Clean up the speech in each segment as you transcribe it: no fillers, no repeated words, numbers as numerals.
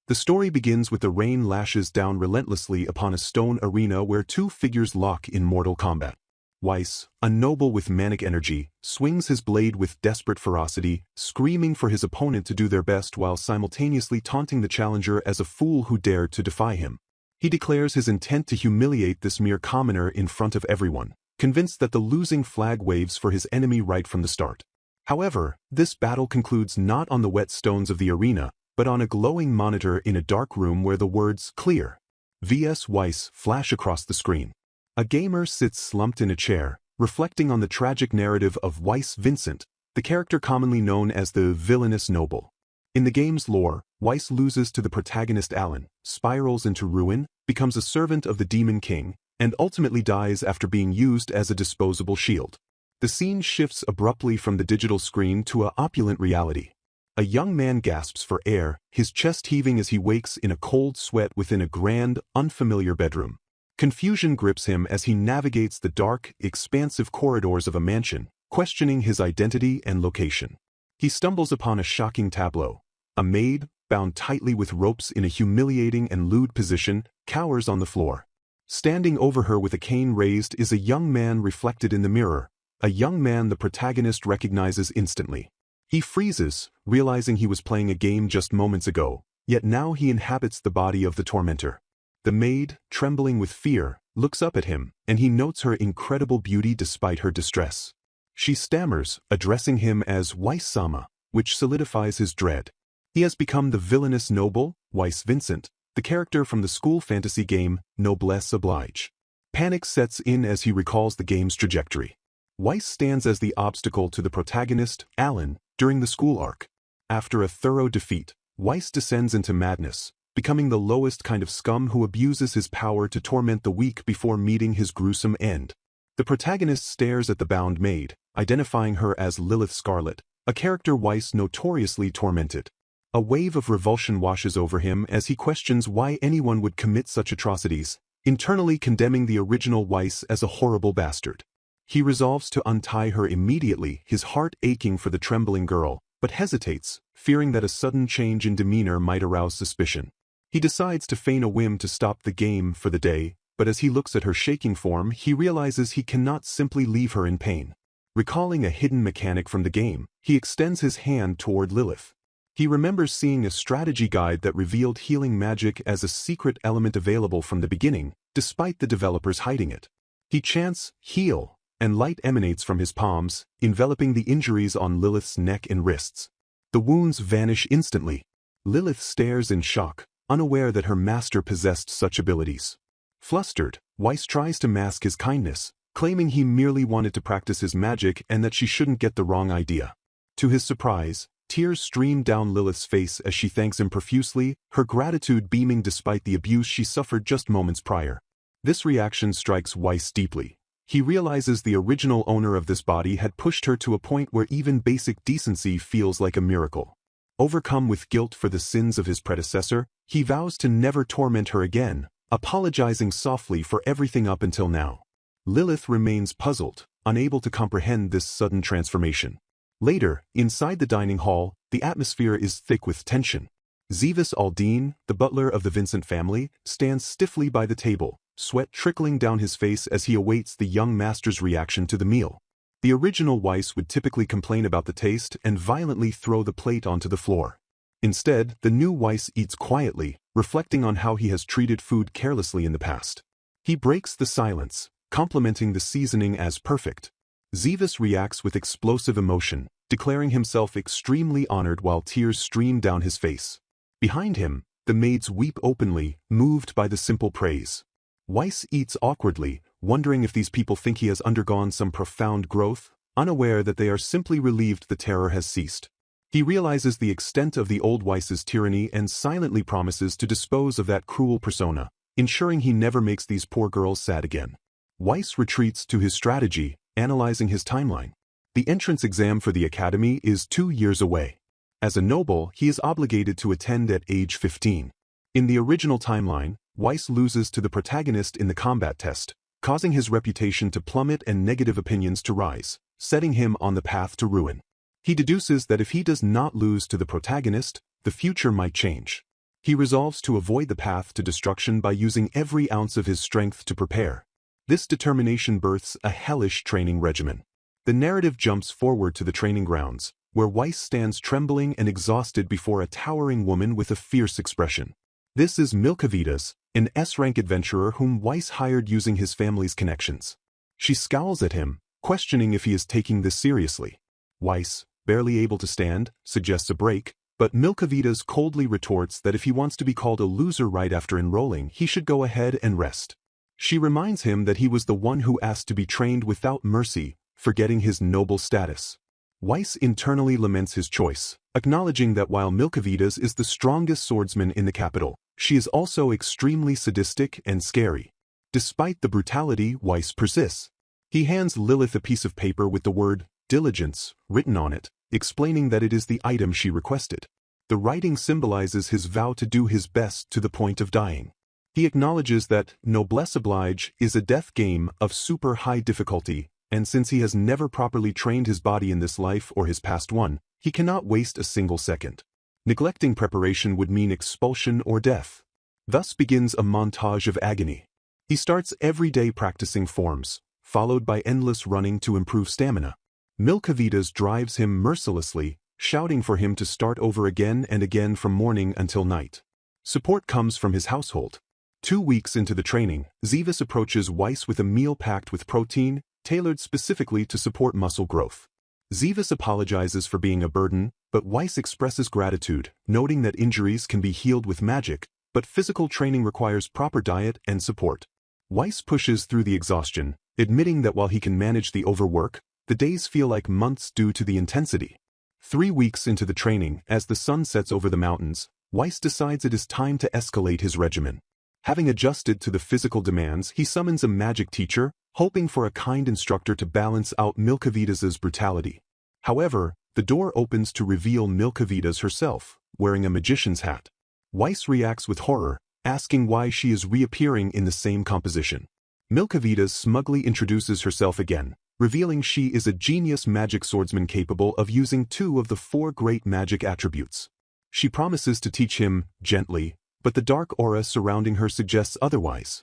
The story begins with the rain lashes down relentlessly upon a stone arena where two figures lock in mortal combat. Weiss, a noble with manic energy, swings his blade with desperate ferocity, screaming for his opponent to do their best while simultaneously taunting the challenger as a fool who dared to defy him. He declares his intent to humiliate this mere commoner in front of everyone, convinced that the losing flag waves for his enemy right from the start. However, this battle concludes not on the wet stones of the arena, but on a glowing monitor in a dark room where the words "Clear" vs Weiss flash across the screen. A gamer sits slumped in a chair, reflecting on the tragic narrative of Weiss Vincent, the character commonly known as the villainous noble. In the game's lore, Weiss loses to the protagonist Alan, spirals into ruin, becomes a servant of the Demon King, and ultimately dies after being used as a disposable shield. The scene shifts abruptly from the digital screen to a opulent reality. A young man gasps for air, his chest heaving as he wakes in a cold sweat within a grand, unfamiliar bedroom. Confusion grips him as he navigates the dark, expansive corridors of a mansion, questioning his identity and location. He stumbles upon a shocking tableau. A maid, bound tightly with ropes in a humiliating and lewd position, cowers on the floor. Standing over her with a cane raised is a young man reflected in the mirror, a young man the protagonist recognizes instantly. He freezes, realizing he was playing a game just moments ago, yet now he inhabits the body of the tormentor. The maid, trembling with fear, looks up at him, and he notes her incredible beauty despite her distress. She stammers, addressing him as Weiss-sama, which solidifies his dread. He has become the villainous noble, Weiss Vincent, the character from the school fantasy game Noblesse Oblige. Panic sets in as he recalls the game's trajectory. Weiss stands as the obstacle to the protagonist, Alan, during the school arc. After a thorough defeat, Weiss descends into madness, becoming the lowest kind of scum who abuses his power to torment the weak before meeting his gruesome end. The protagonist stares at the bound maid, identifying her as Lilith Scarlet, a character Weiss notoriously tormented. A wave of revulsion washes over him as he questions why anyone would commit such atrocities, internally condemning the original Weiss as a horrible bastard. He resolves to untie her immediately, his heart aching for the trembling girl, but hesitates, fearing that a sudden change in demeanor might arouse suspicion. He decides to feign a whim to stop the game for the day, but as he looks at her shaking form, he realizes he cannot simply leave her in pain. Recalling a hidden mechanic from the game, he extends his hand toward Lilith. He remembers seeing a strategy guide that revealed healing magic as a secret element available from the beginning, despite the developers hiding it. He chants, "Heal," and light emanates from his palms, enveloping the injuries on Lilith's neck and wrists. The wounds vanish instantly. Lilith stares in shock, unaware that her master possessed such abilities. Flustered, Weiss tries to mask his kindness, claiming he merely wanted to practice his magic and that she shouldn't get the wrong idea. To his surprise, tears stream down Lilith's face as she thanks him profusely, her gratitude beaming despite the abuse she suffered just moments prior. This reaction strikes Weiss deeply. He realizes the original owner of this body had pushed her to a point where even basic decency feels like a miracle. Overcome with guilt for the sins of his predecessor, he vows to never torment her again, apologizing softly for everything up until now. Lilith remains puzzled, unable to comprehend this sudden transformation. Later, inside the dining hall, the atmosphere is thick with tension. Zevis Aldine, the butler of the Vincent family, stands stiffly by the table, sweat trickling down his face as he awaits the young master's reaction to the meal. The original Weiss would typically complain about the taste and violently throw the plate onto the floor. Instead, the new Weiss eats quietly, reflecting on how he has treated food carelessly in the past. He breaks the silence, complimenting the seasoning as perfect. Zevis reacts with explosive emotion, declaring himself extremely honored while tears stream down his face. Behind him, the maids weep openly, moved by the simple praise. Weiss eats awkwardly, wondering if these people think he has undergone some profound growth, unaware that they are simply relieved the terror has ceased. He realizes the extent of the old Weiss's tyranny and silently promises to dispose of that cruel persona, ensuring he never makes these poor girls sad again. Weiss retreats to his strategy, analyzing his timeline. The entrance exam for the academy is 2 years away. As a noble, he is obligated to attend at age 15. In the original timeline, Weiss loses to the protagonist in the combat test, causing his reputation to plummet and negative opinions to rise, setting him on the path to ruin. He deduces that if he does not lose to the protagonist, the future might change. He resolves to avoid the path to destruction by using every ounce of his strength to prepare. This determination births a hellish training regimen. The narrative jumps forward to the training grounds, where Weiss stands trembling and exhausted before a towering woman with a fierce expression. This is Milkavidas, an S-rank adventurer whom Weiss hired using his family's connections. She scowls at him, questioning if he is taking this seriously. Weiss, barely able to stand, suggests a break, but Milkavidas coldly retorts that if he wants to be called a loser right after enrolling, he should go ahead and rest. She reminds him that he was the one who asked to be trained without mercy, forgetting his noble status. Weiss internally laments his choice, acknowledging that while Milkavidas is the strongest swordsman in the capital, she is also extremely sadistic and scary. Despite the brutality, Weiss persists. He hands Lilith a piece of paper with the word diligence written on it, explaining that it is the item she requested. The writing symbolizes his vow to do his best to the point of dying. He acknowledges that noblesse oblige is a death game of super high difficulty, and since he has never properly trained his body in this life or his past one, he cannot waste a single second. Neglecting preparation would mean expulsion or death. Thus begins a montage of agony. He starts every day practicing forms, followed by endless running to improve stamina. Milkavidas drives him mercilessly, shouting for him to start over again and again from morning until night. Support comes from his household. 2 weeks into the training, Zivas approaches Weiss with a meal packed with protein, tailored specifically to support muscle growth. Zivas apologizes for being a burden, but Weiss expresses gratitude, noting that injuries can be healed with magic, but physical training requires proper diet and support. Weiss pushes through the exhaustion, admitting that while he can manage the overwork, the days feel like months due to the intensity. 3 weeks into the training, as the sun sets over the mountains, Weiss decides it is time to escalate his regimen. Having adjusted to the physical demands, he summons a magic teacher, hoping for a kind instructor to balance out Milkavidas's brutality. However, the door opens to reveal Milkavidas herself, wearing a magician's hat. Weiss reacts with horror, asking why she is reappearing in the same composition. Milkavidas smugly introduces herself again, revealing she is a genius magic swordsman capable of using 2 of the 4 great magic attributes. She promises to teach him gently, but the dark aura surrounding her suggests otherwise.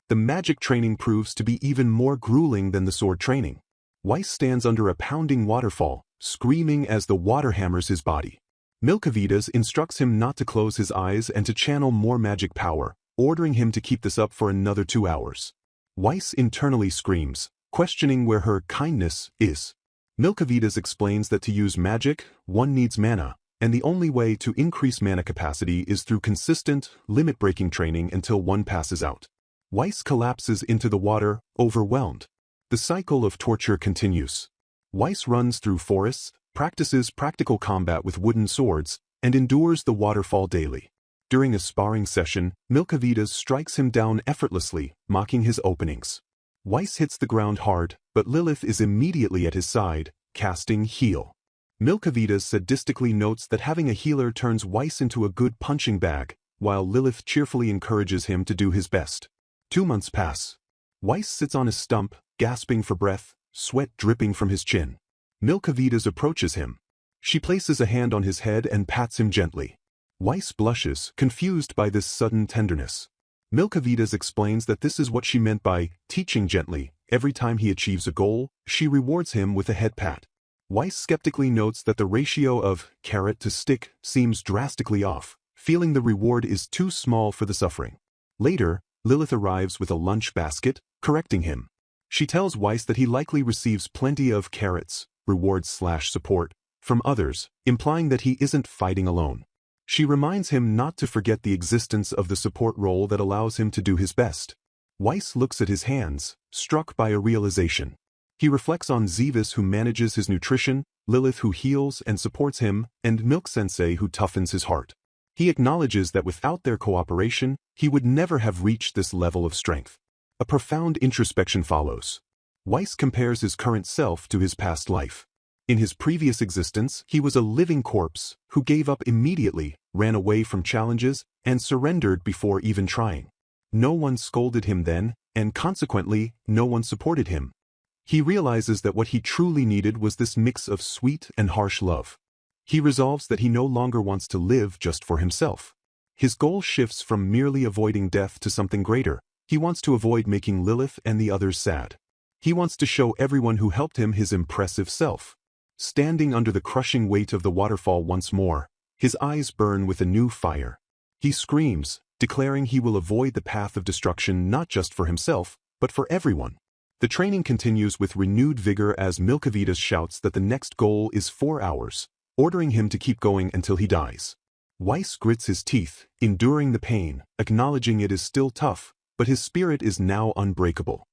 The magic training proves to be even more grueling than the sword training. Weiss stands under a pounding waterfall, screaming as the water hammers his body. Milkavidas instructs him not to close his eyes and to channel more magic power, ordering him to keep this up for another 2 hours. Weiss internally screams, questioning where her kindness is. Milkavidas explains that to use magic, one needs mana, and the only way to increase mana capacity is through consistent, limit-breaking training until one passes out. Weiss collapses into the water, overwhelmed. The cycle of torture continues. Weiss runs through forests, practices practical combat with wooden swords, and endures the waterfall daily. During a sparring session, Milkavidas strikes him down effortlessly, mocking his openings. Weiss hits the ground hard, but Lilith is immediately at his side, casting Heal. Milkavidas sadistically notes that having a healer turns Weiss into a good punching bag, while Lilith cheerfully encourages him to do his best. 2 months pass. Weiss sits on a stump, gasping for breath, sweat dripping from his chin. Milkavidas approaches him. She places a hand on his head and pats him gently. Weiss blushes, confused by this sudden tenderness. Milkavidas explains that this is what she meant by teaching gently. Every time he achieves a goal, she rewards him with a head pat. Weiss skeptically notes that the ratio of carrot to stick seems drastically off, feeling the reward is too small for the suffering. Later, Lilith arrives with a lunch basket, correcting him. She tells Weiss that he likely receives plenty of carrots, rewards/support, from others, implying that he isn't fighting alone. She reminds him not to forget the existence of the support role that allows him to do his best. Weiss looks at his hands, struck by a realization. He reflects on Zivas who manages his nutrition, Lilith who heals and supports him, and Milk Sensei who toughens his heart. He acknowledges that without their cooperation, he would never have reached this level of strength. A profound introspection follows. Weiss compares his current self to his past life. In his previous existence, he was a living corpse who gave up immediately, ran away from challenges, and surrendered before even trying. No one scolded him then, and consequently, no one supported him. He realizes that what he truly needed was this mix of sweet and harsh love. He resolves that he no longer wants to live just for himself. His goal shifts from merely avoiding death to something greater. He wants to avoid making Lilith and the others sad. He wants to show everyone who helped him his impressive self. Standing under the crushing weight of the waterfall once more, his eyes burn with a new fire. He screams, declaring he will avoid the path of destruction not just for himself, but for everyone. The training continues with renewed vigor as Milkavitas shouts that the next goal is 4 hours, ordering him to keep going until he dies. Weiss grits his teeth, enduring the pain, acknowledging it is still tough, but his spirit is now unbreakable.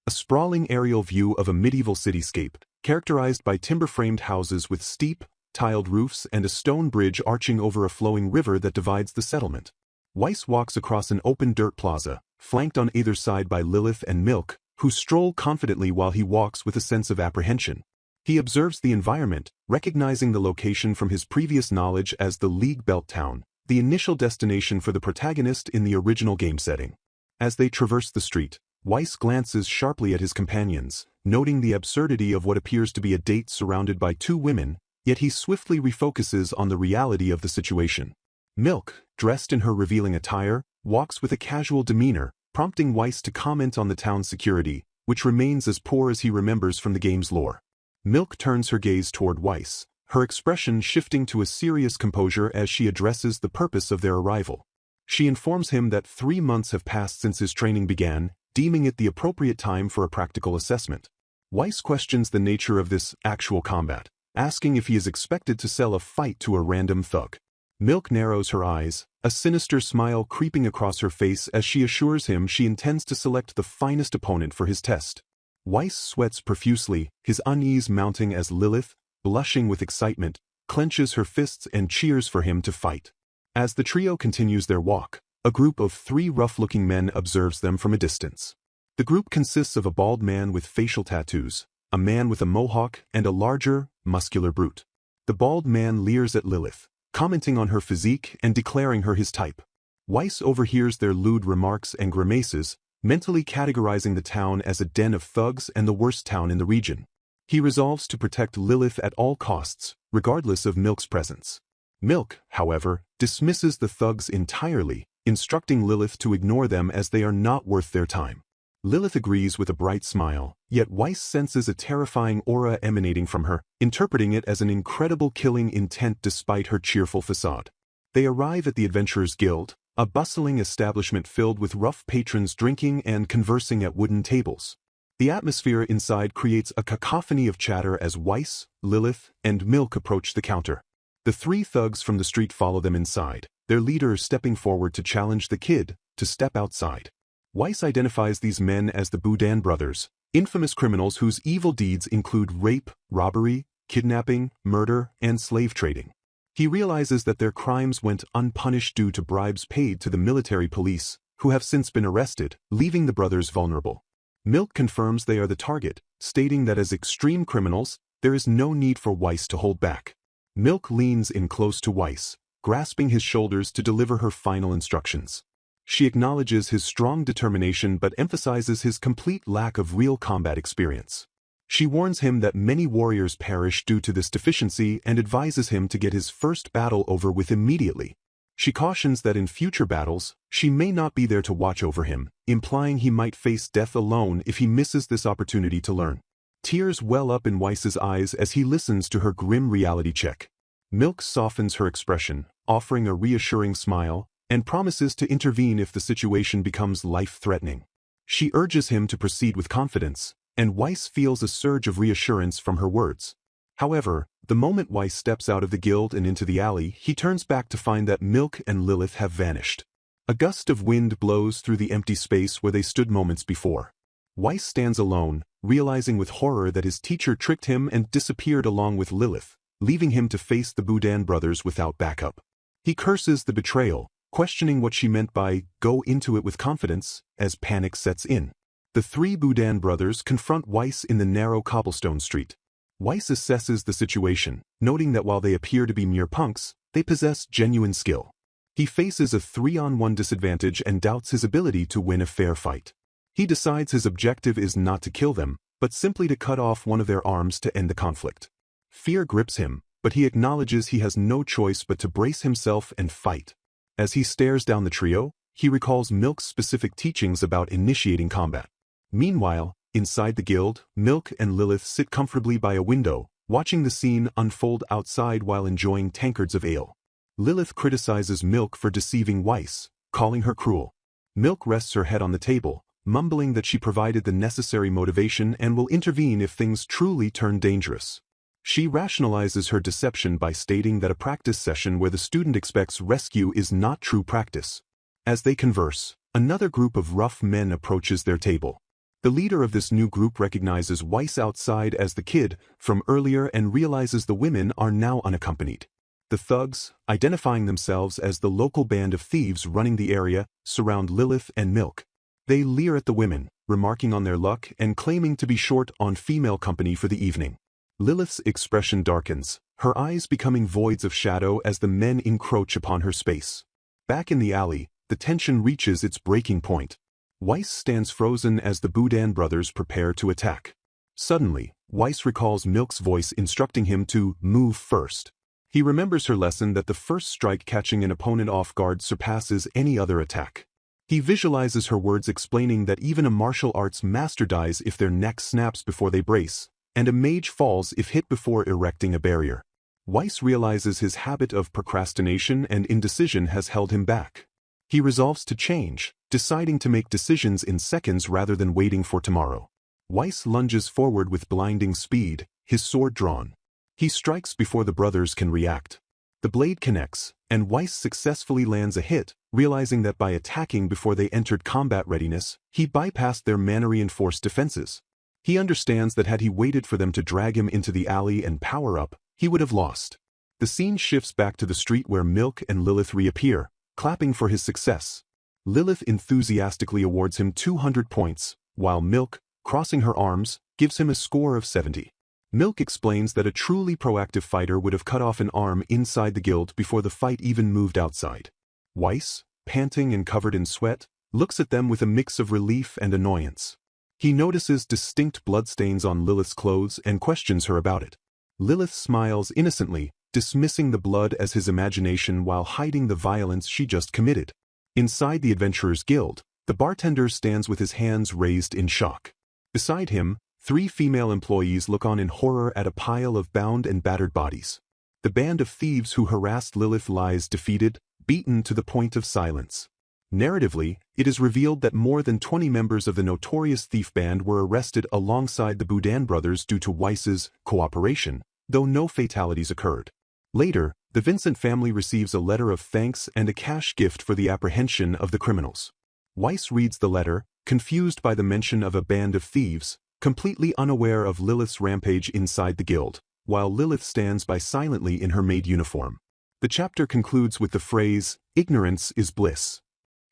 A sprawling aerial view of a medieval cityscape, characterized by timber-framed houses with steep, tiled roofs and a stone bridge arching over a flowing river that divides the settlement. Weiss walks across an open dirt plaza, flanked on either side by Lilith and Milk, who stroll confidently while he walks with a sense of apprehension. He observes the environment, recognizing the location from his previous knowledge as the League Belt Town, the initial destination for the protagonist in the original game setting. As they traverse the street, Weiss glances sharply at his companions, noting the absurdity of what appears to be a date surrounded by 2 women, yet he swiftly refocuses on the reality of the situation. Milk, dressed in her revealing attire, walks with a casual demeanor, prompting Weiss to comment on the town's security, which remains as poor as he remembers from the game's lore. Milk turns her gaze toward Weiss, her expression shifting to a serious composure as she addresses the purpose of their arrival. She informs him that 3 months have passed since his training began, deeming it the appropriate time for a practical assessment. Weiss questions the nature of this actual combat, asking if he is expected to sell a fight to a random thug. Milk narrows her eyes, a sinister smile creeping across her face as she assures him she intends to select the finest opponent for his test. Weiss sweats profusely, his unease mounting as Lilith, blushing with excitement, clenches her fists and cheers for him to fight. As the trio continues their walk, a group of 3 rough-looking men observes them from a distance. The group consists of a bald man with facial tattoos, a man with a mohawk, and a larger, muscular brute. The bald man leers at Lilith, commenting on her physique and declaring her his type. Weiss overhears their lewd remarks and grimaces, mentally categorizing the town as a den of thugs and the worst town in the region. He resolves to protect Lilith at all costs, regardless of Milk's presence. Milk, however, dismisses the thugs entirely, instructing Lilith to ignore them as they are not worth their time. Lilith agrees with a bright smile, yet Weiss senses a terrifying aura emanating from her, interpreting it as an incredible killing intent despite her cheerful facade. They arrive at the Adventurers Guild, a bustling establishment filled with rough patrons drinking and conversing at wooden tables. The atmosphere inside creates a cacophony of chatter as Weiss, Lilith, and Milk approach the counter. The 3 thugs from the street follow them inside, their leader stepping forward to challenge the kid to step outside. Weiss identifies these men as the Boudin brothers, infamous criminals whose evil deeds include rape, robbery, kidnapping, murder, and slave trading. He realizes that their crimes went unpunished due to bribes paid to the military police, who have since been arrested, leaving the brothers vulnerable. Milk confirms they are the target, stating that as extreme criminals, there is no need for Weiss to hold back. Milk leans in close to Weiss, grasping his shoulders to deliver her final instructions. She acknowledges his strong determination but emphasizes his complete lack of real combat experience. She warns him that many warriors perish due to this deficiency and advises him to get his first battle over with immediately. She cautions that in future battles, she may not be there to watch over him, implying he might face death alone if he misses this opportunity to learn. Tears well up in Weiss's eyes as he listens to her grim reality check. Milk softens her expression, offering a reassuring smile, and promises to intervene if the situation becomes life-threatening. She urges him to proceed with confidence, and Weiss feels a surge of reassurance from her words. However, the moment Weiss steps out of the guild and into the alley, he turns back to find that Milk and Lilith have vanished. A gust of wind blows through the empty space where they stood moments before. Weiss stands alone, realizing with horror that his teacher tricked him and disappeared along with Lilith, leaving him to face the Boudin brothers without backup. He curses the betrayal, questioning what she meant by "go into it with confidence" as panic sets in. The 3 Boudin brothers confront Weiss in the narrow cobblestone street. Weiss assesses the situation, noting that while they appear to be mere punks, they possess genuine skill. He faces a 3-on-1 disadvantage and doubts his ability to win a fair fight. He decides his objective is not to kill them, but simply to cut off one of their arms to end the conflict. Fear grips him, but he acknowledges he has no choice but to brace himself and fight. As he stares down the trio, he recalls Milk's specific teachings about initiating combat. Meanwhile, inside the guild, Milk and Lilith sit comfortably by a window, watching the scene unfold outside while enjoying tankards of ale. Lilith criticizes Milk for deceiving Weiss, calling her cruel. Milk rests her head on the table, mumbling that she provided the necessary motivation and will intervene if things truly turn dangerous. She rationalizes her deception by stating that a practice session where the student expects rescue is not true practice. As they converse, another group of rough men approaches their table. The leader of this new group recognizes Weiss outside as the kid from earlier and realizes the women are now unaccompanied. The thugs, identifying themselves as the local band of thieves running the area, surround Lilith and Milk. They leer at the women, remarking on their luck and claiming to be short on female company for the evening. Lilith's expression darkens, her eyes becoming voids of shadow as the men encroach upon her space. Back in the alley, the tension reaches its breaking point. Weiss stands frozen as the Boudin brothers prepare to attack. Suddenly, Weiss recalls Milk's voice instructing him to move first. He remembers her lesson that the first strike catching an opponent off guard surpasses any other attack. He visualizes her words explaining that even a martial arts master dies if their neck snaps before they brace, and a mage falls if hit before erecting a barrier. Weiss realizes his habit of procrastination and indecision has held him back. He resolves to change, deciding to make decisions in seconds rather than waiting for tomorrow. Weiss lunges forward with blinding speed, his sword drawn. He strikes before the brothers can react. The blade connects, and Weiss successfully lands a hit, realizing that by attacking before they entered combat readiness, he bypassed their mana-reinforced defenses. He understands that had he waited for them to drag him into the alley and power up, he would have lost. The scene shifts back to the street where Milk and Lilith reappear, clapping for his success. Lilith enthusiastically awards him 200 points, while Milk, crossing her arms, gives him a score of 70. Milk explains that a truly proactive fighter would have cut off an arm inside the guild before the fight even moved outside. Weiss, panting and covered in sweat, looks at them with a mix of relief and annoyance. He notices distinct bloodstains on Lilith's clothes and questions her about it. Lilith smiles innocently, dismissing the blood as his imagination while hiding the violence she just committed. Inside the Adventurers Guild, the bartender stands with his hands raised in shock. Beside him, 3 female employees look on in horror at a pile of bound and battered bodies. The band of thieves who harassed Lilith lies defeated, beaten to the point of silence. Narratively, it is revealed that more than 20 members of the notorious thief band were arrested alongside the Boudin brothers due to Weiss's cooperation, though no fatalities occurred. Later, the Vincent family receives a letter of thanks and a cash gift for the apprehension of the criminals. Weiss reads the letter, confused by the mention of a band of thieves, completely unaware of Lilith's rampage inside the guild, while Lilith stands by silently in her maid uniform. The chapter concludes with the phrase, "Ignorance is bliss."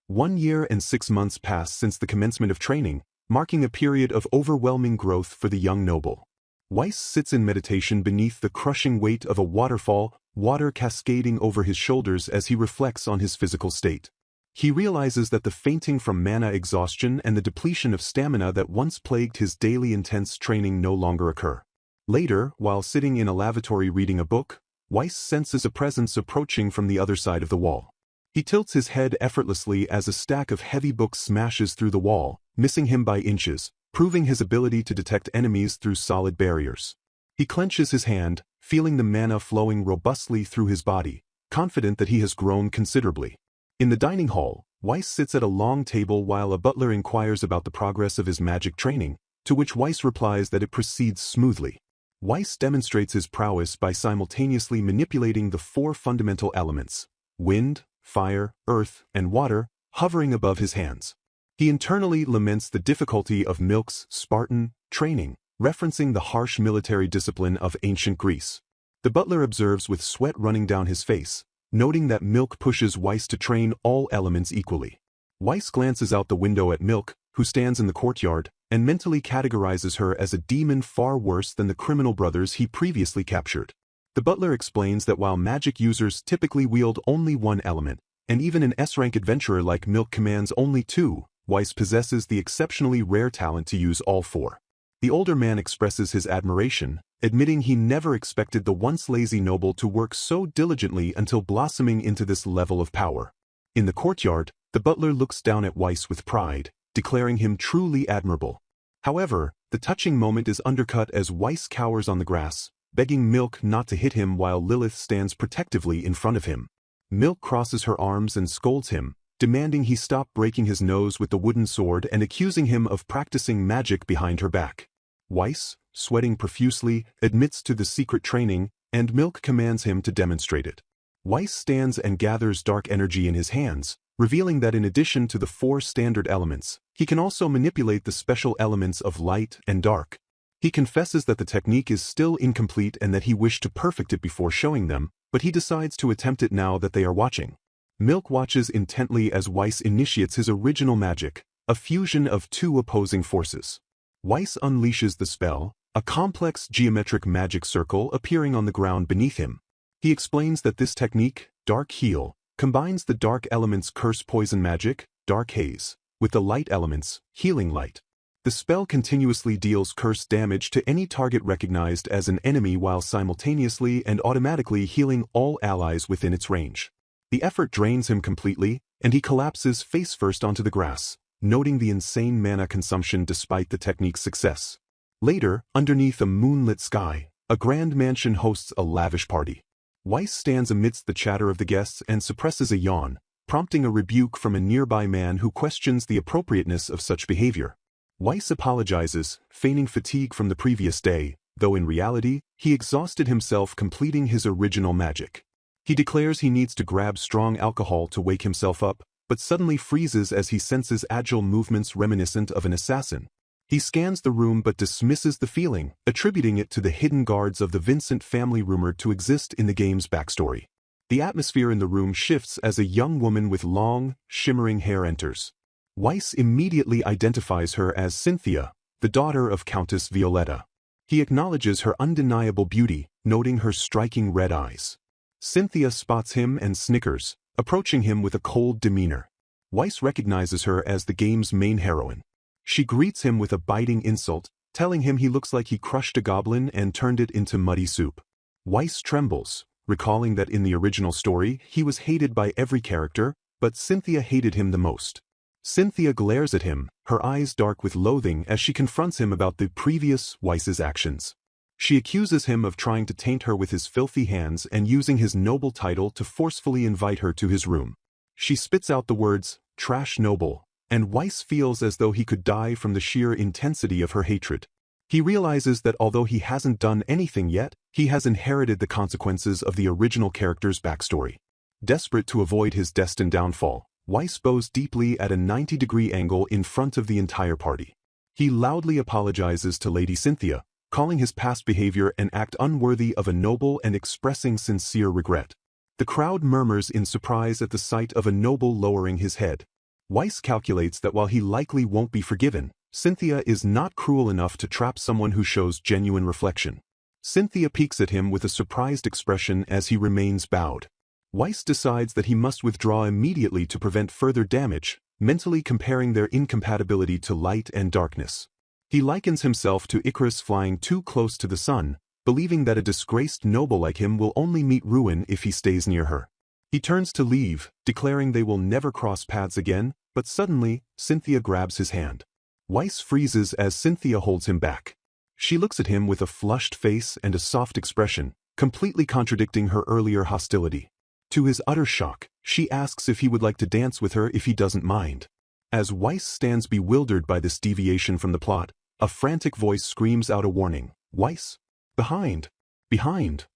1 year and 6 months pass since the commencement of training, marking a period of overwhelming growth for the young noble. Weiss sits in meditation beneath the crushing weight of a waterfall, water cascading over his shoulders as he reflects on his physical state. He realizes that the fainting from mana exhaustion and the depletion of stamina that once plagued his daily intense training no longer occur. Later, while sitting in a lavatory reading a book, Weiss senses a presence approaching from the other side of the wall. He tilts his head effortlessly as a stack of heavy books smashes through the wall, missing him by inches, proving his ability to detect enemies through solid barriers. He clenches his hand, feeling the mana flowing robustly through his body, confident that he has grown considerably. In the dining hall, Weiss sits at a long table while a butler inquires about the progress of his magic training, to which Weiss replies that it proceeds smoothly. Weiss demonstrates his prowess by simultaneously manipulating the 4 fundamental elements: wind, fire, earth, and water, hovering above his hands. He internally laments the difficulty of Milk's Spartan training, referencing the harsh military discipline of ancient Greece. The butler observes with sweat running down his face, noting that Milk pushes Weiss to train all elements equally. Weiss glances out the window at Milk, who stands in the courtyard, and mentally categorizes her as a demon far worse than the criminal brothers he previously captured. The butler explains that while magic users typically wield only 1 element, and even an S-rank adventurer like Milk commands only 2, Weiss possesses the exceptionally rare talent to use all 4. The older man expresses his admiration, admitting he never expected the once lazy noble to work so diligently until blossoming into this level of power. In the courtyard, the butler looks down at Weiss with pride, declaring him truly admirable. However, the touching moment is undercut as Weiss cowers on the grass, begging Milk not to hit him while Lilith stands protectively in front of him. Milk crosses her arms and scolds him, demanding he stop breaking his nose with the wooden sword and accusing him of practicing magic behind her back. Weiss, sweating profusely, admits to the secret training, and Milk commands him to demonstrate it. Weiss stands and gathers dark energy in his hands, revealing that in addition to the 4 standard elements, he can also manipulate the special elements of light and dark. He confesses that the technique is still incomplete and that he wished to perfect it before showing them, but he decides to attempt it now that they are watching. Milk watches intently as Weiss initiates his original magic, a fusion of 2 opposing forces. Weiss unleashes the spell, a complex geometric magic circle appearing on the ground beneath him. He explains that this technique, Dark Heal, combines the dark elements Curse Poison Magic, Dark Haze, with the light elements, Healing Light. The spell continuously deals curse damage to any target recognized as an enemy while simultaneously and automatically healing all allies within its range. The effort drains him completely, and he collapses face-first onto the grass, noting the insane mana consumption despite the technique's success. Later, underneath a moonlit sky, a grand mansion hosts a lavish party. Weiss stands amidst the chatter of the guests and suppresses a yawn, prompting a rebuke from a nearby man who questions the appropriateness of such behavior. Weiss apologizes, feigning fatigue from the previous day, though in reality, he exhausted himself completing his original magic. He declares he needs to grab strong alcohol to wake himself up, but suddenly freezes as he senses agile movements reminiscent of an assassin. He scans the room but dismisses the feeling, attributing it to the hidden guards of the Vincent family rumored to exist in the game's backstory. The atmosphere in the room shifts as a young woman with long, shimmering hair enters. Weiss immediately identifies her as Cynthia, the daughter of Countess Violetta. He acknowledges her undeniable beauty, noting her striking red eyes. Cynthia spots him and snickers, approaching him with a cold demeanor. Weiss recognizes her as the game's main heroine. She greets him with a biting insult, telling him he looks like he crushed a goblin and turned it into muddy soup. Weiss trembles, recalling that in the original story he was hated by every character, but Cynthia hated him the most. Cynthia glares at him, her eyes dark with loathing as she confronts him about the previous Weiss's actions. She accuses him of trying to taint her with his filthy hands and using his noble title to forcefully invite her to his room. She spits out the words, "trash noble," and Weiss feels as though he could die from the sheer intensity of her hatred. He realizes that although he hasn't done anything yet, he has inherited the consequences of the original character's backstory. Desperate to avoid his destined downfall, Weiss bows deeply at a 90-degree angle in front of the entire party. He loudly apologizes to Lady Cynthia, calling his past behavior an act unworthy of a noble and expressing sincere regret. The crowd murmurs in surprise at the sight of a noble lowering his head. Weiss calculates that while he likely won't be forgiven, Cynthia is not cruel enough to trap someone who shows genuine reflection. Cynthia peeks at him with a surprised expression as he remains bowed. Weiss decides that he must withdraw immediately to prevent further damage, mentally comparing their incompatibility to light and darkness. He likens himself to Icarus flying too close to the sun, believing that a disgraced noble like him will only meet ruin if he stays near her. He turns to leave, declaring they will never cross paths again, but suddenly, Cynthia grabs his hand. Weiss freezes as Cynthia holds him back. She looks at him with a flushed face and a soft expression, completely contradicting her earlier hostility. To his utter shock, she asks if he would like to dance with her if he doesn't mind. As Weiss stands bewildered by this deviation from the plot, a frantic voice screams out a warning, "Weiss! Behind! Behind!"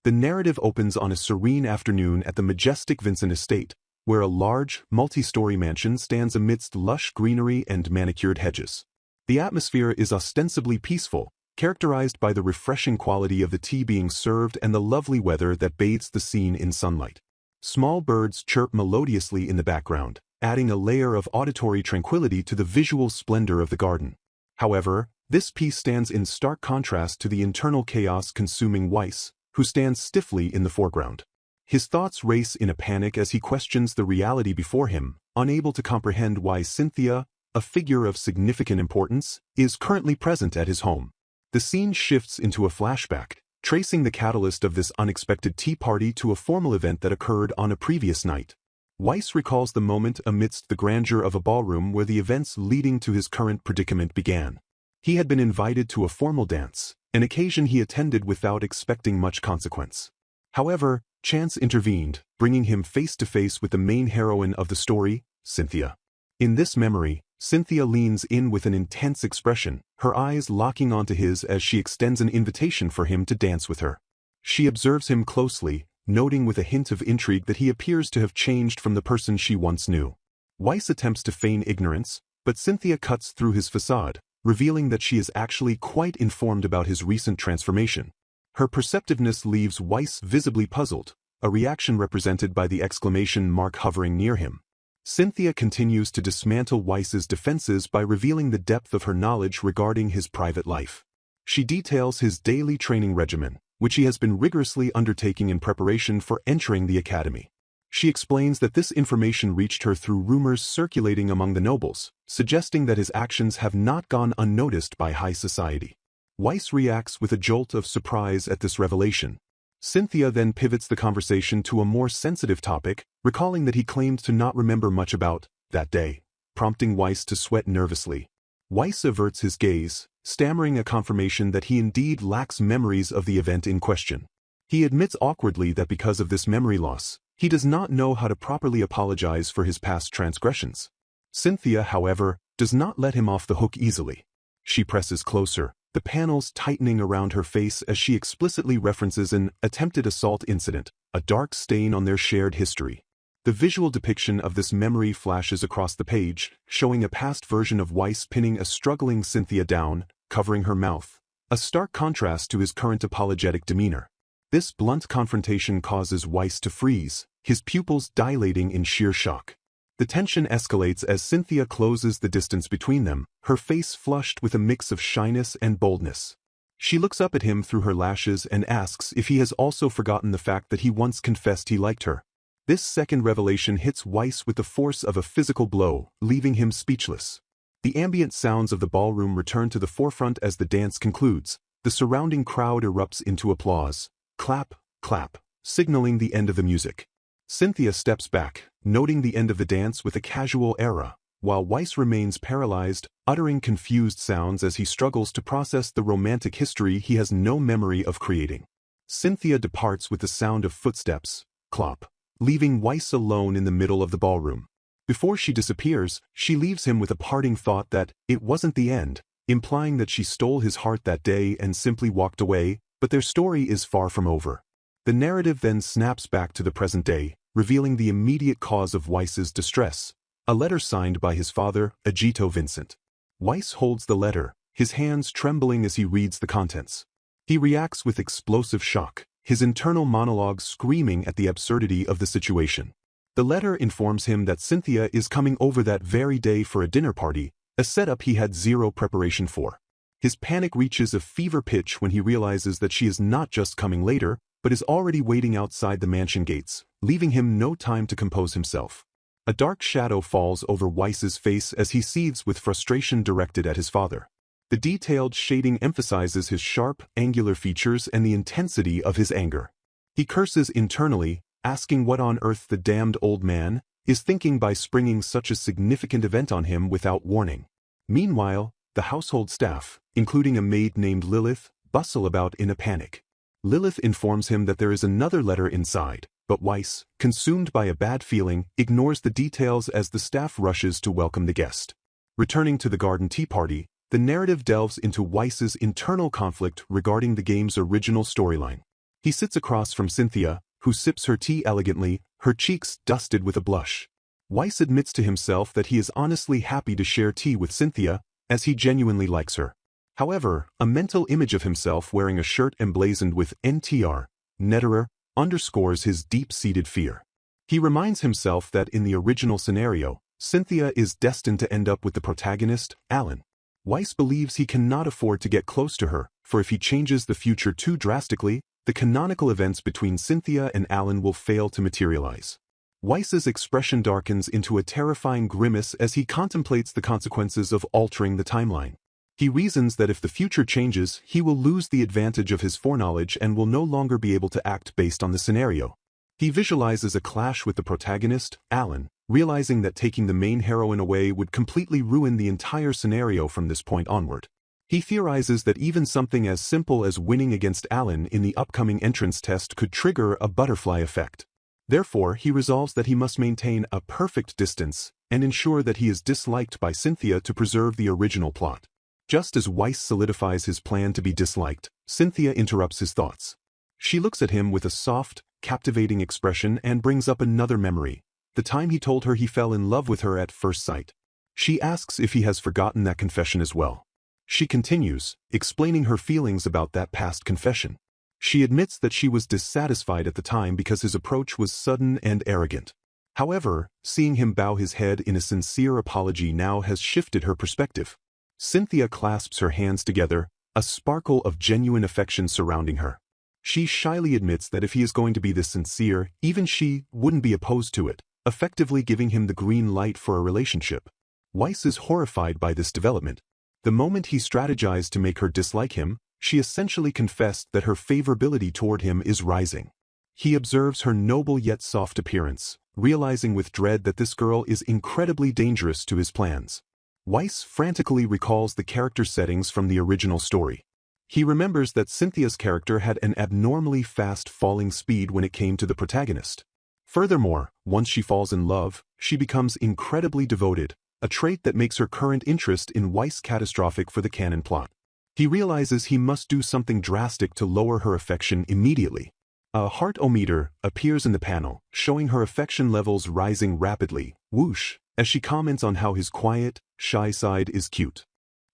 The narrative opens on a serene afternoon at the majestic Vincent estate, where a large, multi-story mansion stands amidst lush greenery and manicured hedges. The atmosphere is ostensibly peaceful, characterized by the refreshing quality of the tea being served and the lovely weather that bathes the scene in sunlight. Small birds chirp melodiously in the background, adding a layer of auditory tranquility to the visual splendor of the garden. However, this peace stands in stark contrast to the internal chaos consuming Weiss, who stands stiffly in the foreground. His thoughts race in a panic as he questions the reality before him, unable to comprehend why Cynthia, a figure of significant importance, is currently present at his home. The scene shifts into a flashback, tracing the catalyst of this unexpected tea party to a formal event that occurred on a previous night. Weiss recalls the moment amidst the grandeur of a ballroom where the events leading to his current predicament began. He had been invited to a formal dance, an occasion he attended without expecting much consequence. However, chance intervened, bringing him face to face with the main heroine of the story, Cynthia. In this memory, Cynthia leans in with an intense expression, her eyes locking onto his as she extends an invitation for him to dance with her. She observes him closely, noting with a hint of intrigue that he appears to have changed from the person she once knew. Weiss attempts to feign ignorance, but Cynthia cuts through his facade, revealing that she is actually quite informed about his recent transformation. Her perceptiveness leaves Weiss visibly puzzled, a reaction represented by the exclamation mark hovering near him. Cynthia continues to dismantle Weiss's defenses by revealing the depth of her knowledge regarding his private life. She details his daily training regimen, which he has been rigorously undertaking in preparation for entering the academy. She explains that this information reached her through rumors circulating among the nobles, suggesting that his actions have not gone unnoticed by high society. Weiss reacts with a jolt of surprise at this revelation. Cynthia then pivots the conversation to a more sensitive topic, recalling that he claimed to not remember much about that day, prompting Weiss to sweat nervously. Weiss averts his gaze, stammering a confirmation that he indeed lacks memories of the event in question. He admits awkwardly that because of this memory loss, he does not know how to properly apologize for his past transgressions. Cynthia, however, does not let him off the hook easily. She presses closer, the panels tightening around her face as she explicitly references an attempted assault incident, a dark stain on their shared history. The visual depiction of this memory flashes across the page, showing a past version of Weiss pinning a struggling Cynthia down, covering her mouth, a stark contrast to his current apologetic demeanor. This blunt confrontation causes Weiss to freeze, his pupils dilating in sheer shock. The tension escalates as Cynthia closes the distance between them, her face flushed with a mix of shyness and boldness. She looks up at him through her lashes and asks if he has also forgotten the fact that he once confessed he liked her. This second revelation hits Weiss with the force of a physical blow, leaving him speechless. The ambient sounds of the ballroom return to the forefront as the dance concludes. The surrounding crowd erupts into applause. Clap, clap, signaling the end of the music. Cynthia steps back, noting the end of the dance with a casual era, while Weiss remains paralyzed, uttering confused sounds as he struggles to process the romantic history he has no memory of creating. Cynthia departs with the sound of footsteps, clop, leaving Weiss alone in the middle of the ballroom. Before she disappears, she leaves him with a parting thought that it wasn't the end, implying that she stole his heart that day and simply walked away, but their story is far from over. The narrative then snaps back to the present day, revealing the immediate cause of Weiss's distress, a letter signed by his father, Agito Vincent. Weiss holds the letter, his hands trembling as he reads the contents. He reacts with explosive shock, his internal monologue screaming at the absurdity of the situation. The letter informs him that Cynthia is coming over that very day for a dinner party, a setup he had zero preparation for. His panic reaches a fever pitch when he realizes that she is not just coming later, but is already waiting outside the mansion gates, leaving him no time to compose himself. A dark shadow falls over Weiss's face as he seethes with frustration directed at his father. The detailed shading emphasizes his sharp, angular features and the intensity of his anger. He curses internally, asking what on earth the damned old man is thinking by springing such a significant event on him without warning. Meanwhile, the household staff, including a maid named Lilith, bustle about in a panic. Lilith informs him that there is another letter inside, but Weiss, consumed by a bad feeling, ignores the details as the staff rushes to welcome the guest. Returning to the garden tea party, the narrative delves into Weiss's internal conflict regarding the game's original storyline. He sits across from Cynthia, who sips her tea elegantly, her cheeks dusted with a blush. Weiss admits to himself that he is honestly happy to share tea with Cynthia, as he genuinely likes her. However, a mental image of himself wearing a shirt emblazoned with NTR, Netterer, underscores his deep-seated fear. He reminds himself that in the original scenario, Cynthia is destined to end up with the protagonist, Alan. Weiss believes he cannot afford to get close to her, for if he changes the future too drastically, the canonical events between Cynthia and Alan will fail to materialize. Weiss's expression darkens into a terrifying grimace as he contemplates the consequences of altering the timeline. He reasons that if the future changes, he will lose the advantage of his foreknowledge and will no longer be able to act based on the scenario. He visualizes a clash with the protagonist, Alan, realizing that taking the main heroine away would completely ruin the entire scenario from this point onward. He theorizes that even something as simple as winning against Alan in the upcoming entrance test could trigger a butterfly effect. Therefore, he resolves that he must maintain a perfect distance and ensure that he is disliked by Cynthia to preserve the original plot. Just as Weiss solidifies his plan to be disliked, Cynthia interrupts his thoughts. She looks at him with a soft, captivating expression and brings up another memory, the time he told her he fell in love with her at first sight. She asks if he has forgotten that confession as well. She continues, explaining her feelings about that past confession. She admits that she was dissatisfied at the time because his approach was sudden and arrogant. However, seeing him bow his head in a sincere apology now has shifted her perspective. Cynthia clasps her hands together, a sparkle of genuine affection surrounding her. She shyly admits that if he is going to be this sincere, even she wouldn't be opposed to it, effectively giving him the green light for a relationship. Weiss is horrified by this development. The moment he strategized to make her dislike him, she essentially confessed that her favorability toward him is rising. He observes her noble yet soft appearance, realizing with dread that this girl is incredibly dangerous to his plans. Weiss frantically recalls the character settings from the original story. He remembers that Cynthia's character had an abnormally fast falling speed when it came to the protagonist. Furthermore, once she falls in love, she becomes incredibly devoted, a trait that makes her current interest in Weiss catastrophic for the canon plot. He realizes he must do something drastic to lower her affection immediately. A heart-o-meter appears in the panel, showing her affection levels rising rapidly, whoosh, as she comments on how his quiet, shy side is cute.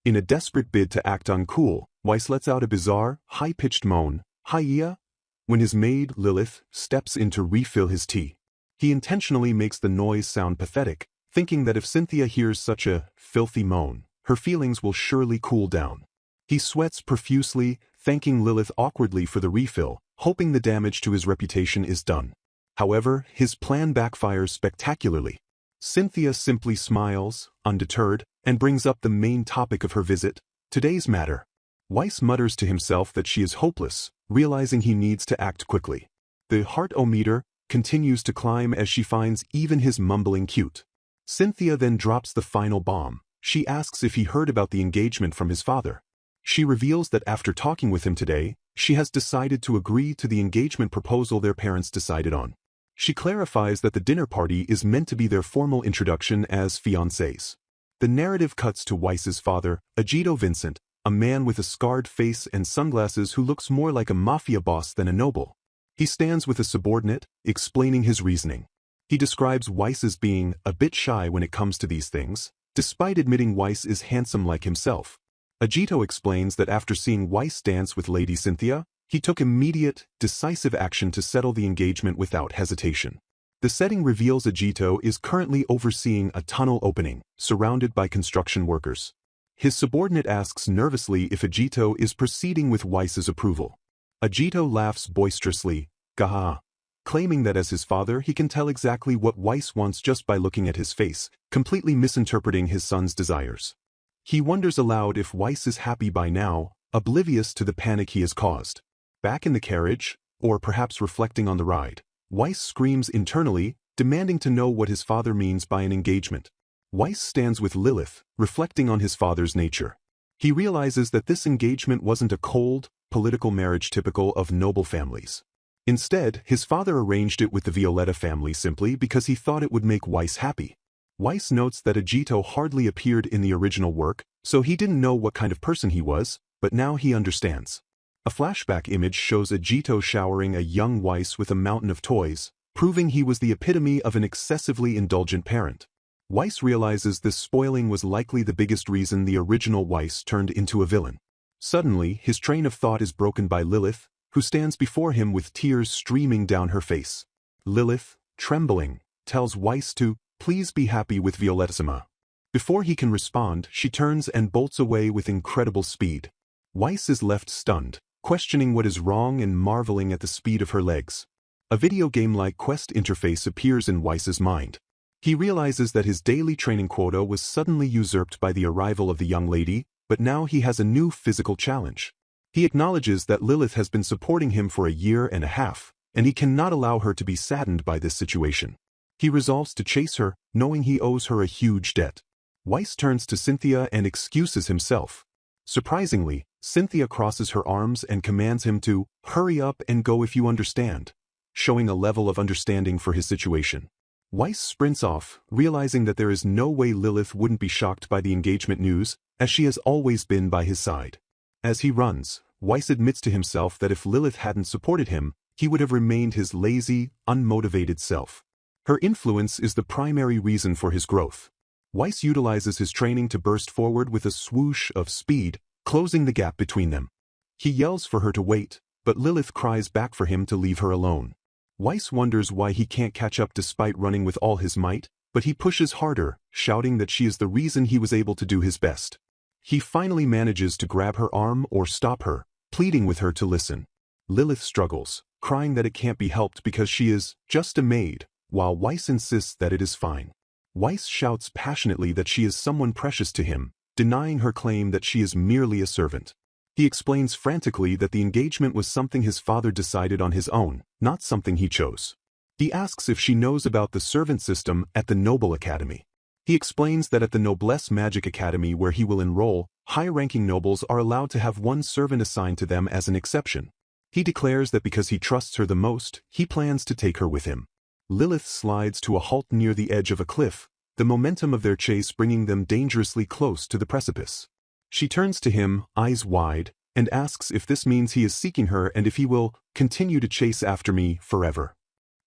In a desperate bid to act uncool, Weiss lets out a bizarre, high-pitched moan, hi-ya, when his maid, Lilith, steps in to refill his tea. He intentionally makes the noise sound pathetic, thinking that if Cynthia hears such a filthy moan, her feelings will surely cool down. He sweats profusely, thanking Lilith awkwardly for the refill, hoping the damage to his reputation is done. However, his plan backfires spectacularly. Cynthia simply smiles, undeterred, and brings up the main topic of her visit, today's matter. Weiss mutters to himself that she is hopeless, realizing he needs to act quickly. The heart-o-meter continues to climb as she finds even his mumbling cute. Cynthia then drops the final bomb. She asks if he heard about the engagement from his father. She reveals that after talking with him today, she has decided to agree to the engagement proposal their parents decided on. She clarifies that the dinner party is meant to be their formal introduction as fiancés. The narrative cuts to Weiss's father, Agito Vincent, a man with a scarred face and sunglasses who looks more like a mafia boss than a noble. He stands with a subordinate, explaining his reasoning. He describes Weiss as being a bit shy when it comes to these things, despite admitting Weiss is handsome like himself. Agito explains that after seeing Weiss dance with Lady Cynthia, he took immediate, decisive action to settle the engagement without hesitation. The setting reveals Agito is currently overseeing a tunnel opening, surrounded by construction workers. His subordinate asks nervously if Agito is proceeding with Weiss's approval. Agito laughs boisterously, gaha, claiming that as his father he can tell exactly what Weiss wants just by looking at his face, completely misinterpreting his son's desires. He wonders aloud if Weiss is happy by now, oblivious to the panic he has caused. Back in the carriage, or perhaps reflecting on the ride, Weiss screams internally, demanding to know what his father means by an engagement. Weiss stands with Lilith, reflecting on his father's nature. He realizes that this engagement wasn't a cold, political marriage typical of noble families. Instead, his father arranged it with the Violetta family simply because he thought it would make Weiss happy. Weiss notes that Agito hardly appeared in the original work, so he didn't know what kind of person he was, but now he understands. A flashback image shows Agito showering a young Weiss with a mountain of toys, proving he was the epitome of an excessively indulgent parent. Weiss realizes this spoiling was likely the biggest reason the original Weiss turned into a villain. Suddenly, his train of thought is broken by Lilith, who stands before him with tears streaming down her face. Lilith, trembling, tells Weiss to please be happy with Violettissima. Before he can respond, she turns and bolts away with incredible speed. Weiss is left stunned, questioning what is wrong and marveling at the speed of her legs. A video game-like quest interface appears in Weiss's mind. He realizes that his daily training quota was suddenly usurped by the arrival of the young lady, but now he has a new physical challenge. He acknowledges that Lilith has been supporting him for a year and a half, and he cannot allow her to be saddened by this situation. He resolves to chase her, knowing he owes her a huge debt. Weiss turns to Cynthia and excuses himself. Surprisingly, Cynthia crosses her arms and commands him to hurry up and go if you understand, showing a level of understanding for his situation. Weiss sprints off, realizing that there is no way Lilith wouldn't be shocked by the engagement news, as she has always been by his side. As he runs, Weiss admits to himself that if Lilith hadn't supported him, he would have remained his lazy, unmotivated self. Her influence is the primary reason for his growth. Weiss utilizes his training to burst forward with a swoosh of speed, closing the gap between them. He yells for her to wait, but Lilith cries back for him to leave her alone. Weiss wonders why he can't catch up despite running with all his might, but he pushes harder, shouting that she is the reason he was able to do his best. He finally manages to grab her arm or stop her, pleading with her to listen. Lilith struggles, crying that it can't be helped because she is just a maid, while Weiss insists that it is fine. Weiss shouts passionately that she is someone precious to him, denying her claim that she is merely a servant. He explains frantically that the engagement was something his father decided on his own, not something he chose. He asks if she knows about the servant system at the Noble Academy. He explains that at the Noblesse Magic Academy where he will enroll, high-ranking nobles are allowed to have one servant assigned to them as an exception. He declares that because he trusts her the most, he plans to take her with him. Lilith slides to a halt near the edge of a cliff, the momentum of their chase bringing them dangerously close to the precipice. She turns to him, eyes wide, and asks if this means he is seeking her and if he will continue to chase after me forever.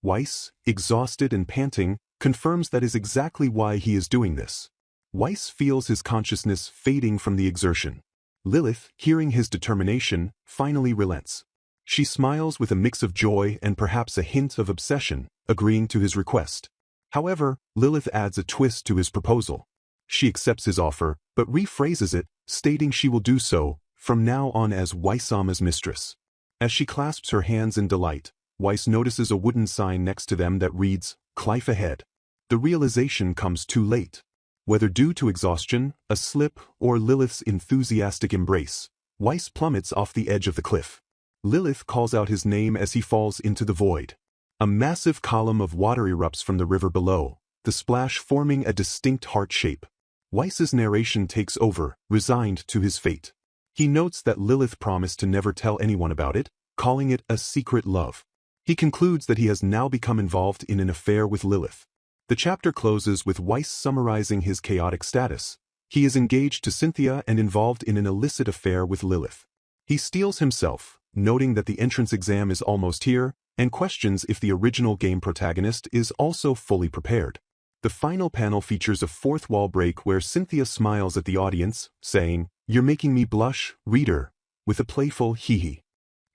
Weiss, exhausted and panting, confirms that is exactly why he is doing this. Weiss feels his consciousness fading from the exertion. Lilith, hearing his determination, finally relents. She smiles with a mix of joy and perhaps a hint of obsession, agreeing to his request. However, Lilith adds a twist to his proposal. She accepts his offer, but rephrases it, stating she will do so, from now on as Weiss-sama's mistress. As she clasps her hands in delight, Weiss notices a wooden sign next to them that reads, "Cliff ahead." The realization comes too late. Whether due to exhaustion, a slip, or Lilith's enthusiastic embrace, Weiss plummets off the edge of the cliff. Lilith calls out his name as he falls into the void. A massive column of water erupts from the river below, the splash forming a distinct heart shape. Weiss's narration takes over, resigned to his fate. He notes that Lilith promised to never tell anyone about it, calling it a secret love. He concludes that he has now become involved in an affair with Lilith. The chapter closes with Weiss summarizing his chaotic status. He is engaged to Cynthia and involved in an illicit affair with Lilith. He steels himself, noting that the entrance exam is almost here, and questions if the original game protagonist is also fully prepared. The final panel features a fourth wall break where Cynthia smiles at the audience, saying, "You're making me blush, reader," with a playful hee-hee.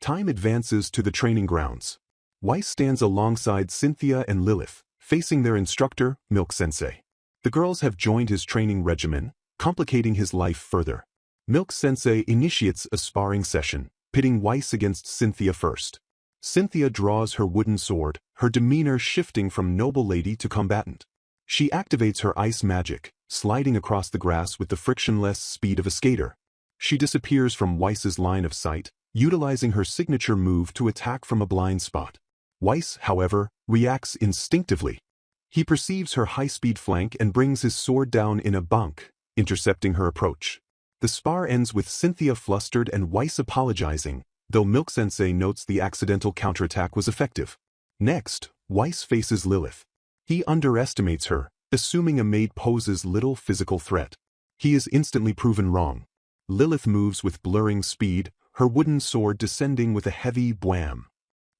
Time advances to the training grounds. Weiss stands alongside Cynthia and Lilith, facing their instructor, Milk Sensei. The girls have joined his training regimen, complicating his life further. Milk Sensei initiates a sparring session, pitting Weiss against Cynthia first. Cynthia draws her wooden sword, her demeanor shifting from noble lady to combatant. She activates her ice magic, sliding across the grass with the frictionless speed of a skater. She disappears from Weiss's line of sight, utilizing her signature move to attack from a blind spot. Weiss, however, reacts instinctively. He perceives her high-speed flank and brings his sword down in a bunk, intercepting her approach. The spar ends with Cynthia flustered and Weiss apologizing, though Milk Sensei notes the accidental counterattack was effective. Next, Weiss faces Lilith. He underestimates her, assuming a maid poses little physical threat. He is instantly proven wrong. Lilith moves with blurring speed, her wooden sword descending with a heavy wham.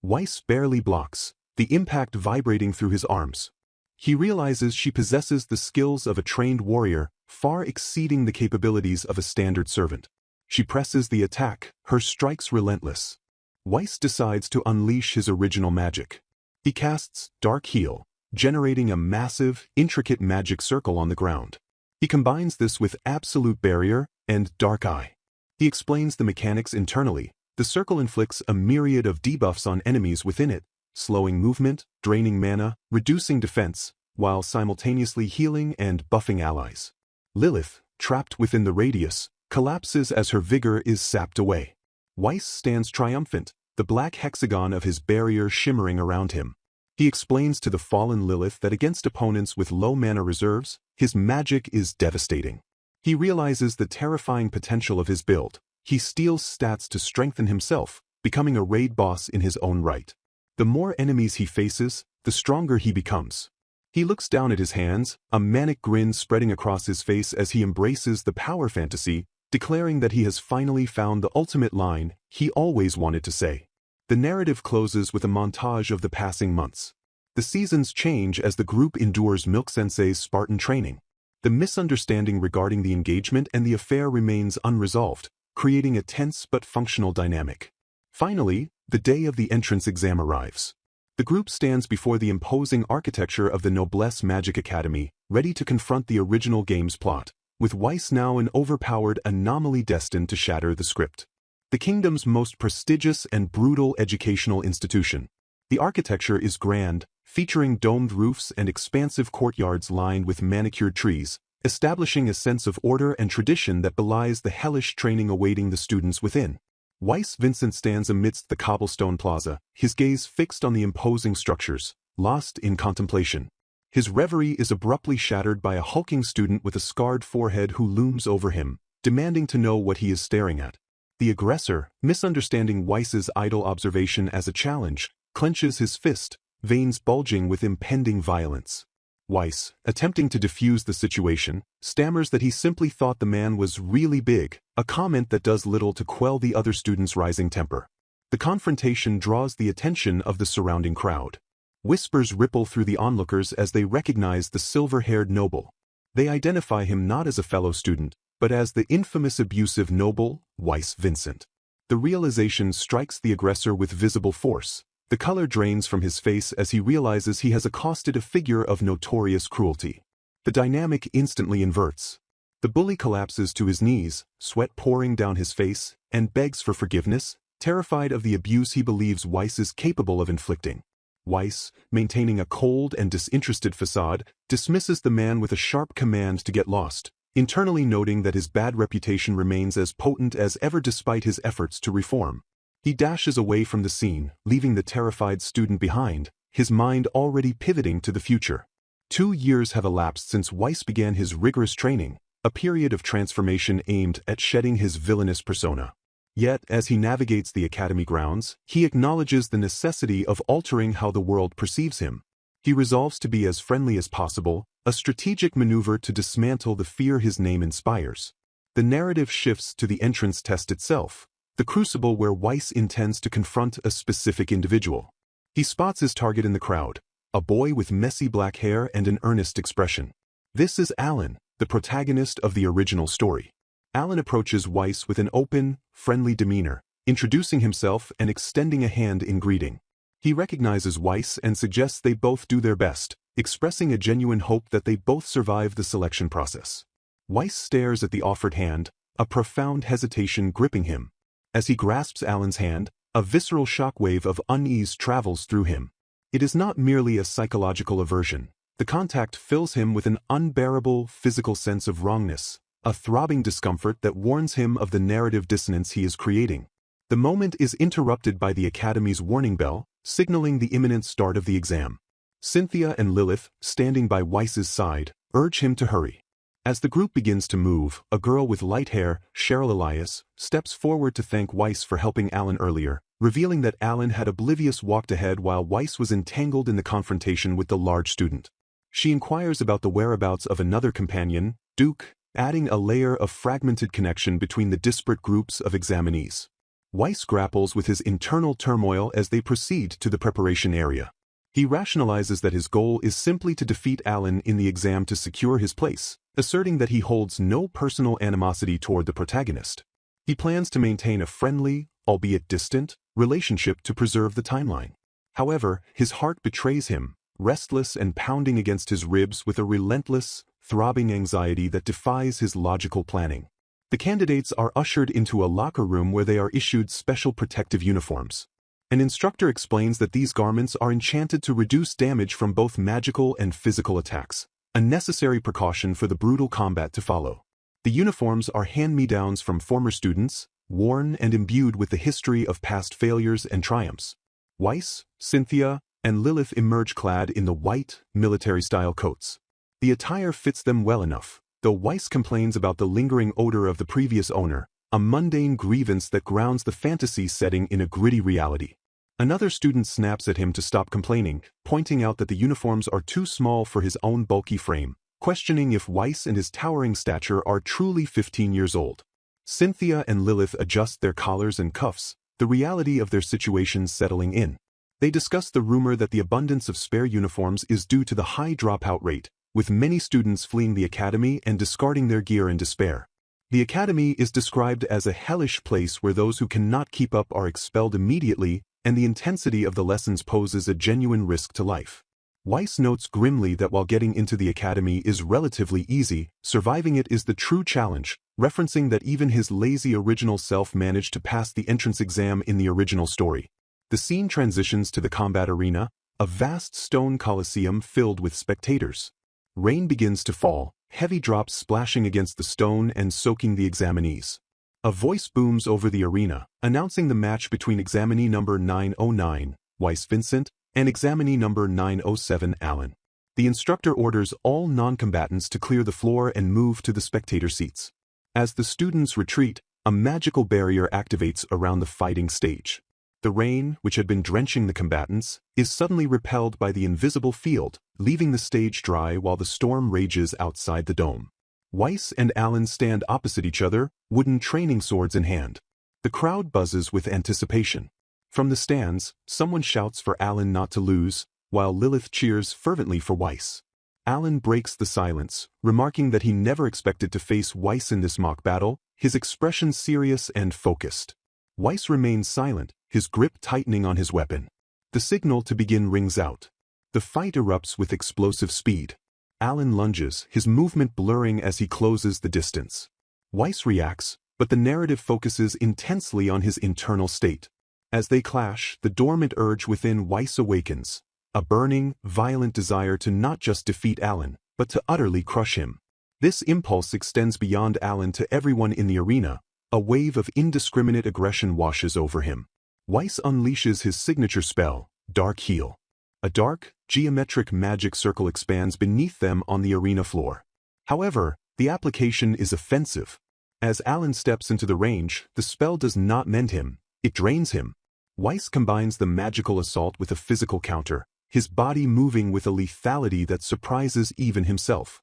Weiss barely blocks, the impact vibrating through his arms. He realizes she possesses the skills of a trained warrior, far exceeding the capabilities of a standard servant. She presses the attack, her strikes relentless. Weiss decides to unleash his original magic. He casts Dark Heal, generating a massive, intricate magic circle on the ground. He combines this with Absolute Barrier and Dark Eye. He explains the mechanics internally. The circle inflicts a myriad of debuffs on enemies within it, slowing movement, draining mana, reducing defense, while simultaneously healing and buffing allies. Lilith, trapped within the radius, collapses as her vigor is sapped away. Weiss stands triumphant, the black hexagon of his barrier shimmering around him. He explains to the fallen Lilith that against opponents with low mana reserves, his magic is devastating. He realizes the terrifying potential of his build. He steals stats to strengthen himself, becoming a raid boss in his own right. The more enemies he faces, the stronger he becomes. He looks down at his hands, a manic grin spreading across his face as he embraces the power fantasy, declaring that he has finally found the ultimate line he always wanted to say. The narrative closes with a montage of the passing months. The seasons change as the group endures Milk Sensei's Spartan training. The misunderstanding regarding the engagement and the affair remains unresolved, creating a tense but functional dynamic. Finally, the day of the entrance exam arrives. The group stands before the imposing architecture of the Noblesse Magic Academy, ready to confront the original game's plot, with Weiss now an overpowered anomaly destined to shatter the script. The kingdom's most prestigious and brutal educational institution. The architecture is grand, featuring domed roofs and expansive courtyards lined with manicured trees, establishing a sense of order and tradition that belies the hellish training awaiting the students within. Weiss Vincent stands amidst the cobblestone plaza, his gaze fixed on the imposing structures, lost in contemplation. His reverie is abruptly shattered by a hulking student with a scarred forehead who looms over him, demanding to know what he is staring at. The aggressor, misunderstanding Weiss's idle observation as a challenge, clenches his fist, veins bulging with impending violence. Weiss, attempting to defuse the situation, stammers that he simply thought the man was really big, a comment that does little to quell the other students' rising temper. The confrontation draws the attention of the surrounding crowd. Whispers ripple through the onlookers as they recognize the silver-haired noble. They identify him not as a fellow student, but as the infamous abusive noble, Weiss Vincent. The realization strikes the aggressor with visible force. The color drains from his face as he realizes he has accosted a figure of notorious cruelty. The dynamic instantly inverts. The bully collapses to his knees, sweat pouring down his face, and begs for forgiveness, terrified of the abuse he believes Weiss is capable of inflicting. Weiss, maintaining a cold and disinterested facade, dismisses the man with a sharp command to get lost, internally noting that his bad reputation remains as potent as ever despite his efforts to reform. He dashes away from the scene, leaving the terrified student behind, his mind already pivoting to the future. 2 years have elapsed since Weiss began his rigorous training, a period of transformation aimed at shedding his villainous persona. Yet, as he navigates the academy grounds, he acknowledges the necessity of altering how the world perceives him. He resolves to be as friendly as possible, a strategic maneuver to dismantle the fear his name inspires. The narrative shifts to the entrance test itself, the crucible where Weiss intends to confront a specific individual. He spots his target in the crowd, a boy with messy black hair and an earnest expression. This is Alan, the protagonist of the original story. Alan approaches Weiss with an open, friendly demeanor, introducing himself and extending a hand in greeting. He recognizes Weiss and suggests they both do their best, expressing a genuine hope that they both survive the selection process. Weiss stares at the offered hand, a profound hesitation gripping him. As he grasps Alan's hand, a visceral shockwave of unease travels through him. It is not merely a psychological aversion. The contact fills him with an unbearable physical sense of wrongness, a throbbing discomfort that warns him of the narrative dissonance he is creating. The moment is interrupted by the Academy's warning bell, signaling the imminent start of the exam. Cynthia and Lilith, standing by Weiss's side, urge him to hurry. As the group begins to move, a girl with light hair, Cheryl Elias, steps forward to thank Weiss for helping Alan earlier, revealing that Alan had oblivious walked ahead while Weiss was entangled in the confrontation with the large student. She inquires about the whereabouts of another companion, Duke, adding a layer of fragmented connection between the disparate groups of examinees. Weiss grapples with his internal turmoil as they proceed to the preparation area. He rationalizes that his goal is simply to defeat Alan in the exam to secure his place, asserting that he holds no personal animosity toward the protagonist. He plans to maintain a friendly, albeit distant, relationship to preserve the timeline. However, his heart betrays him, restless and pounding against his ribs with a relentless, throbbing anxiety that defies his logical planning. The candidates are ushered into a locker room where they are issued special protective uniforms. An instructor explains that these garments are enchanted to reduce damage from both magical and physical attacks, a necessary precaution for the brutal combat to follow. The uniforms are hand-me-downs from former students, worn and imbued with the history of past failures and triumphs. Weiss, Cynthia, and Lilith emerge clad in the white, military-style coats. The attire fits them well enough, though Weiss complains about the lingering odor of the previous owner, a mundane grievance that grounds the fantasy setting in a gritty reality. Another student snaps at him to stop complaining, pointing out that the uniforms are too small for his own bulky frame, questioning if Weiss and his towering stature are truly 15 years old. Cynthia and Lilith adjust their collars and cuffs, the reality of their situation settling in. They discuss the rumor that the abundance of spare uniforms is due to the high dropout rate, with many students fleeing the academy and discarding their gear in despair. The academy is described as a hellish place where those who cannot keep up are expelled immediately, and the intensity of the lessons poses a genuine risk to life. Weiss notes grimly that while getting into the academy is relatively easy, surviving it is the true challenge, referencing that even his lazy original self managed to pass the entrance exam in the original story. The scene transitions to the combat arena, a vast stone coliseum filled with spectators. Rain begins to fall, heavy drops splashing against the stone and soaking the examinees. A voice booms over the arena, announcing the match between examinee number 909, Weiss Vincent, and examinee number 907, Alan. The instructor orders all non-combatants to clear the floor and move to the spectator seats. As the students retreat, a magical barrier activates around the fighting stage. The rain, which had been drenching the combatants, is suddenly repelled by the invisible field, leaving the stage dry while the storm rages outside the dome. Weiss and Alan stand opposite each other, wooden training swords in hand. The crowd buzzes with anticipation. From the stands, someone shouts for Alan not to lose, while Lilith cheers fervently for Weiss. Alan breaks the silence, remarking that he never expected to face Weiss in this mock battle, his expression serious and focused. Weiss remains silent, his grip tightening on his weapon. The signal to begin rings out. The fight erupts with explosive speed. Alan lunges, his movement blurring as he closes the distance. Weiss reacts, but the narrative focuses intensely on his internal state. As they clash, the dormant urge within Weiss awakens, a burning, violent desire to not just defeat Alan, but to utterly crush him. This impulse extends beyond Alan to everyone in the arena. A wave of indiscriminate aggression washes over him. Weiss unleashes his signature spell, Dark Heel. A dark, geometric magic circle expands beneath them on the arena floor. However, the application is offensive. As Alan steps into the range, the spell does not mend him, it drains him. Weiss combines the magical assault with a physical counter, his body moving with a lethality that surprises even himself.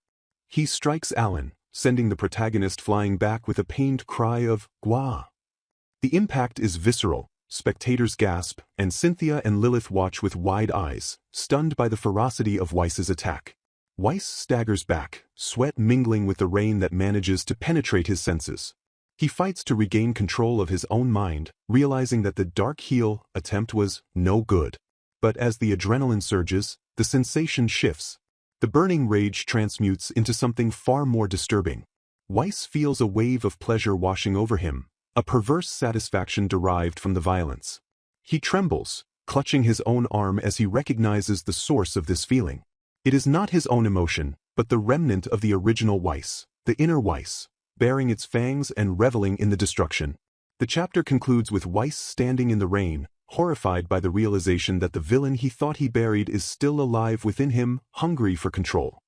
He strikes Alan, sending the protagonist flying back with a pained cry of "Gwa." The impact is visceral, spectators gasp, and Cynthia and Lilith watch with wide eyes, stunned by the ferocity of Weiss's attack. Weiss staggers back, sweat mingling with the rain that manages to penetrate his senses. He fights to regain control of his own mind, realizing that the Dark Heel attempt was no good. But as the adrenaline surges, the sensation shifts. The burning rage transmutes into something far more disturbing. Weiss feels a wave of pleasure washing over him, a perverse satisfaction derived from the violence. He trembles, clutching his own arm as he recognizes the source of this feeling. It is not his own emotion, but the remnant of the original Weiss, the inner Weiss, baring its fangs and reveling in the destruction. The chapter concludes with Weiss standing in the rain, horrified by the realization that the villain he thought he buried is still alive within him, hungry for control.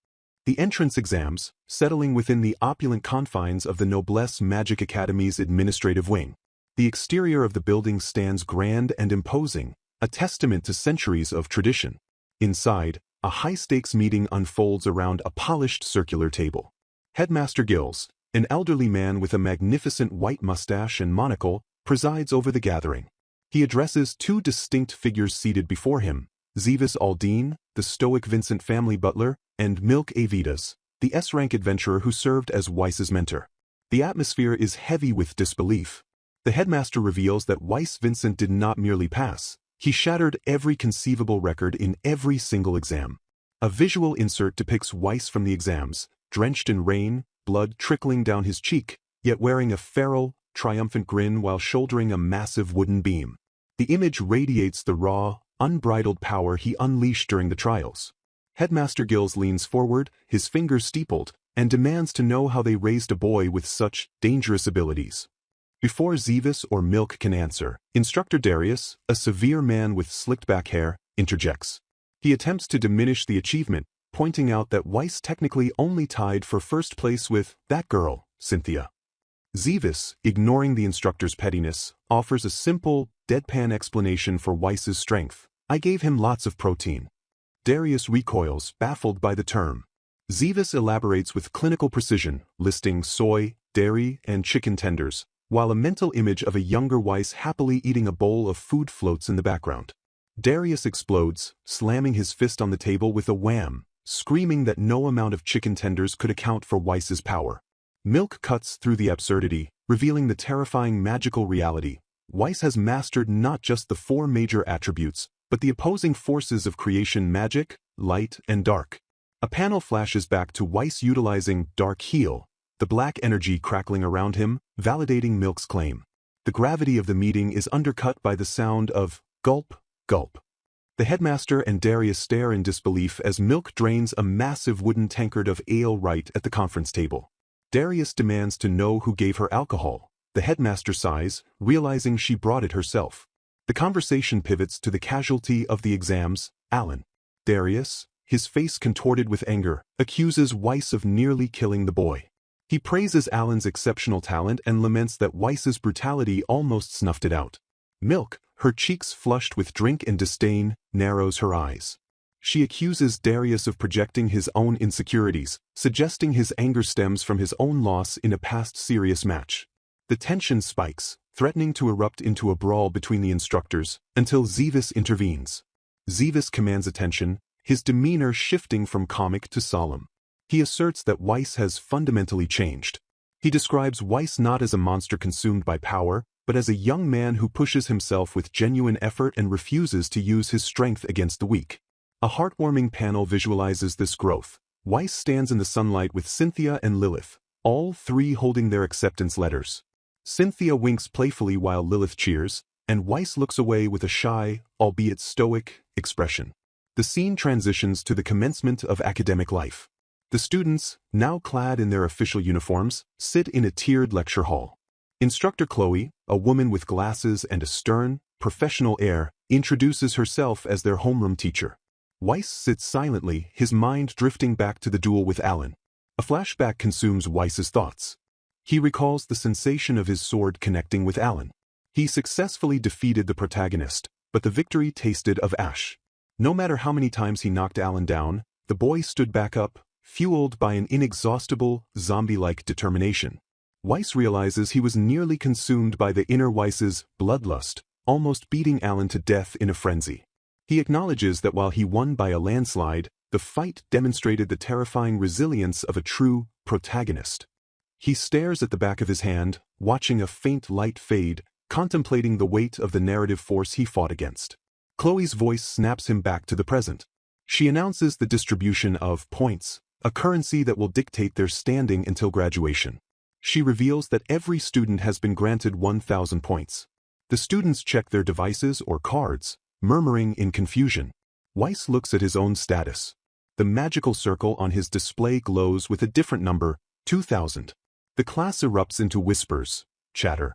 The entrance exams, settling within the opulent confines of the Noblesse Magic Academy's administrative wing. The exterior of the building stands grand and imposing, a testament to centuries of tradition. Inside, a high-stakes meeting unfolds around a polished circular table. Headmaster Gills, an elderly man with a magnificent white mustache and monocle, presides over the gathering. He addresses two distinct figures seated before him, Zevis Aldine, the stoic Vincent family butler, and Milk Avidas, the S-rank adventurer who served as Weiss's mentor. The atmosphere is heavy with disbelief. The headmaster reveals that Weiss Vincent did not merely pass, he shattered every conceivable record in every single exam. A visual insert depicts Weiss from the exams, drenched in rain, blood trickling down his cheek, yet wearing a feral, triumphant grin while shouldering a massive wooden beam. The image radiates the raw, unbridled power he unleashed during the trials. Headmaster Gills leans forward, his fingers steepled, and demands to know how they raised a boy with such dangerous abilities. Before Zevis or Milk can answer, Instructor Darius, a severe man with slicked-back hair, interjects. He attempts to diminish the achievement, pointing out that Weiss technically only tied for first place with that girl, Cynthia. Zevis, ignoring the instructor's pettiness, offers a simple, deadpan explanation for Weiss's strength. I gave him lots of protein. Darius recoils, baffled by the term. Zevis elaborates with clinical precision, listing soy, dairy, and chicken tenders, while a mental image of a younger Weiss happily eating a bowl of food floats in the background. Darius explodes, slamming his fist on the table with a wham, screaming that no amount of chicken tenders could account for Weiss's power. Milk cuts through the absurdity, revealing the terrifying magical reality. Weiss has mastered not just the 4 major attributes, but the opposing forces of creation: magic, light, and dark. A panel flashes back to Weiss utilizing Dark Heal, the black energy crackling around him, validating Milk's claim. The gravity of the meeting is undercut by the sound of gulp, gulp. The headmaster and Darius stare in disbelief as Milk drains a massive wooden tankard of ale right at the conference table. Darius demands to know who gave her alcohol. The headmaster sighs, realizing she brought it herself. The conversation pivots to the casualty of the exams, Alan. Darius, his face contorted with anger, accuses Weiss of nearly killing the boy. He praises Alan's exceptional talent and laments that Weiss's brutality almost snuffed it out. Milk, her cheeks flushed with drink and disdain, narrows her eyes. She accuses Darius of projecting his own insecurities, suggesting his anger stems from his own loss in a past serious match. The tension spikes, threatening to erupt into a brawl between the instructors, until Zevis intervenes. Zevis commands attention, his demeanor shifting from comic to solemn. He asserts that Weiss has fundamentally changed. He describes Weiss not as a monster consumed by power, but as a young man who pushes himself with genuine effort and refuses to use his strength against the weak. A heartwarming panel visualizes this growth. Weiss stands in the sunlight with Cynthia and Lilith, all 3 holding their acceptance letters. Cynthia winks playfully while Lilith cheers, and Weiss looks away with a shy, albeit stoic, expression. The scene transitions to the commencement of academic life. The students, now clad in their official uniforms, sit in a tiered lecture hall. Instructor Chloe, a woman with glasses and a stern, professional air, introduces herself as their homeroom teacher. Weiss sits silently, his mind drifting back to the duel with Alan. A flashback consumes Weiss's thoughts. He recalls the sensation of his sword connecting with Alan. He successfully defeated the protagonist, but the victory tasted of ash. No matter how many times he knocked Alan down, the boy stood back up, fueled by an inexhaustible, zombie-like determination. Weiss realizes he was nearly consumed by the inner Weiss's bloodlust, almost beating Alan to death in a frenzy. He acknowledges that while he won by a landslide, the fight demonstrated the terrifying resilience of a true protagonist. He stares at the back of his hand, watching a faint light fade, contemplating the weight of the narrative force he fought against. Chloe's voice snaps him back to the present. She announces the distribution of points, a currency that will dictate their standing until graduation. She reveals that every student has been granted 1,000 points. The students check their devices or cards, murmuring in confusion. Weiss looks at his own status. The magical circle on his display glows with a different number, 2,000. The class erupts into whispers, chatter.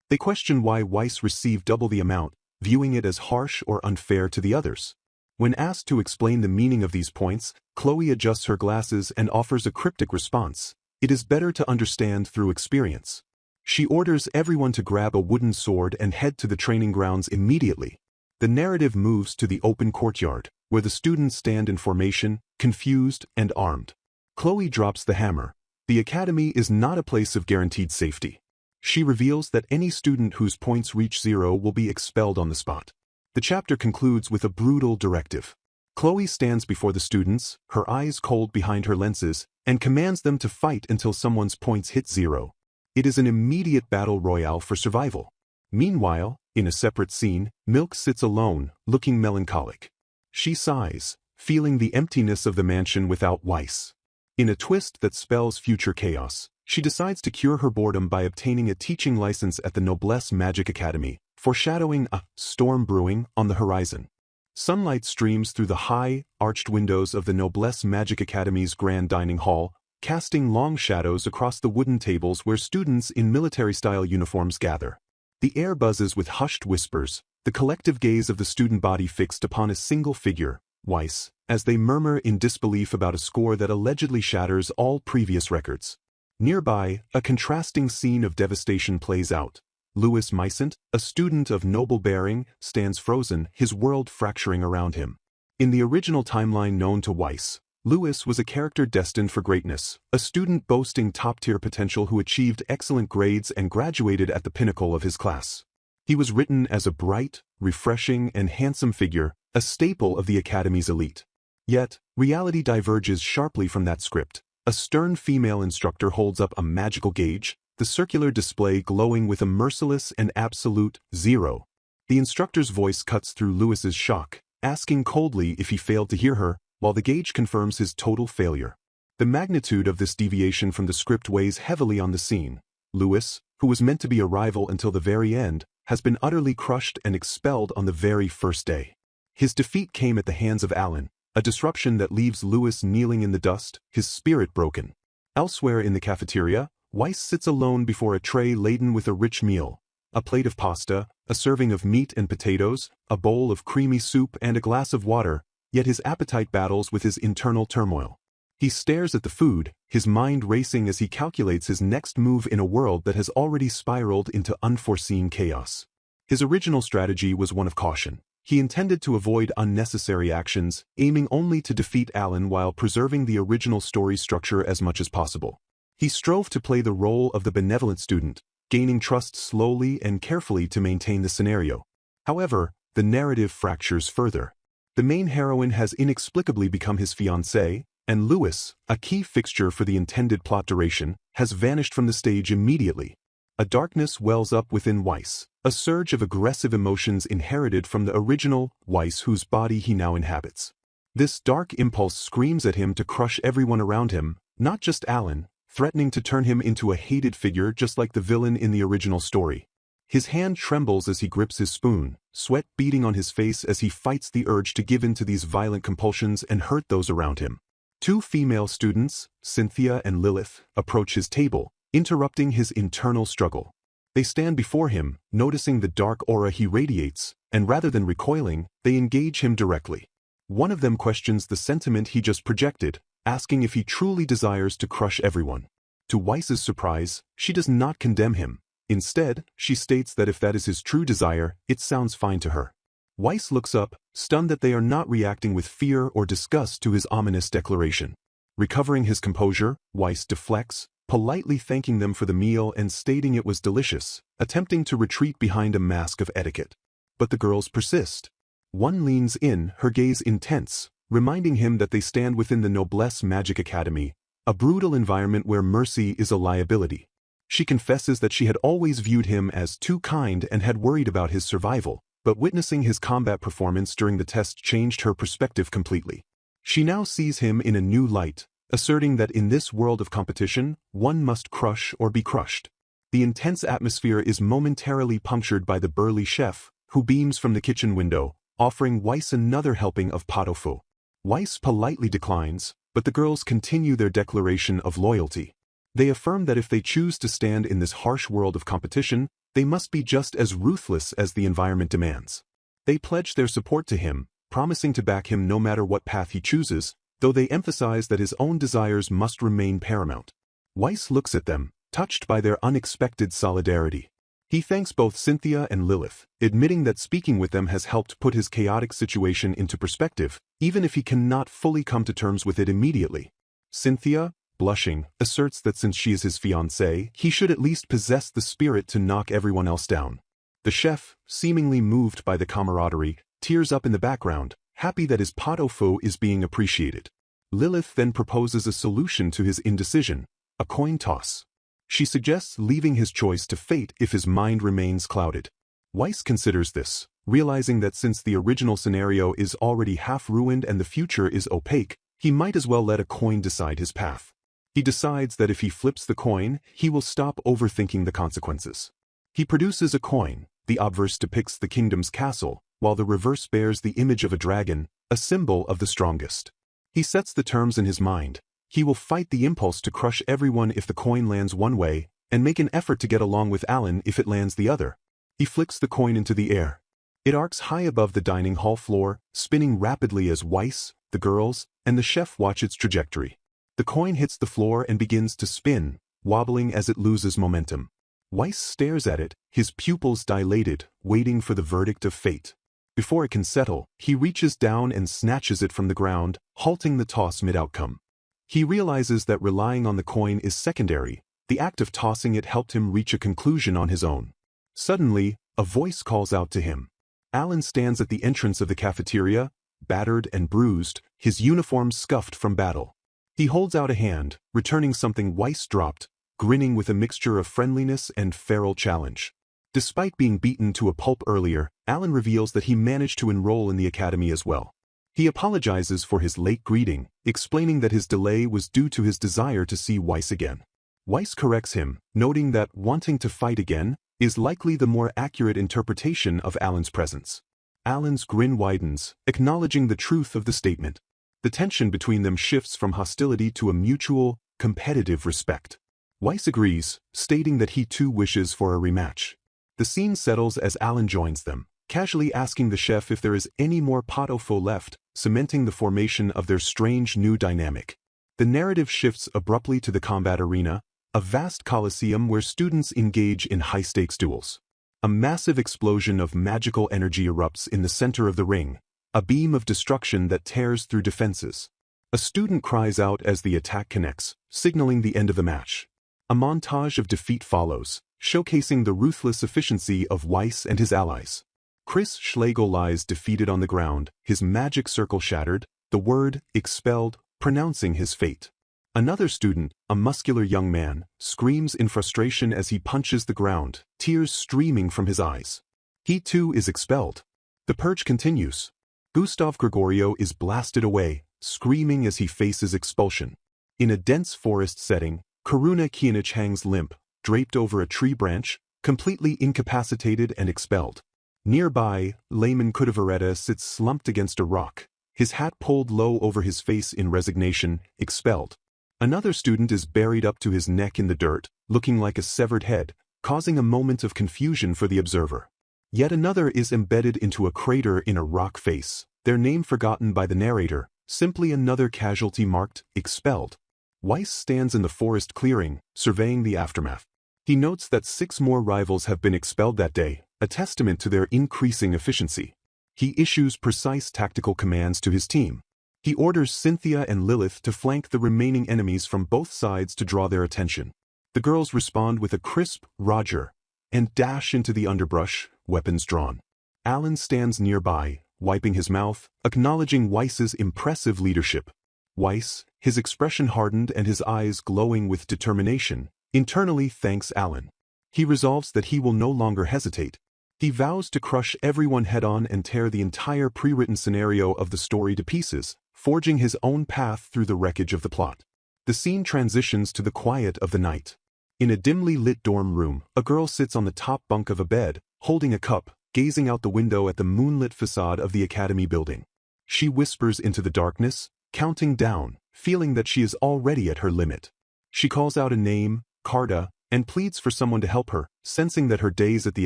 They question why Weiss received double the amount, viewing it as harsh or unfair to the others. When asked to explain the meaning of these points, Chloe adjusts her glasses and offers a cryptic response. It is better to understand through experience. She orders everyone to grab a wooden sword and head to the training grounds immediately. The narrative moves to the open courtyard, where the students stand in formation, confused and armed. Chloe drops the hammer. The academy is not a place of guaranteed safety. She reveals that any student whose points reach 0 will be expelled on the spot. The chapter concludes with a brutal directive. Chloe stands before the students, her eyes cold behind her lenses, and commands them to fight until someone's points hit 0. It is an immediate battle royale for survival. Meanwhile, in a separate scene, Milk sits alone, looking melancholic. She sighs, feeling the emptiness of the mansion without Weiss. In a twist that spells future chaos, she decides to cure her boredom by obtaining a teaching license at the Noblesse Magic Academy, foreshadowing a storm brewing on the horizon. Sunlight streams through the high, arched windows of the Noblesse Magic Academy's grand dining hall, casting long shadows across the wooden tables where students in military-style uniforms gather. The air buzzes with hushed whispers, the collective gaze of the student body fixed upon a single figure, Weiss, as they murmur in disbelief about a score that allegedly shatters all previous records. Nearby, a contrasting scene of devastation plays out. Louis Mysant, a student of noble bearing, stands frozen, his world fracturing around him. In the original timeline known to Weiss, Louis was a character destined for greatness, a student boasting top-tier potential who achieved excellent grades and graduated at the pinnacle of his class. He was written as a bright, refreshing, and handsome figure, a staple of the Academy's elite. Yet, reality diverges sharply from that script. A stern female instructor holds up a magical gauge, the circular display glowing with a merciless and absolute 0. The instructor's voice cuts through Louis's shock, asking coldly if he failed to hear her, while the gauge confirms his total failure. The magnitude of this deviation from the script weighs heavily on the scene. Louis, who was meant to be a rival until the very end, has been utterly crushed and expelled on the very first day. His defeat came at the hands of Alan, a disruption that leaves Louis kneeling in the dust, his spirit broken. Elsewhere in the cafeteria, Weiss sits alone before a tray laden with a rich meal. A plate of pasta, a serving of meat and potatoes, a bowl of creamy soup and a glass of water, yet his appetite battles with his internal turmoil. He stares at the food, his mind racing as he calculates his next move in a world that has already spiraled into unforeseen chaos. His original strategy was one of caution. He intended to avoid unnecessary actions, aiming only to defeat Alan while preserving the original story structure as much as possible. He strove to play the role of the benevolent student, gaining trust slowly and carefully to maintain the scenario. However, the narrative fractures further. The main heroine has inexplicably become his fiancée, and Louis, a key fixture for the intended plot duration, has vanished from the stage immediately. A darkness wells up within Weiss, a surge of aggressive emotions inherited from the original Weiss whose body he now inhabits. This dark impulse screams at him to crush everyone around him, not just Alan, threatening to turn him into a hated figure just like the villain in the original story. His hand trembles as he grips his spoon, sweat beading on his face as he fights the urge to give in to these violent compulsions and hurt those around him. Two female students, Cynthia and Lilith, approach his table, interrupting his internal struggle. They stand before him, noticing the dark aura he radiates, and rather than recoiling, they engage him directly. One of them questions the sentiment he just projected, asking if he truly desires to crush everyone. To Weiss's surprise, she does not condemn him. Instead, she states that if that is his true desire, it sounds fine to her. Weiss looks up, stunned that they are not reacting with fear or disgust to his ominous declaration. Recovering his composure, Weiss deflects, politely thanking them for the meal and stating it was delicious, attempting to retreat behind a mask of etiquette. But the girls persist. One leans in, her gaze intense, reminding him that they stand within the Noblesse Magic Academy, a brutal environment where mercy is a liability. She confesses that she had always viewed him as too kind and had worried about his survival, but witnessing his combat performance during the test changed her perspective completely. She now sees him in a new light, asserting that in this world of competition, one must crush or be crushed. The intense atmosphere is momentarily punctured by the burly chef, who beams from the kitchen window, offering Weiss another helping of pot au feu. Weiss politely declines, but the girls continue their declaration of loyalty. They affirm that if they choose to stand in this harsh world of competition, they must be just as ruthless as the environment demands. They pledge their support to him, promising to back him no matter what path he chooses, though they emphasize that his own desires must remain paramount. Weiss looks at them, touched by their unexpected solidarity. He thanks both Cynthia and Lilith, admitting that speaking with them has helped put his chaotic situation into perspective, even if he cannot fully come to terms with it immediately. Cynthia, blushing, asserts that since she is his fiancée, he should at least possess the spirit to knock everyone else down. The chef, seemingly moved by the camaraderie, tears up in the background, happy that his pot au feu is being appreciated. Lilith then proposes a solution to his indecision, a coin toss. She suggests leaving his choice to fate if his mind remains clouded. Weiss considers this, realizing that since the original scenario is already half ruined and the future is opaque, he might as well let a coin decide his path. He decides that if he flips the coin, he will stop overthinking the consequences. He produces a coin. The obverse depicts the kingdom's castle, while the reverse bears the image of a dragon, a symbol of the strongest. He sets the terms in his mind, He will fight the impulse to crush everyone if the coin lands one way, and make an effort to get along with Alan if it lands the other. He flicks the coin into the air. It arcs high above the dining hall floor, spinning rapidly as Weiss, the girls, and the chef watch its trajectory. The coin hits the floor and begins to spin, wobbling as it loses momentum. Weiss stares at it, his pupils dilated, waiting for the verdict of fate. Before it can settle, he reaches down and snatches it from the ground, halting the toss mid-outcome. He realizes that relying on the coin is secondary. The act of tossing it helped him reach a conclusion on his own. Suddenly, a voice calls out to him. Alan stands at the entrance of the cafeteria, battered and bruised, his uniform scuffed from battle. He holds out a hand, returning something Weiss dropped, grinning with a mixture of friendliness and feral challenge. Despite being beaten to a pulp earlier, Alan reveals that he managed to enroll in the academy as well. He apologizes for his late greeting, explaining that his delay was due to his desire to see Weiss again. Weiss corrects him, noting that wanting to fight again is likely the more accurate interpretation of Alan's presence. Alan's grin widens, acknowledging the truth of the statement. The tension between them shifts from hostility to a mutual, competitive respect. Weiss agrees, stating that he too wishes for a rematch. The scene settles as Alan joins them, casually asking the chef if there is any more pot au feu left, cementing the formation of their strange new dynamic. The narrative shifts abruptly to the combat arena, a vast coliseum where students engage in high-stakes duels. A massive explosion of magical energy erupts in the center of the ring, a beam of destruction that tears through defenses. A student cries out as the attack connects, signaling the end of the match. A montage of defeat follows, showcasing the ruthless efficiency of Weiss and his allies. Chris Schlegel lies defeated on the ground, his magic circle shattered, the word expelled, pronouncing his fate. Another student, a muscular young man, screams in frustration as he punches the ground, tears streaming from his eyes. He too is expelled. The purge continues. Gustav Gregorio is blasted away, screaming as he faces expulsion. In a dense forest setting, Karuna Kianich hangs limp, draped over a tree branch, completely incapacitated and expelled. Nearby, Layman Kudavareta sits slumped against a rock, his hat pulled low over his face in resignation, expelled. Another student is buried up to his neck in the dirt, looking like a severed head, causing a moment of confusion for the observer. Yet another is embedded into a crater in a rock face, their name forgotten by the narrator, simply another casualty marked expelled. Weiss stands in the forest clearing, surveying the aftermath. He notes that 6 more rivals have been expelled that day, a testament to their increasing efficiency. He issues precise tactical commands to his team. He orders Cynthia and Lilith to flank the remaining enemies from both sides to draw their attention. The girls respond with a crisp "Roger" and dash into the underbrush, weapons drawn. Alan stands nearby, wiping his mouth, acknowledging Weiss's impressive leadership. Weiss, his expression hardened and his eyes glowing with determination, internally thanks Alan. He resolves that he will no longer hesitate. He vows to crush everyone head-on and tear the entire pre-written scenario of the story to pieces, forging his own path through the wreckage of the plot. The scene transitions to the quiet of the night. In a dimly lit dorm room, a girl sits on the top bunk of a bed, holding a cup, gazing out the window at the moonlit facade of the academy building. She whispers into the darkness, counting down, feeling that she is already at her limit. She calls out a name, Carda, and pleads for someone to help her, sensing that her days at the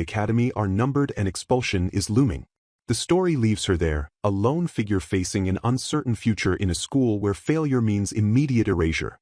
academy are numbered and expulsion is looming. The story leaves her there, a lone figure facing an uncertain future in a school where failure means immediate erasure.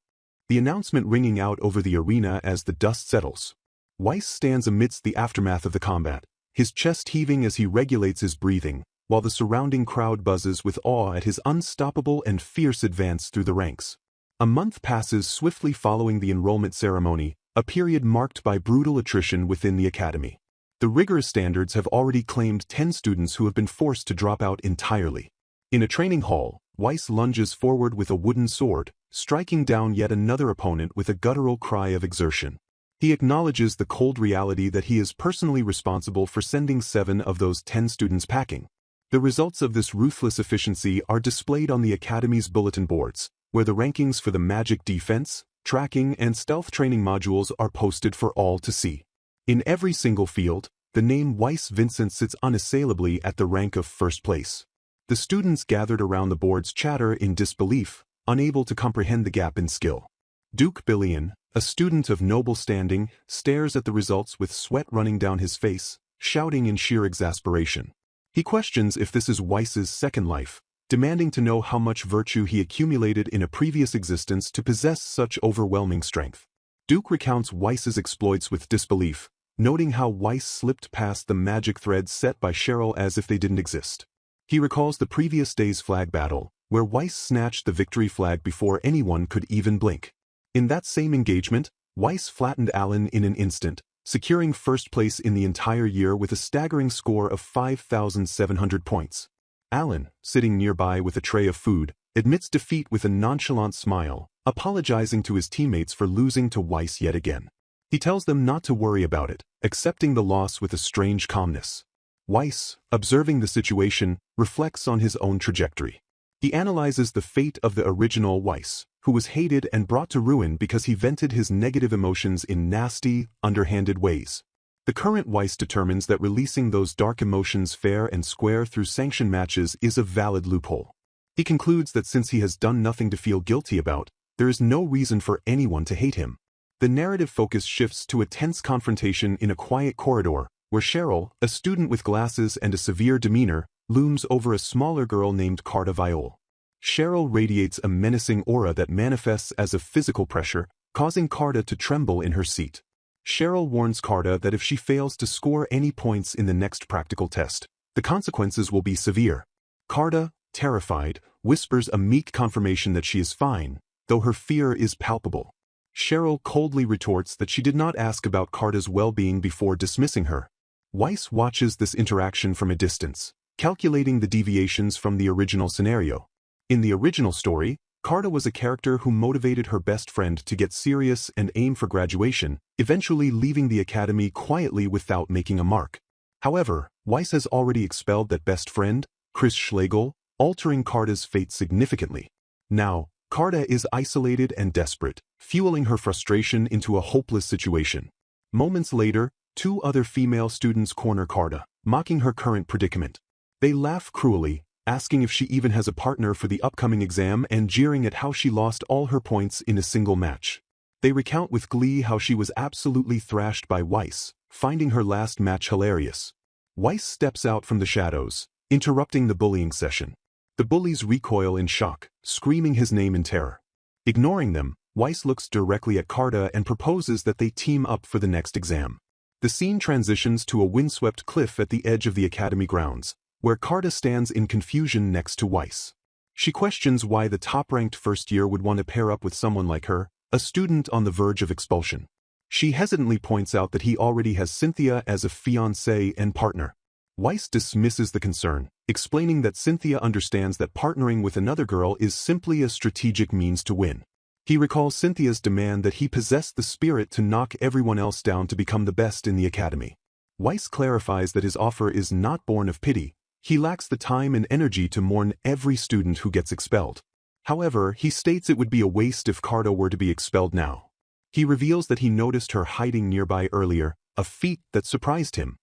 The announcement ringing out over the arena as the dust settles. Weiss stands amidst the aftermath of the combat, his chest heaving as he regulates his breathing, while the surrounding crowd buzzes with awe at his unstoppable and fierce advance through the ranks. A month passes swiftly following the enrollment ceremony, a period marked by brutal attrition within the academy. The rigorous standards have already claimed 10 students who have been forced to drop out entirely. In a training hall, Weiss lunges forward with a wooden sword, striking down yet another opponent with a guttural cry of exertion. He acknowledges the cold reality that he is personally responsible for sending 7 of those 10 students packing. The results of this ruthless efficiency are displayed on the Academy's bulletin boards, where the rankings for the magic defense, tracking, and stealth training modules are posted for all to see. In every single field, the name Weiss Vincent sits unassailably at the rank of first place. The students gathered around the boards chatter in disbelief, unable to comprehend the gap in skill. Duke Billion, a student of noble standing, stares at the results with sweat running down his face, shouting in sheer exasperation. He questions if this is Weiss's second life, demanding to know how much virtue he accumulated in a previous existence to possess such overwhelming strength. Duke recounts Weiss's exploits with disbelief, noting how Weiss slipped past the magic threads set by Cheryl as if they didn't exist. He recalls the previous day's flag battle, where Weiss snatched the victory flag before anyone could even blink. In that same engagement, Weiss flattened Alan in an instant, securing first place in the entire year with a staggering score of 5,700 points. Alan, sitting nearby with a tray of food, admits defeat with a nonchalant smile, apologizing to his teammates for losing to Weiss yet again. He tells them not to worry about it, accepting the loss with a strange calmness. Weiss, observing the situation, reflects on his own trajectory. He analyzes the fate of the original Weiss, who was hated and brought to ruin because he vented his negative emotions in nasty, underhanded ways. The current Weiss determines that releasing those dark emotions fair and square through sanctioned matches is a valid loophole. He concludes that since he has done nothing to feel guilty about, there is no reason for anyone to hate him. The narrative focus shifts to a tense confrontation in a quiet corridor, where Cheryl, a student with glasses and a severe demeanor, looms over a smaller girl named Carta Viol. Cheryl radiates a menacing aura that manifests as a physical pressure, causing Carta to tremble in her seat. Cheryl warns Carta that if she fails to score any points in the next practical test, the consequences will be severe. Carta, terrified, whispers a meek confirmation that she is fine, though her fear is palpable. Cheryl coldly retorts that she did not ask about Carta's well-being before dismissing her. Weiss watches this interaction from a distance, calculating the deviations from the original scenario. In the original story, Carta was a character who motivated her best friend to get serious and aim for graduation, eventually leaving the academy quietly without making a mark. However, Weiss has already expelled that best friend, Chris Schlegel, altering Carta's fate significantly. Now, Carta is isolated and desperate, fueling her frustration into a hopeless situation. Moments later, two other female students corner Carta, mocking her current predicament. They laugh cruelly, asking if she even has a partner for the upcoming exam and jeering at how she lost all her points in a single match. They recount with glee how she was absolutely thrashed by Weiss, finding her last match hilarious. Weiss steps out from the shadows, interrupting the bullying session. The bullies recoil in shock, screaming his name in terror. Ignoring them, Weiss looks directly at Carta and proposes that they team up for the next exam. The scene transitions to a windswept cliff at the edge of the academy grounds, where Carta stands in confusion next to Weiss. She questions why the top-ranked first year would want to pair up with someone like her, a student on the verge of expulsion. She hesitantly points out that he already has Cynthia as a fiancée and partner. Weiss dismisses the concern, explaining that Cynthia understands that partnering with another girl is simply a strategic means to win. He recalls Cynthia's demand that he possess the spirit to knock everyone else down to become the best in the academy. Weiss clarifies that his offer is not born of pity. He lacks the time and energy to mourn every student who gets expelled. However, he states it would be a waste if Carta were to be expelled now. He reveals that he noticed her hiding nearby earlier, a feat that surprised him.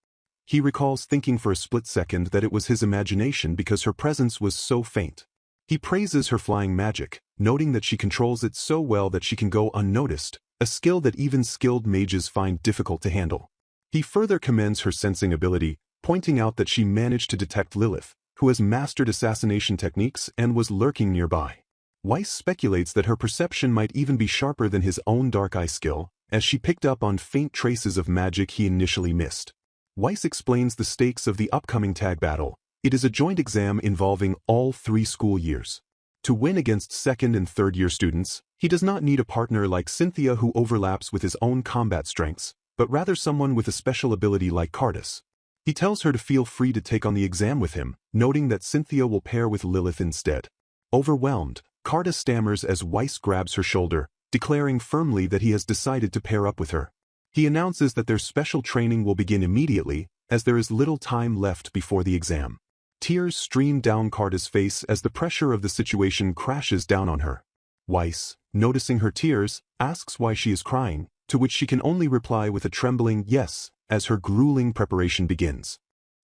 He recalls thinking for a split second that it was his imagination because her presence was so faint. He praises her flying magic, noting that she controls it so well that she can go unnoticed, a skill that even skilled mages find difficult to handle. He further commends her sensing ability, pointing out that she managed to detect Lilith, who has mastered assassination techniques and was lurking nearby. Weiss speculates that her perception might even be sharper than his own dark eye skill, as she picked up on faint traces of magic he initially missed. Weiss explains the stakes of the upcoming tag battle. It is a joint exam involving all 3 school years. To win against second and third year students, he does not need a partner like Cynthia who overlaps with his own combat strengths, but rather someone with a special ability like Cartus. He tells her to feel free to take on the exam with him, noting that Cynthia will pair with Lilith instead. Overwhelmed, Carta stammers as Weiss grabs her shoulder, declaring firmly that he has decided to pair up with her. He announces that their special training will begin immediately, as there is little time left before the exam. Tears stream down Carta's face as the pressure of the situation crashes down on her. Weiss, noticing her tears, asks why she is crying, to which she can only reply with a trembling yes, as her grueling preparation begins.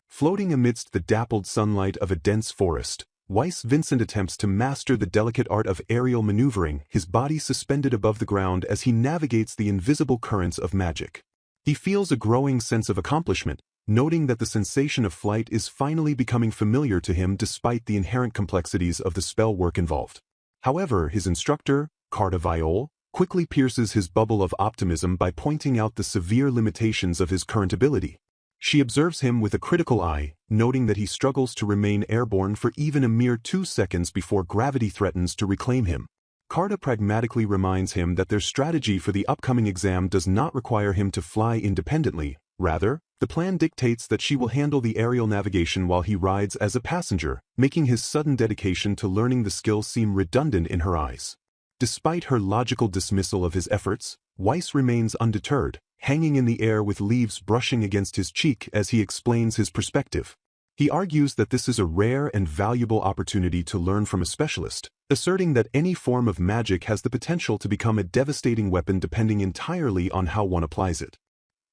Floating amidst the dappled sunlight of a dense forest, Weiss Vincent attempts to master the delicate art of aerial maneuvering, his body suspended above the ground as he navigates the invisible currents of magic. He feels a growing sense of accomplishment, noting that the sensation of flight is finally becoming familiar to him despite the inherent complexities of the spell work involved. However, his instructor, Taida Viol, quickly pierces his bubble of optimism by pointing out the severe limitations of his current ability. She observes him with a critical eye, noting that he struggles to remain airborne for even a mere 2 seconds before gravity threatens to reclaim him. Taida pragmatically reminds him that their strategy for the upcoming exam does not require him to fly independently. Rather, the plan dictates that she will handle the aerial navigation while he rides as a passenger, making his sudden dedication to learning the skill seem redundant in her eyes. Despite her logical dismissal of his efforts, Weiss remains undeterred, hanging in the air with leaves brushing against his cheek as he explains his perspective. He argues that this is a rare and valuable opportunity to learn from a specialist, asserting that any form of magic has the potential to become a devastating weapon depending entirely on how one applies it.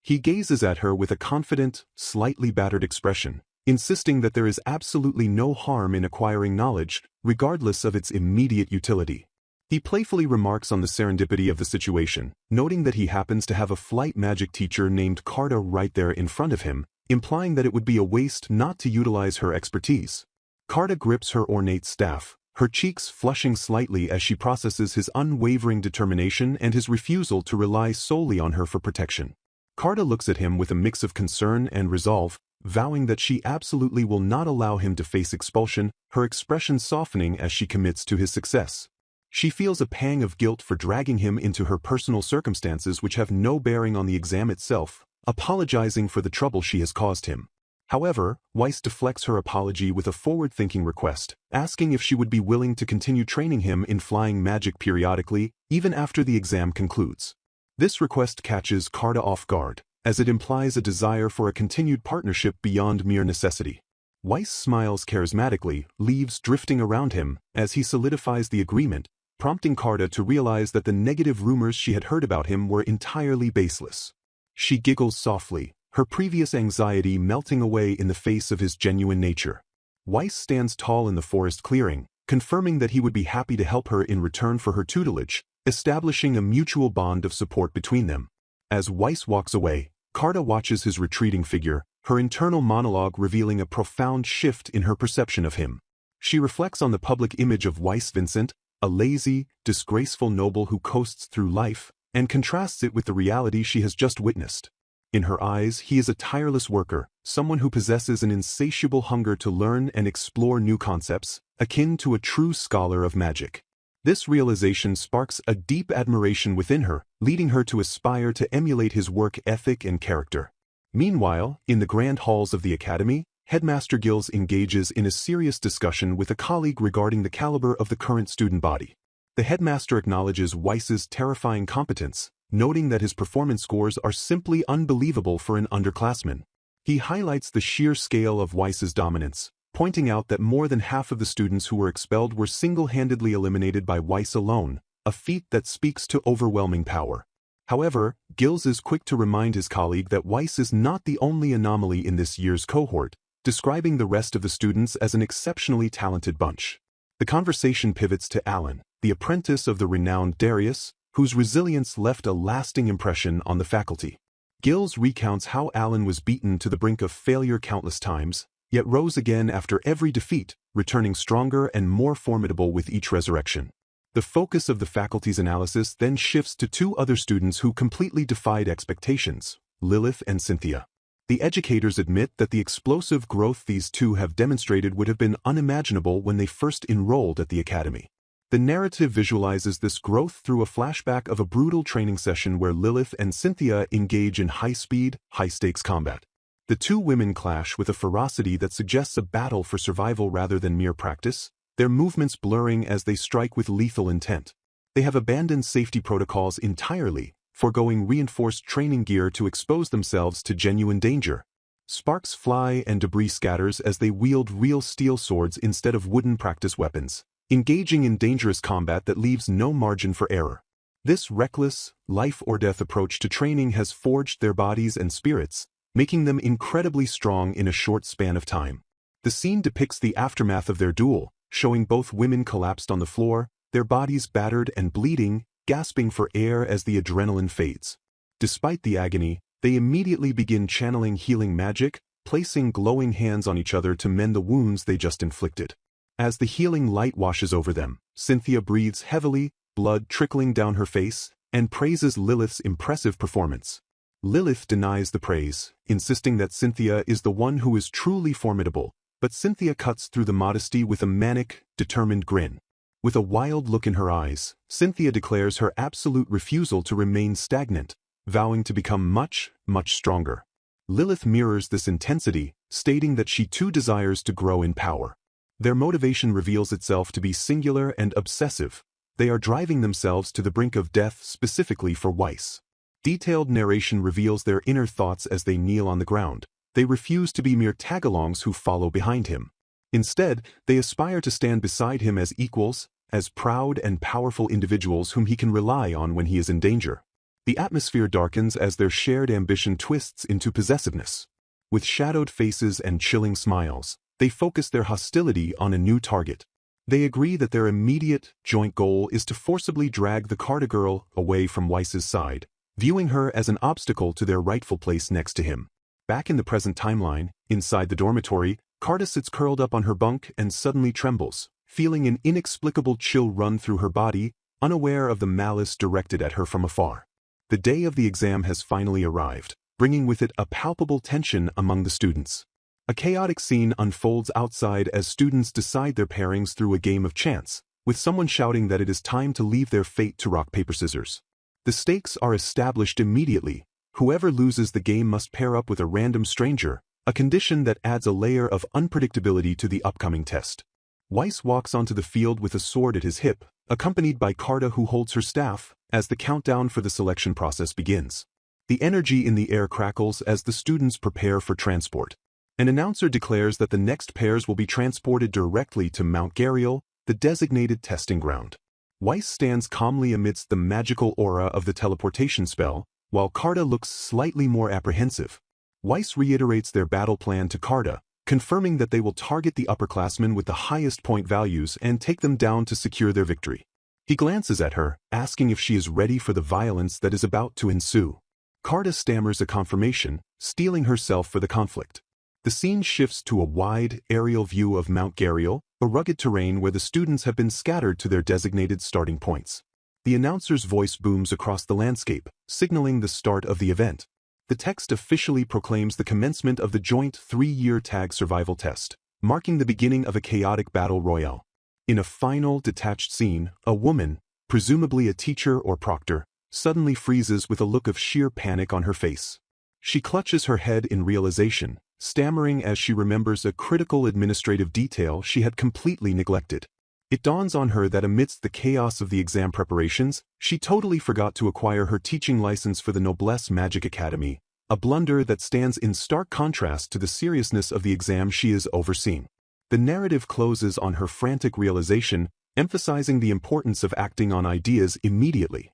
He gazes at her with a confident, slightly battered expression, insisting that there is absolutely no harm in acquiring knowledge, regardless of its immediate utility. He playfully remarks on the serendipity of the situation, noting that he happens to have a flight magic teacher named Taida right there in front of him, implying that it would be a waste not to utilize her expertise. Taida grips her ornate staff, her cheeks flushing slightly as she processes his unwavering determination and his refusal to rely solely on her for protection. Taida looks at him with a mix of concern and resolve, vowing that she absolutely will not allow him to face expulsion, her expression softening as she commits to his success. She feels a pang of guilt for dragging him into her personal circumstances which have no bearing on the exam itself, apologizing for the trouble she has caused him. However, Weiss deflects her apology with a forward-thinking request, asking if she would be willing to continue training him in flying magic periodically, even after the exam concludes. This request catches Taida off guard, as it implies a desire for a continued partnership beyond mere necessity. Weiss smiles charismatically, leaves drifting around him, as he solidifies the agreement, prompting Taida to realize that the negative rumors she had heard about him were entirely baseless. She giggles softly, her previous anxiety melting away in the face of his genuine nature. Weiss stands tall in the forest clearing, confirming that he would be happy to help her in return for her tutelage, establishing a mutual bond of support between them. As Weiss walks away, Taida watches his retreating figure, her internal monologue revealing a profound shift in her perception of him. She reflects on the public image of Weiss Vincent, a lazy, disgraceful noble who coasts through life, and contrasts it with the reality she has just witnessed. In her eyes, he is a tireless worker, someone who possesses an insatiable hunger to learn and explore new concepts, akin to a true scholar of magic. This realization sparks a deep admiration within her, leading her to aspire to emulate his work ethic and character. Meanwhile, in the grand halls of the academy, Headmaster Gills engages in a serious discussion with a colleague regarding the caliber of the current student body. The headmaster acknowledges Weiss's terrifying competence, noting that his performance scores are simply unbelievable for an underclassman. He highlights the sheer scale of Weiss's dominance, pointing out that more than half of the students who were expelled were single-handedly eliminated by Weiss alone, a feat that speaks to overwhelming power. However, Gills is quick to remind his colleague that Weiss is not the only anomaly in this year's cohort, describing the rest of the students as an exceptionally talented bunch. The conversation pivots to Alan, the apprentice of the renowned Darius, whose resilience left a lasting impression on the faculty. Gills recounts how Alan was beaten to the brink of failure countless times, yet rose again after every defeat, returning stronger and more formidable with each resurrection. The focus of the faculty's analysis then shifts to 2 other students who completely defied expectations, Lilith and Cynthia. The educators admit that the explosive growth these 2 have demonstrated would have been unimaginable when they first enrolled at the academy. The narrative visualizes this growth through a flashback of a brutal training session where Lilith and Cynthia engage in high-speed, high-stakes combat. The 2 women clash with a ferocity that suggests a battle for survival rather than mere practice, their movements blurring as they strike with lethal intent. They have abandoned safety protocols entirely, foregoing reinforced training gear to expose themselves to genuine danger. Sparks fly and debris scatters as they wield real steel swords instead of wooden practice weapons, engaging in dangerous combat that leaves no margin for error. This reckless, life-or-death approach to training has forged their bodies and spirits, making them incredibly strong in a short span of time. The scene depicts the aftermath of their duel, showing both women collapsed on the floor, their bodies battered and bleeding, gasping for air as the adrenaline fades. Despite the agony, they immediately begin channeling healing magic, placing glowing hands on each other to mend the wounds they just inflicted. As the healing light washes over them, Cynthia breathes heavily, blood trickling down her face, and praises Lilith's impressive performance. Lilith denies the praise, insisting that Cynthia is the one who is truly formidable, but Cynthia cuts through the modesty with a manic, determined grin. With a wild look in her eyes, Cynthia declares her absolute refusal to remain stagnant, vowing to become much, much stronger. Lilith mirrors this intensity, stating that she too desires to grow in power. Their motivation reveals itself to be singular and obsessive. They are driving themselves to the brink of death specifically for Weiss. Detailed narration reveals their inner thoughts as they kneel on the ground. They refuse to be mere tagalongs who follow behind him. Instead, they aspire to stand beside him as equals, as proud and powerful individuals whom he can rely on when he is in danger. The atmosphere darkens as their shared ambition twists into possessiveness. With shadowed faces and chilling smiles, they focus their hostility on a new target. They agree that their immediate, joint goal is to forcibly drag the Carta girl away from Weiss's side, viewing her as an obstacle to their rightful place next to him. Back in the present timeline, inside the dormitory, Carta sits curled up on her bunk and suddenly trembles, feeling an inexplicable chill run through her body, unaware of the malice directed at her from afar. The day of the exam has finally arrived, bringing with it a palpable tension among the students. A chaotic scene unfolds outside as students decide their pairings through a game of chance, with someone shouting that it is time to leave their fate to rock, paper, scissors. The stakes are established immediately. Whoever loses the game must pair up with a random stranger, a condition that adds a layer of unpredictability to the upcoming test. Weiss walks onto the field with a sword at his hip, accompanied by Carta who holds her staff, as the countdown for the selection process begins. The energy in the air crackles as the students prepare for transport. An announcer declares that the next pairs will be transported directly to Mount Gariel, the designated testing ground. Weiss stands calmly amidst the magical aura of the teleportation spell, while Carta looks slightly more apprehensive. Weiss reiterates their battle plan to Carta, confirming that they will target the upperclassmen with the highest point values and take them down to secure their victory. He glances at her, asking if she is ready for the violence that is about to ensue. Carta stammers a confirmation, steeling herself for the conflict. The scene shifts to a wide, aerial view of Mount Gariel, a rugged terrain where the students have been scattered to their designated starting points. The announcer's voice booms across the landscape, signaling the start of the event. The text officially proclaims the commencement of the joint 3-year tag survival test, marking the beginning of a chaotic battle royale. In a final, detached scene, a woman, presumably a teacher or proctor, suddenly freezes with a look of sheer panic on her face. She clutches her head in realization, stammering as she remembers a critical administrative detail she had completely neglected. It dawns on her that amidst the chaos of the exam preparations, she totally forgot to acquire her teaching license for the Noblesse Magic Academy, a blunder that stands in stark contrast to the seriousness of the exam she is overseeing. The narrative closes on her frantic realization, emphasizing the importance of acting on ideas immediately.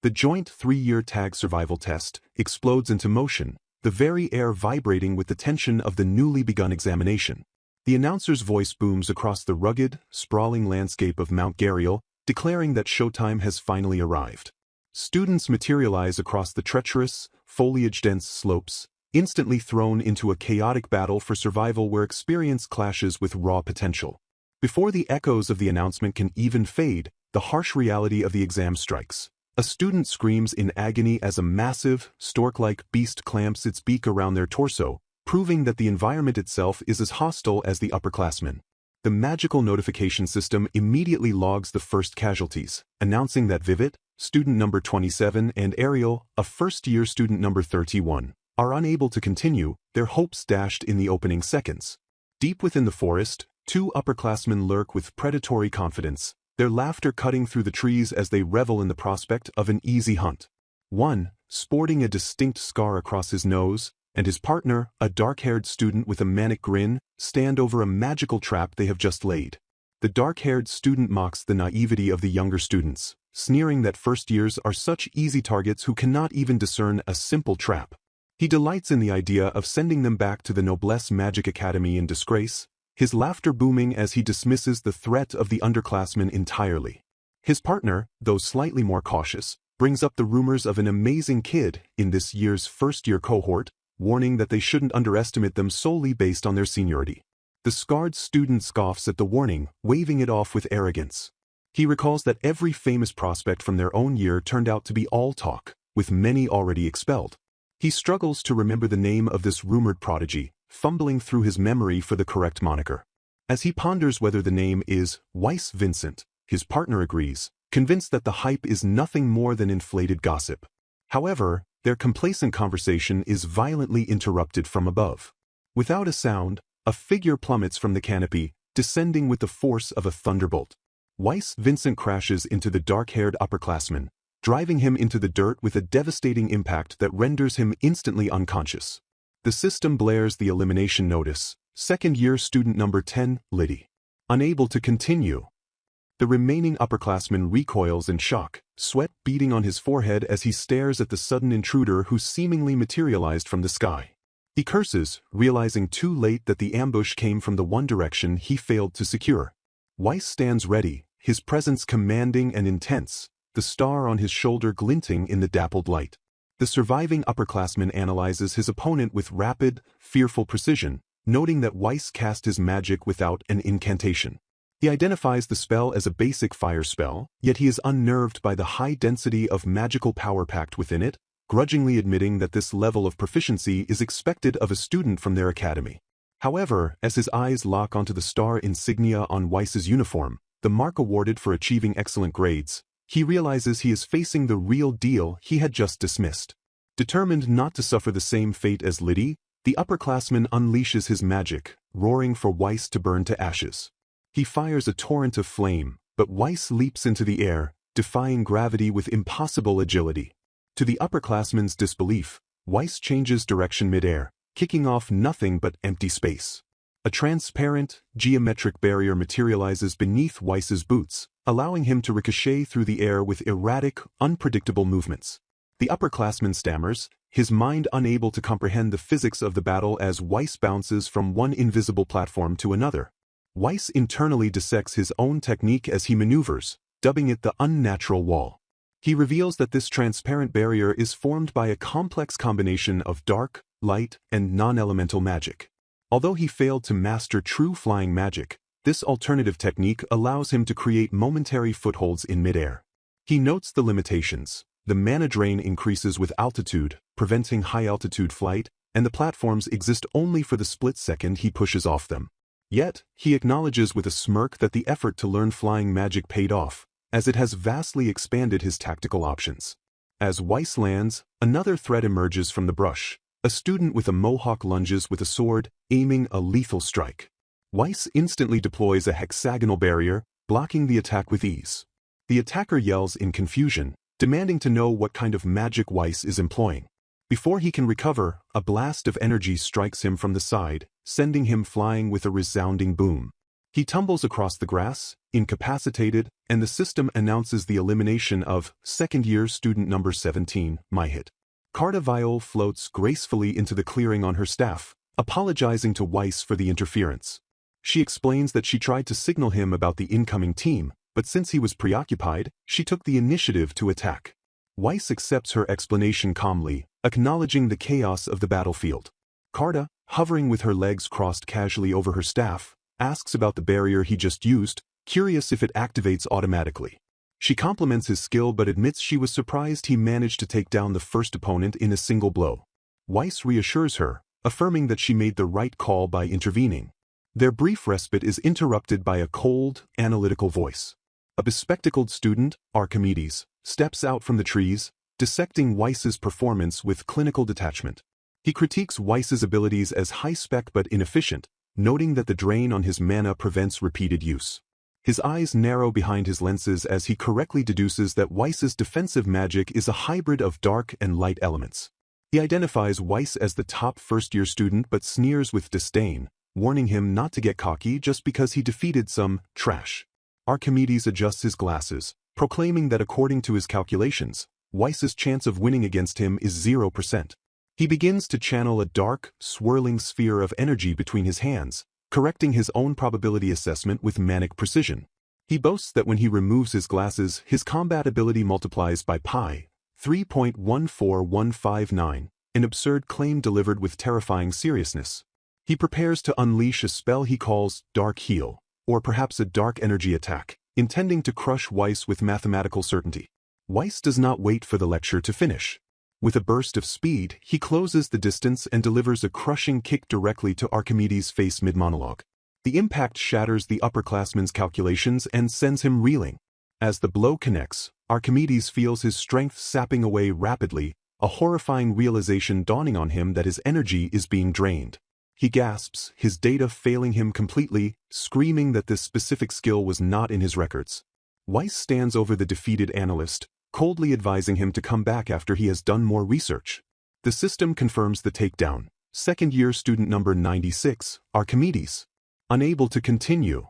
The joint 3-year tag survival test explodes into motion, the very air vibrating with the tension of the newly begun examination. The announcer's voice booms across the rugged, sprawling landscape of Mount Gariel, declaring that showtime has finally arrived. Students materialize across the treacherous, foliage-dense slopes, instantly thrown into a chaotic battle for survival where experience clashes with raw potential. Before the echoes of the announcement can even fade, the harsh reality of the exam strikes. A student screams in agony as a massive, stork-like beast clamps its beak around their torso, proving that the environment itself is as hostile as the upperclassmen. The magical notification system immediately logs the first casualties, announcing that Vivet, student number 27, and Ariel, a first-year student number 31, are unable to continue, their hopes dashed in the opening seconds. Deep within the forest, 2 upperclassmen lurk with predatory confidence, their laughter cutting through the trees as they revel in the prospect of an easy hunt. One, sporting a distinct scar across his nose, and his partner, a dark-haired student with a manic grin, stand over a magical trap they have just laid. The dark-haired student mocks the naivety of the younger students, sneering that first years are such easy targets who cannot even discern a simple trap. He delights in the idea of sending them back to the Noblesse Magic Academy in disgrace, his laughter booming as he dismisses the threat of the underclassmen entirely. His partner, though slightly more cautious, brings up the rumors of an amazing kid in this year's first-year cohort, warning that they shouldn't underestimate them solely based on their seniority. The scarred student scoffs at the warning, waving it off with arrogance. He recalls that every famous prospect from their own year turned out to be all talk, with many already expelled. He struggles to remember the name of this rumored prodigy, fumbling through his memory for the correct moniker. As he ponders whether the name is Weiss Vincent, his partner agrees, convinced that the hype is nothing more than inflated gossip. However, their complacent conversation is violently interrupted from above. Without a sound, a figure plummets from the canopy, descending with the force of a thunderbolt. Weiss Vincent crashes into the dark-haired upperclassman, driving him into the dirt with a devastating impact that renders him instantly unconscious. The system blares the elimination notice, second-year student number 10, Liddy. Unable to continue. The remaining upperclassman recoils in shock, sweat beading on his forehead as he stares at the sudden intruder who seemingly materialized from the sky. He curses, realizing too late that the ambush came from the one direction he failed to secure. Weiss stands ready, his presence commanding and intense, the star on his shoulder glinting in the dappled light. The surviving upperclassman analyzes his opponent with rapid, fearful precision, noting that Weiss cast his magic without an incantation. He identifies the spell as a basic fire spell, yet he is unnerved by the high density of magical power packed within it, grudgingly admitting that this level of proficiency is expected of a student from their academy. However, as his eyes lock onto the star insignia on Weiss's uniform, the mark awarded for achieving excellent grades, he realizes he is facing the real deal he had just dismissed. Determined not to suffer the same fate as Liddy, the upperclassman unleashes his magic, roaring for Weiss to burn to ashes. He fires a torrent of flame, but Weiss leaps into the air, defying gravity with impossible agility. To the upperclassman's disbelief, Weiss changes direction mid-air, kicking off nothing but empty space. A transparent, geometric barrier materializes beneath Weiss's boots, allowing him to ricochet through the air with erratic, unpredictable movements. The upperclassman stammers, his mind unable to comprehend the physics of the battle as Weiss bounces from one invisible platform to another. Weiss internally dissects his own technique as he maneuvers, dubbing it the unnatural wall. He reveals that this transparent barrier is formed by a complex combination of dark, light, and non-elemental magic. Although he failed to master true flying magic, this alternative technique allows him to create momentary footholds in midair. He notes the limitations. The mana drain increases with altitude, preventing high-altitude flight, and the platforms exist only for the split second he pushes off them. Yet, he acknowledges with a smirk that the effort to learn flying magic paid off, as it has vastly expanded his tactical options. As Weiss lands, another threat emerges from the brush. A student with a mohawk lunges with a sword, aiming a lethal strike. Weiss instantly deploys a hexagonal barrier, blocking the attack with ease. The attacker yells in confusion, demanding to know what kind of magic Weiss is employing. Before he can recover, a blast of energy strikes him from the side, sending him flying with a resounding boom. He tumbles across the grass, incapacitated, and the system announces the elimination of second-year student number 17, Myhit. Carta Viol floats gracefully into the clearing on her staff, apologizing to Weiss for the interference. She explains that she tried to signal him about the incoming team, but since he was preoccupied, she took the initiative to attack. Weiss accepts her explanation calmly, acknowledging the chaos of the battlefield. Carta, hovering with her legs crossed casually over her staff, asks about the barrier he just used, curious if it activates automatically. She compliments his skill but admits she was surprised he managed to take down the first opponent in a single blow. Weiss reassures her, affirming that she made the right call by intervening. Their brief respite is interrupted by a cold, analytical voice. A bespectacled student, Archimedes, steps out from the trees, dissecting Weiss's performance with clinical detachment. He critiques Weiss's abilities as high-spec but inefficient, noting that the drain on his mana prevents repeated use. His eyes narrow behind his lenses as he correctly deduces that Weiss's defensive magic is a hybrid of dark and light elements. He identifies Weiss as the top first-year student but sneers with disdain, warning him not to get cocky just because he defeated some trash. Archimedes adjusts his glasses, proclaiming that according to his calculations, Weiss's chance of winning against him is 0%. He begins to channel a dark, swirling sphere of energy between his hands, correcting his own probability assessment with manic precision. He boasts that when he removes his glasses, his combat ability multiplies by pi 3.14159, an absurd claim delivered with terrifying seriousness. He prepares to unleash a spell he calls Dark Heal, or perhaps a dark energy attack, intending to crush Weiss with mathematical certainty. Weiss does not wait for the lecture to finish. With a burst of speed, he closes the distance and delivers a crushing kick directly to Archimedes' face mid-monologue. The impact shatters the upperclassman's calculations and sends him reeling. As the blow connects, Archimedes feels his strength sapping away rapidly, a horrifying realization dawning on him that his energy is being drained. He gasps, his data failing him completely, screaming that this specific skill was not in his records. Weiss stands over the defeated analyst, coldly advising him to come back after he has done more research. The system confirms the takedown. Second-year student number 96, Archimedes. Unable to continue.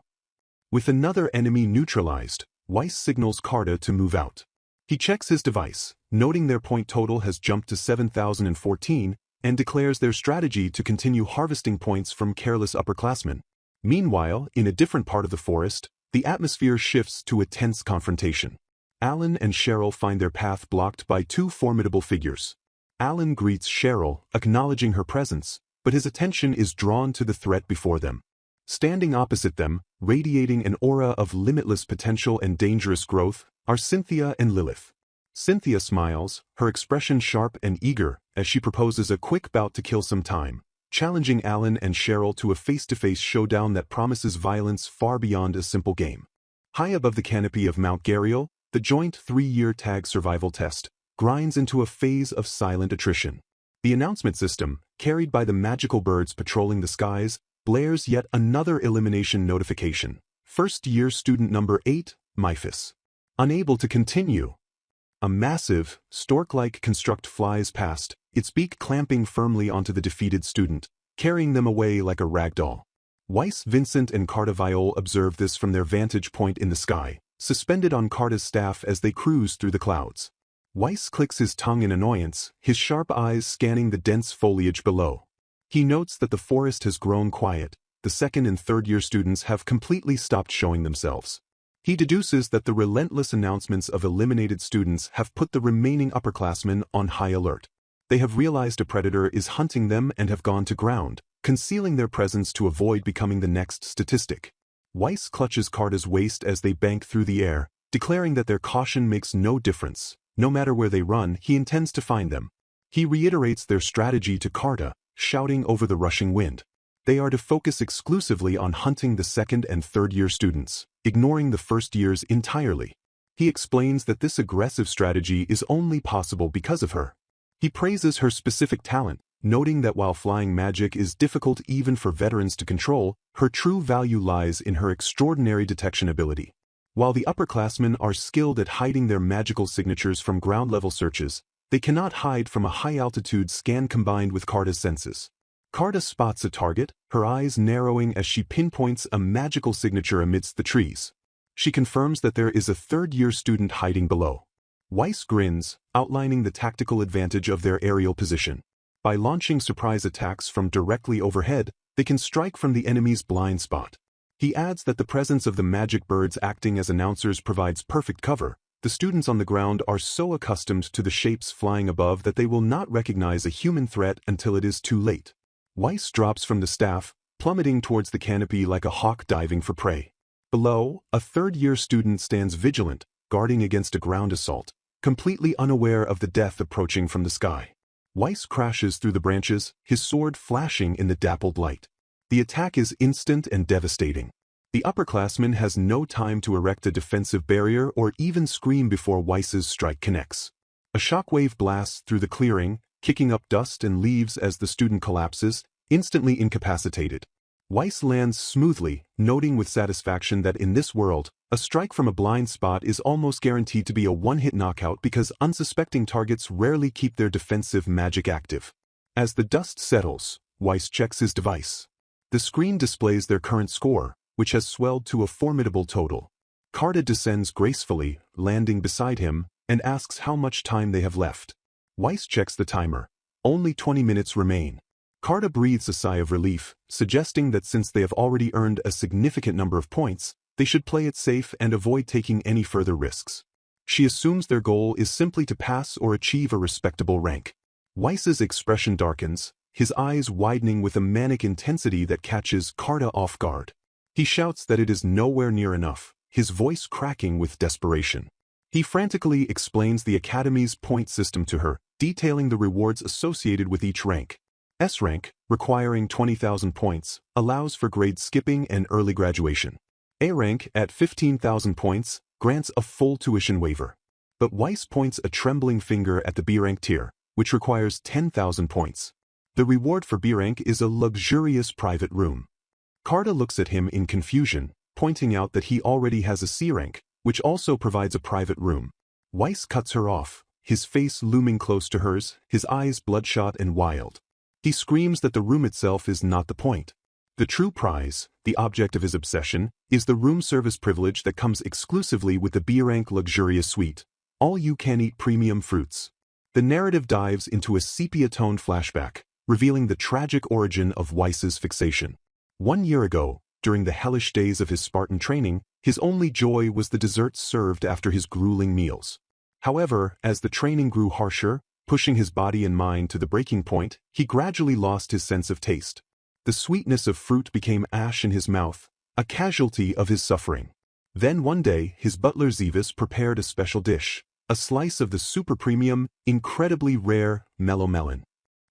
With another enemy neutralized, Weiss signals Carta to move out. He checks his device, noting their point total has jumped to 7,014, and declares their strategy to continue harvesting points from careless upperclassmen. Meanwhile, in a different part of the forest, the atmosphere shifts to a tense confrontation. Alan and Cheryl find their path blocked by two formidable figures. Alan greets Cheryl, acknowledging her presence, but his attention is drawn to the threat before them. Standing opposite them, radiating an aura of limitless potential and dangerous growth, are Cynthia and Lilith. Cynthia smiles, her expression sharp and eager, as she proposes a quick bout to kill some time, challenging Alan and Cheryl to a face-to-face showdown that promises violence far beyond a simple game. High above the canopy of Mount Gariel, the joint 3-year tag survival test grinds into a phase of silent attrition. The announcement system, carried by the magical birds patrolling the skies, blares yet another elimination notification. First-year student number 8, Myphis. Unable to continue. A massive, stork-like construct flies past, its beak clamping firmly onto the defeated student, carrying them away like a rag doll. Weiss, Vincent, and Carta Viol observe this from their vantage point in the sky, suspended on Carta's staff as they cruise through the clouds. Weiss clicks his tongue in annoyance, his sharp eyes scanning the dense foliage below. He notes that the forest has grown quiet. The second and third-year students have completely stopped showing themselves. He deduces that the relentless announcements of eliminated students have put the remaining upperclassmen on high alert. They have realized a predator is hunting them and have gone to ground, concealing their presence to avoid becoming the next statistic. Weiss clutches Carta's waist as they bank through the air, declaring that their caution makes no difference. No matter where they run, he intends to find them. He reiterates their strategy to Carta, shouting over the rushing wind. They are to focus exclusively on hunting the second and third-year students, ignoring the first years entirely. He explains that this aggressive strategy is only possible because of her. He praises her specific talent, noting that while flying magic is difficult even for veterans to control, her true value lies in her extraordinary detection ability. While the upperclassmen are skilled at hiding their magical signatures from ground-level searches, they cannot hide from a high-altitude scan combined with Carta's senses. Carta spots a target, her eyes narrowing as she pinpoints a magical signature amidst the trees. She confirms that there is a third-year student hiding below. Weiss grins, outlining the tactical advantage of their aerial position. By launching surprise attacks from directly overhead, they can strike from the enemy's blind spot. He adds that the presence of the magic birds acting as announcers provides perfect cover. The students on the ground are so accustomed to the shapes flying above that they will not recognize a human threat until it is too late. Weiss drops from the staff, plummeting towards the canopy like a hawk diving for prey. Below, a third-year student stands vigilant, guarding against a ground assault, completely unaware of the death approaching from the sky. Weiss crashes through the branches, his sword flashing in the dappled light. The attack is instant and devastating. The upperclassman has no time to erect a defensive barrier or even scream before Weiss's strike connects. A shockwave blasts through the clearing, kicking up dust and leaves as the student collapses, instantly incapacitated. Weiss lands smoothly, noting with satisfaction that in this world, a strike from a blind spot is almost guaranteed to be a one-hit knockout because unsuspecting targets rarely keep their defensive magic active. As the dust settles, Weiss checks his device. The screen displays their current score, which has swelled to a formidable total. Carta descends gracefully, landing beside him, and asks how much time they have left. Weiss checks the timer. Only 20 minutes remain. Carta breathes a sigh of relief, suggesting that since they have already earned a significant number of points, they should play it safe and avoid taking any further risks. She assumes their goal is simply to pass or achieve a respectable rank. Weiss's expression darkens, his eyes widening with a manic intensity that catches Carta off guard. He shouts that it is nowhere near enough, his voice cracking with desperation. He frantically explains the Academy's point system to her, detailing the rewards associated with each rank. S rank, requiring 20,000 points, allows for grade skipping and early graduation. A rank, at 15,000 points, grants a full tuition waiver. But Weiss points a trembling finger at the B rank tier, which requires 10,000 points. The reward for B rank is a luxurious private room. Carta looks at him in confusion, pointing out that he already has a C rank, which also provides a private room. Weiss cuts her off, his face looming close to hers, his eyes bloodshot and wild. He screams that the room itself is not the point. The true prize, the object of his obsession, is the room service privilege that comes exclusively with the B-rank luxurious suite. All-you-can-eat premium fruits. The narrative dives into a sepia-toned flashback, revealing the tragic origin of Weiss's fixation. 1 year ago, during the hellish days of his Spartan training, his only joy was the desserts served after his grueling meals. However, as the training grew harsher, pushing his body and mind to the breaking point, he gradually lost his sense of taste. The sweetness of fruit became ash in his mouth, a casualty of his suffering. Then one day, his butler Zevis prepared a special dish, a slice of the super-premium, incredibly rare, mellow melon.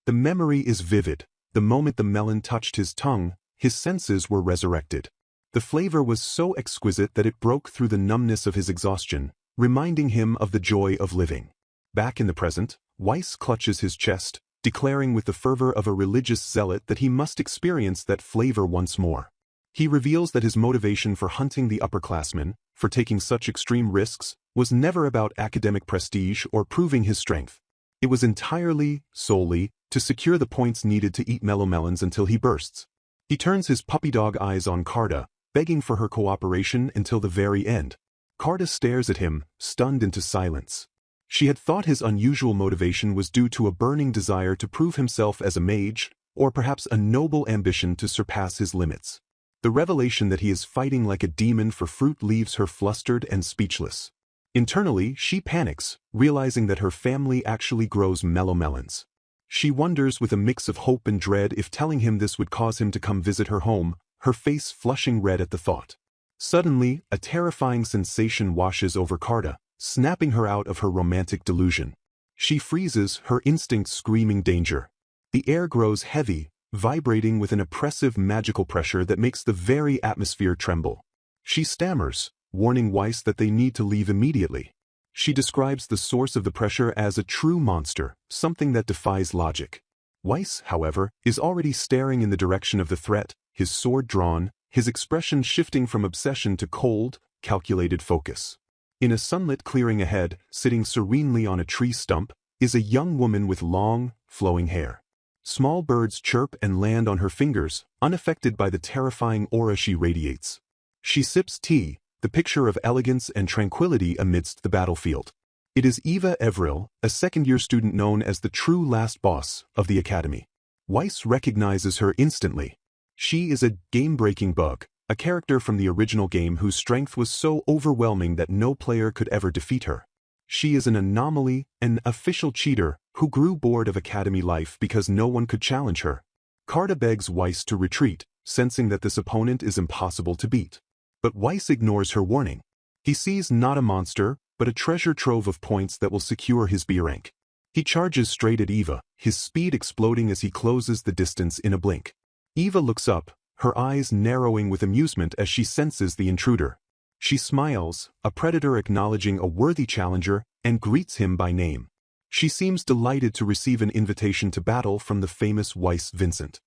The memory is vivid. The moment the melon touched his tongue, his senses were resurrected. The flavor was so exquisite that it broke through the numbness of his exhaustion, reminding him of the joy of living. Back in the present, Weiss clutches his chest, declaring with the fervor of a religious zealot that he must experience that flavor once more. He reveals that his motivation for hunting the upperclassmen, for taking such extreme risks, was never about academic prestige or proving his strength. It was entirely, solely, to secure the points needed to eat mellow melons until he bursts. He turns his puppy dog eyes on Carta, begging for her cooperation until the very end. Carta stares at him, stunned into silence. She had thought his unusual motivation was due to a burning desire to prove himself as a mage, or perhaps a noble ambition to surpass his limits. The revelation that he is fighting like a demon for fruit leaves her flustered and speechless. Internally, she panics, realizing that her family actually grows mellow melons. She wonders with a mix of hope and dread if telling him this would cause him to come visit her home, her face flushing red at the thought. Suddenly, a terrifying sensation washes over Carta, snapping her out of her romantic delusion. She freezes, her instincts screaming danger. The air grows heavy, vibrating with an oppressive magical pressure that makes the very atmosphere tremble. She stammers, warning Weiss that they need to leave immediately. She describes the source of the pressure as a true monster, something that defies logic. Weiss, however, is already staring in the direction of the threat, his sword drawn, his expression shifting from obsession to cold, calculated focus. In a sunlit clearing ahead, sitting serenely on a tree stump, is a young woman with long, flowing hair. Small birds chirp and land on her fingers, unaffected by the terrifying aura she radiates. She sips tea, the picture of elegance and tranquility amidst the battlefield. It is Eva Everil, a second-year student known as the true last boss of the Academy. Weiss recognizes her instantly. She is a game-breaking bug, a character from the original game whose strength was so overwhelming that no player could ever defeat her. She is an anomaly, an official cheater, who grew bored of Academy life because no one could challenge her. Carta begs Weiss to retreat, sensing that this opponent is impossible to beat. But Weiss ignores her warning. He sees not a monster, but a treasure trove of points that will secure his B rank. He charges straight at Eva, his speed exploding as he closes the distance in a blink. Eva looks up, her eyes narrowing with amusement as she senses the intruder. She smiles, a predator acknowledging a worthy challenger, and greets him by name. She seems delighted to receive an invitation to battle from the famous Weiss Vincent.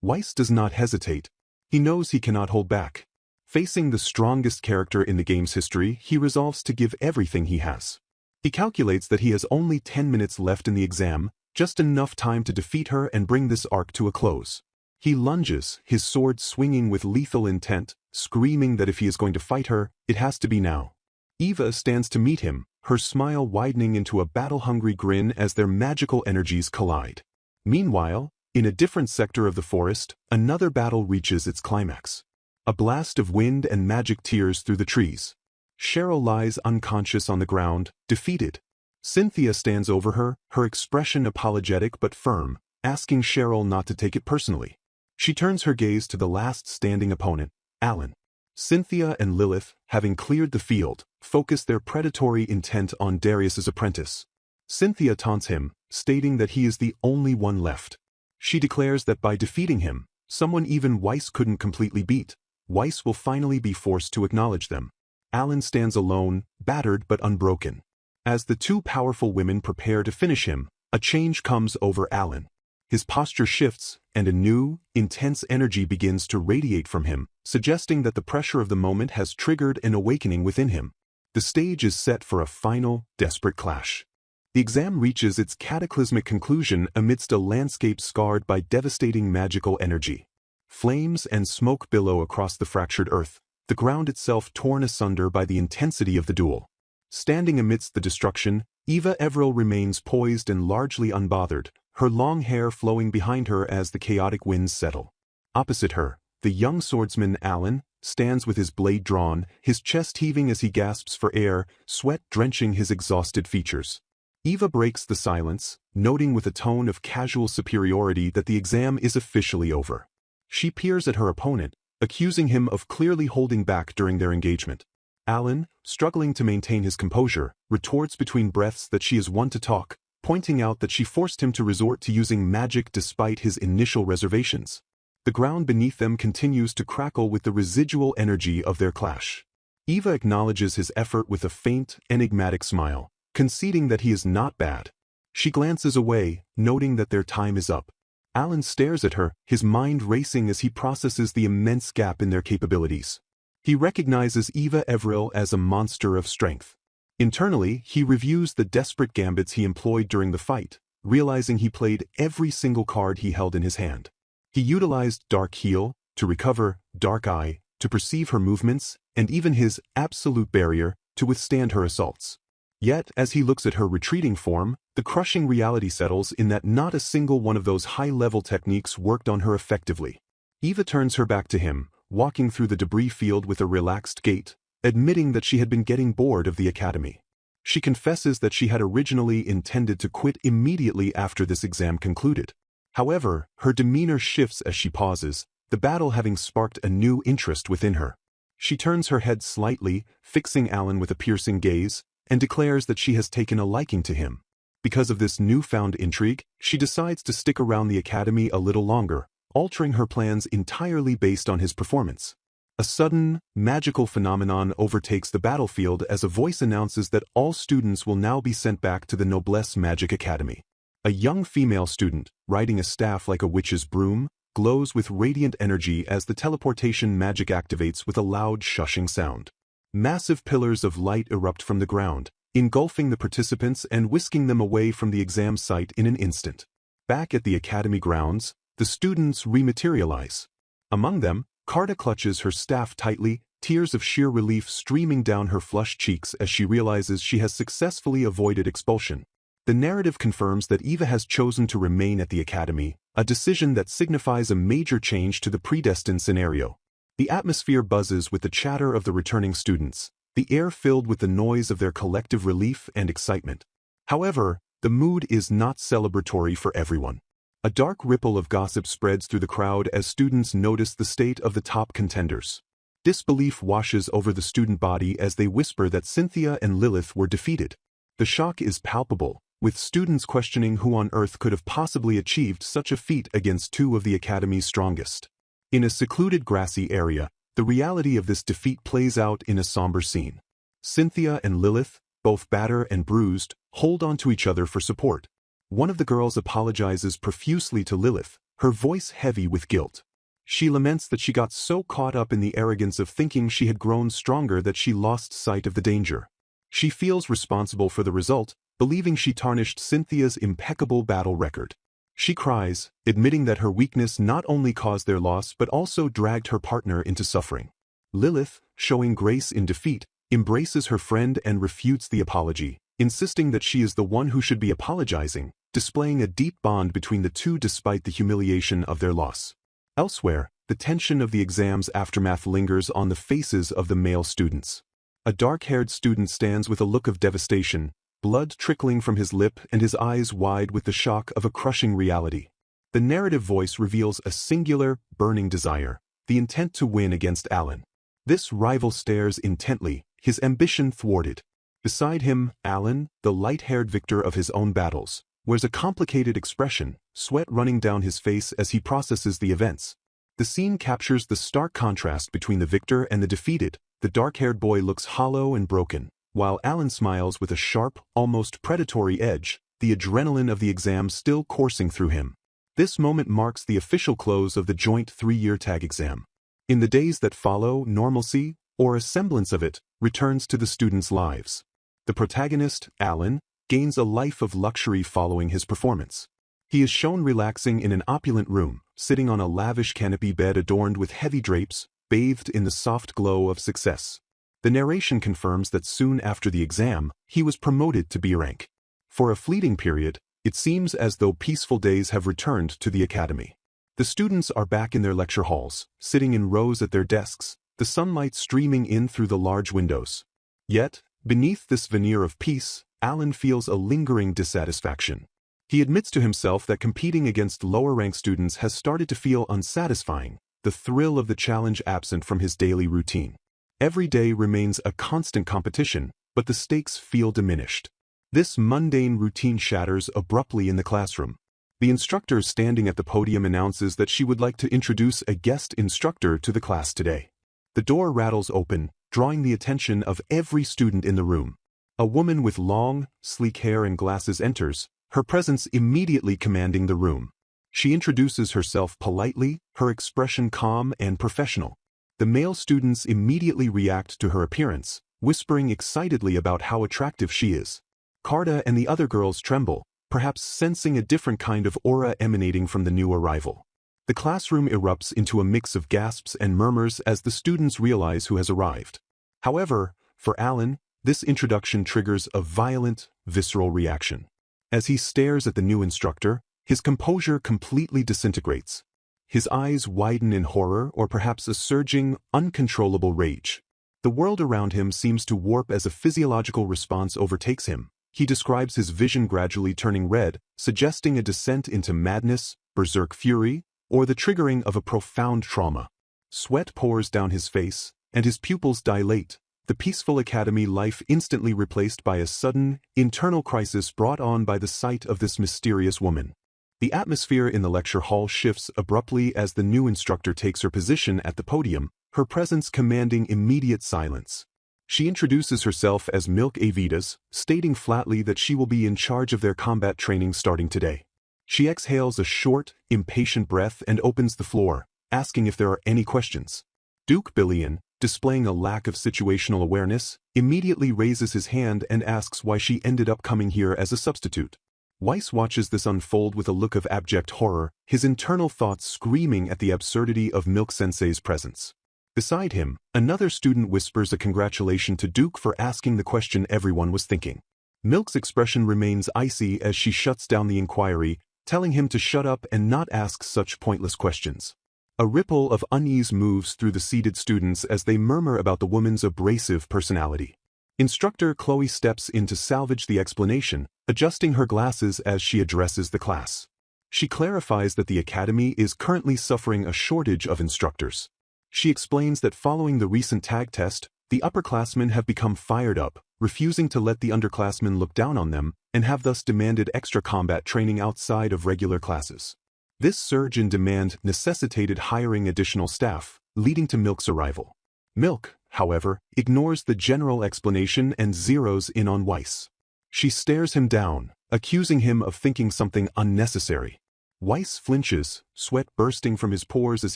Weiss does not hesitate. He knows he cannot hold back. Facing the strongest character in the game's history, he resolves to give everything he has. He calculates that he has only 10 minutes left in the exam, just enough time to defeat her and bring this arc to a close. He lunges, his sword swinging with lethal intent, screaming that if he is going to fight her, it has to be now. Eva stands to meet him, her smile widening into a battle-hungry grin as their magical energies collide. Meanwhile, In a different sector of the forest, another battle reaches its climax. A blast of wind and magic tears through the trees. Cheryl lies unconscious on the ground, defeated. Cynthia stands over her, her expression apologetic but firm, asking Cheryl not to take it personally. She turns her gaze to the last standing opponent, Alan. Cynthia and Lilith, having cleared the field, focus their predatory intent on Darius's apprentice. Cynthia taunts him, stating that he is the only one left. She declares that by defeating him, someone even Weiss couldn't completely beat, Weiss will finally be forced to acknowledge them. Alan stands alone, battered but unbroken. As the two powerful women prepare to finish him, a change comes over Alan. His posture shifts, and a new, intense energy begins to radiate from him, suggesting that the pressure of the moment has triggered an awakening within him. The stage is set for a final, desperate clash. The exam reaches its cataclysmic conclusion amidst a landscape scarred by devastating magical energy. Flames and smoke billow across the fractured earth, the ground itself torn asunder by the intensity of the duel. Standing amidst the destruction, Eva Everill remains poised and largely unbothered, her long hair flowing behind her as the chaotic winds settle. Opposite her, the young swordsman Alan stands with his blade drawn, his chest heaving as he gasps for air, sweat drenching his exhausted features. Eva breaks the silence, noting with a tone of casual superiority that the exam is officially over. She peers at her opponent, accusing him of clearly holding back during their engagement. Alan, struggling to maintain his composure, retorts between breaths that she is one to talk, pointing out that she forced him to resort to using magic despite his initial reservations. The ground beneath them continues to crackle with the residual energy of their clash. Eva acknowledges his effort with a faint, enigmatic smile, conceding that he is not bad. She glances away, noting that their time is up. Alan stares at her, his mind racing as he processes the immense gap in their capabilities. He recognizes Eva Everill as a monster of strength. Internally, he reviews the desperate gambits he employed during the fight, realizing he played every single card he held in his hand. He utilized Dark Heal to recover, Dark Eye to perceive her movements, and even his Absolute Barrier to withstand her assaults. Yet, as he looks at her retreating form, the crushing reality settles in that not a single one of those high-level techniques worked on her effectively. Eva turns her back to him, walking through the debris field with a relaxed gait, admitting that she had been getting bored of the academy. She confesses that she had originally intended to quit immediately after this exam concluded. However, her demeanor shifts as she pauses, the battle having sparked a new interest within her. She turns her head slightly, fixing Alan with a piercing gaze, and declares that she has taken a liking to him. Because of this newfound intrigue, she decides to stick around the academy a little longer, altering her plans entirely based on his performance. A sudden, magical phenomenon overtakes the battlefield as a voice announces that all students will now be sent back to the Noblesse Magic Academy. A young female student, riding a staff like a witch's broom, glows with radiant energy as the teleportation magic activates with a loud shushing sound. Massive pillars of light erupt from the ground, engulfing the participants and whisking them away from the exam site in an instant. Back at the academy grounds, the students rematerialize. Among them, Carta clutches her staff tightly, tears of sheer relief streaming down her flushed cheeks as she realizes she has successfully avoided expulsion. The narrative confirms that Eva has chosen to remain at the academy, a decision that signifies a major change to the predestined scenario. The atmosphere buzzes with the chatter of the returning students, the air filled with the noise of their collective relief and excitement. However, the mood is not celebratory for everyone. A dark ripple of gossip spreads through the crowd as students notice the state of the top contenders. Disbelief washes over the student body as they whisper that Cynthia and Lilith were defeated. The shock is palpable, with students questioning who on earth could have possibly achieved such a feat against two of the academy's strongest. In a secluded grassy area, the reality of this defeat plays out in a somber scene. Cynthia and Lilith, both battered and bruised, hold on to each other for support. One of the girls apologizes profusely to Lilith, her voice heavy with guilt. She laments that she got so caught up in the arrogance of thinking she had grown stronger that she lost sight of the danger. She feels responsible for the result, believing she tarnished Cynthia's impeccable battle record. She cries, admitting that her weakness not only caused their loss but also dragged her partner into suffering. Lilith, showing grace in defeat, embraces her friend and refutes the apology, insisting that she is the one who should be apologizing, displaying a deep bond between the two despite the humiliation of their loss. Elsewhere, the tension of the exam's aftermath lingers on the faces of the male students. A dark-haired student stands with a look of devastation, blood trickling from his lip and his eyes wide with the shock of a crushing reality. The narrative voice reveals a singular, burning desire, the intent to win against Alan. This rival stares intently, his ambition thwarted. Beside him, Alan, the light-haired victor of his own battles, wears a complicated expression, sweat running down his face as he processes the events. The scene captures the stark contrast between the victor and the defeated. The dark-haired boy looks hollow and broken, while Alan smiles with a sharp, almost predatory edge, the adrenaline of the exam still coursing through him. This moment marks the official close of the joint 3-year tag exam. In the days that follow, normalcy, or a semblance of it, returns to the students' lives. The protagonist, Alan, gains a life of luxury following his performance. He is shown relaxing in an opulent room, sitting on a lavish canopy bed adorned with heavy drapes, bathed in the soft glow of success. The narration confirms that soon after the exam, he was promoted to B rank. For a fleeting period, it seems as though peaceful days have returned to the academy. The students are back in their lecture halls, sitting in rows at their desks, the sunlight streaming in through the large windows. Yet, beneath this veneer of peace, Alan feels a lingering dissatisfaction. He admits to himself that competing against lower-ranked students has started to feel unsatisfying, the thrill of the challenge absent from his daily routine. Every day remains a constant competition, but the stakes feel diminished. This mundane routine shatters abruptly in the classroom. The instructor standing at the podium announces that she would like to introduce a guest instructor to the class today. The door rattles open, drawing the attention of every student in the room. A woman with long, sleek hair and glasses enters, her presence immediately commanding the room. She introduces herself politely, her expression calm and professional. The male students immediately react to her appearance, whispering excitedly about how attractive she is. Taida and the other girls tremble, perhaps sensing a different kind of aura emanating from the new arrival. The classroom erupts into a mix of gasps and murmurs as the students realize who has arrived. However, for Alan, this introduction triggers a violent, visceral reaction. As he stares at the new instructor, his composure completely disintegrates. His eyes widen in horror or perhaps a surging, uncontrollable rage. The world around him seems to warp as a physiological response overtakes him. He describes his vision gradually turning red, suggesting a descent into madness, berserk fury, or the triggering of a profound trauma. Sweat pours down his face, and his pupils dilate, the peaceful academy life instantly replaced by a sudden, internal crisis brought on by the sight of this mysterious woman. The atmosphere in the lecture hall shifts abruptly as the new instructor takes her position at the podium, her presence commanding immediate silence. She introduces herself as Milk Avidas, stating flatly that she will be in charge of their combat training starting today. She exhales a short, impatient breath and opens the floor, asking if there are any questions. Duke Billion, displaying a lack of situational awareness, immediately raises his hand and asks why she ended up coming here as a substitute. Weiss watches this unfold with a look of abject horror, his internal thoughts screaming at the absurdity of Milk Sensei's presence. Beside him, another student whispers a congratulation to Duke for asking the question everyone was thinking. Milk's expression remains icy as she shuts down the inquiry, telling him to shut up and not ask such pointless questions. A ripple of unease moves through the seated students as they murmur about the woman's abrasive personality. Instructor Chloe steps in to salvage the explanation, adjusting her glasses as she addresses the class. She clarifies that the academy is currently suffering a shortage of instructors. She explains that following the recent tag test, the upperclassmen have become fired up, refusing to let the underclassmen look down on them, and have thus demanded extra combat training outside of regular classes. This surge in demand necessitated hiring additional staff, leading to Milk's arrival. Milk, however, ignores the general explanation and zeroes in on Weiss. She stares him down, accusing him of thinking something unnecessary. Weiss flinches, sweat bursting from his pores as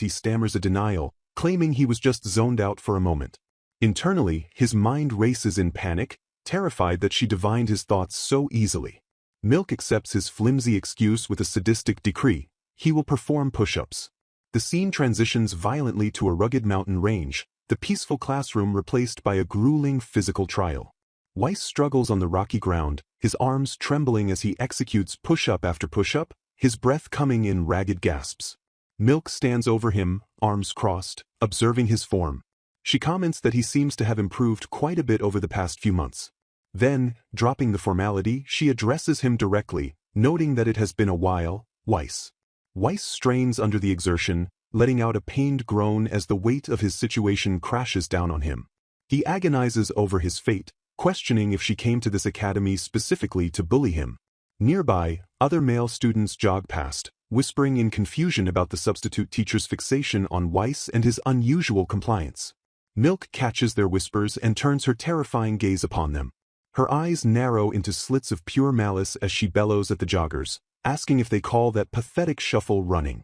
he stammers a denial, claiming he was just zoned out for a moment. Internally, his mind races in panic, terrified that she divined his thoughts so easily. Milk accepts his flimsy excuse with a sadistic decree: he will perform push-ups. The scene transitions violently to a rugged mountain range, the peaceful classroom replaced by a grueling physical trial. Weiss struggles on the rocky ground, his arms trembling as he executes push-up after push-up, his breath coming in ragged gasps. Milk stands over him, arms crossed, observing his form. She comments that he seems to have improved quite a bit over the past few months. Then, dropping the formality, she addresses him directly, noting that it has been a while. Weiss. Weiss strains under the exertion, letting out a pained groan as the weight of his situation crashes down on him. He agonizes over his fate, questioning if she came to this academy specifically to bully him. Nearby, other male students jog past, whispering in confusion about the substitute teacher's fixation on Weiss and his unusual compliance. Milk catches their whispers and turns her terrifying gaze upon them. Her eyes narrow into slits of pure malice as she bellows at the joggers, asking if they call that pathetic shuffle running.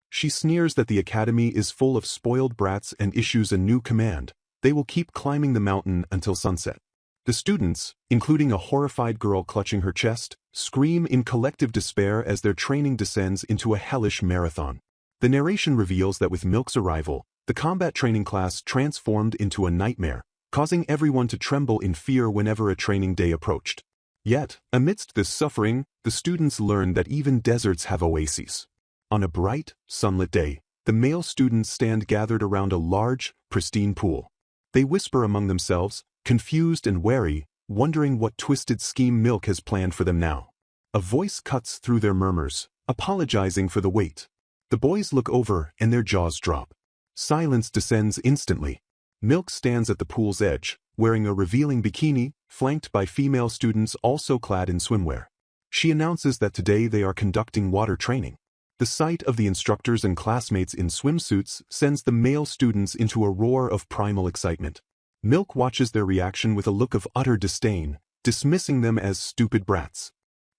She sneers that the academy is full of spoiled brats and issues a new command: they will keep climbing the mountain until sunset. The students, including a horrified girl clutching her chest, scream in collective despair as their training descends into a hellish marathon. The narration reveals that with Milk's arrival, the combat training class transformed into a nightmare, causing everyone to tremble in fear whenever a training day approached. Yet, amidst this suffering, the students learn that even deserts have oases. On a bright, sunlit day, the male students stand gathered around a large, pristine pool. They whisper among themselves, confused and wary, wondering what twisted scheme Milk has planned for them now. A voice cuts through their murmurs, apologizing for the wait. The boys look over and their jaws drop. Silence descends instantly. Milk stands at the pool's edge, wearing a revealing bikini, flanked by female students also clad in swimwear. She announces that today they are conducting water training. The sight of the instructors and classmates in swimsuits sends the male students into a roar of primal excitement. Milk watches their reaction with a look of utter disdain, dismissing them as stupid brats.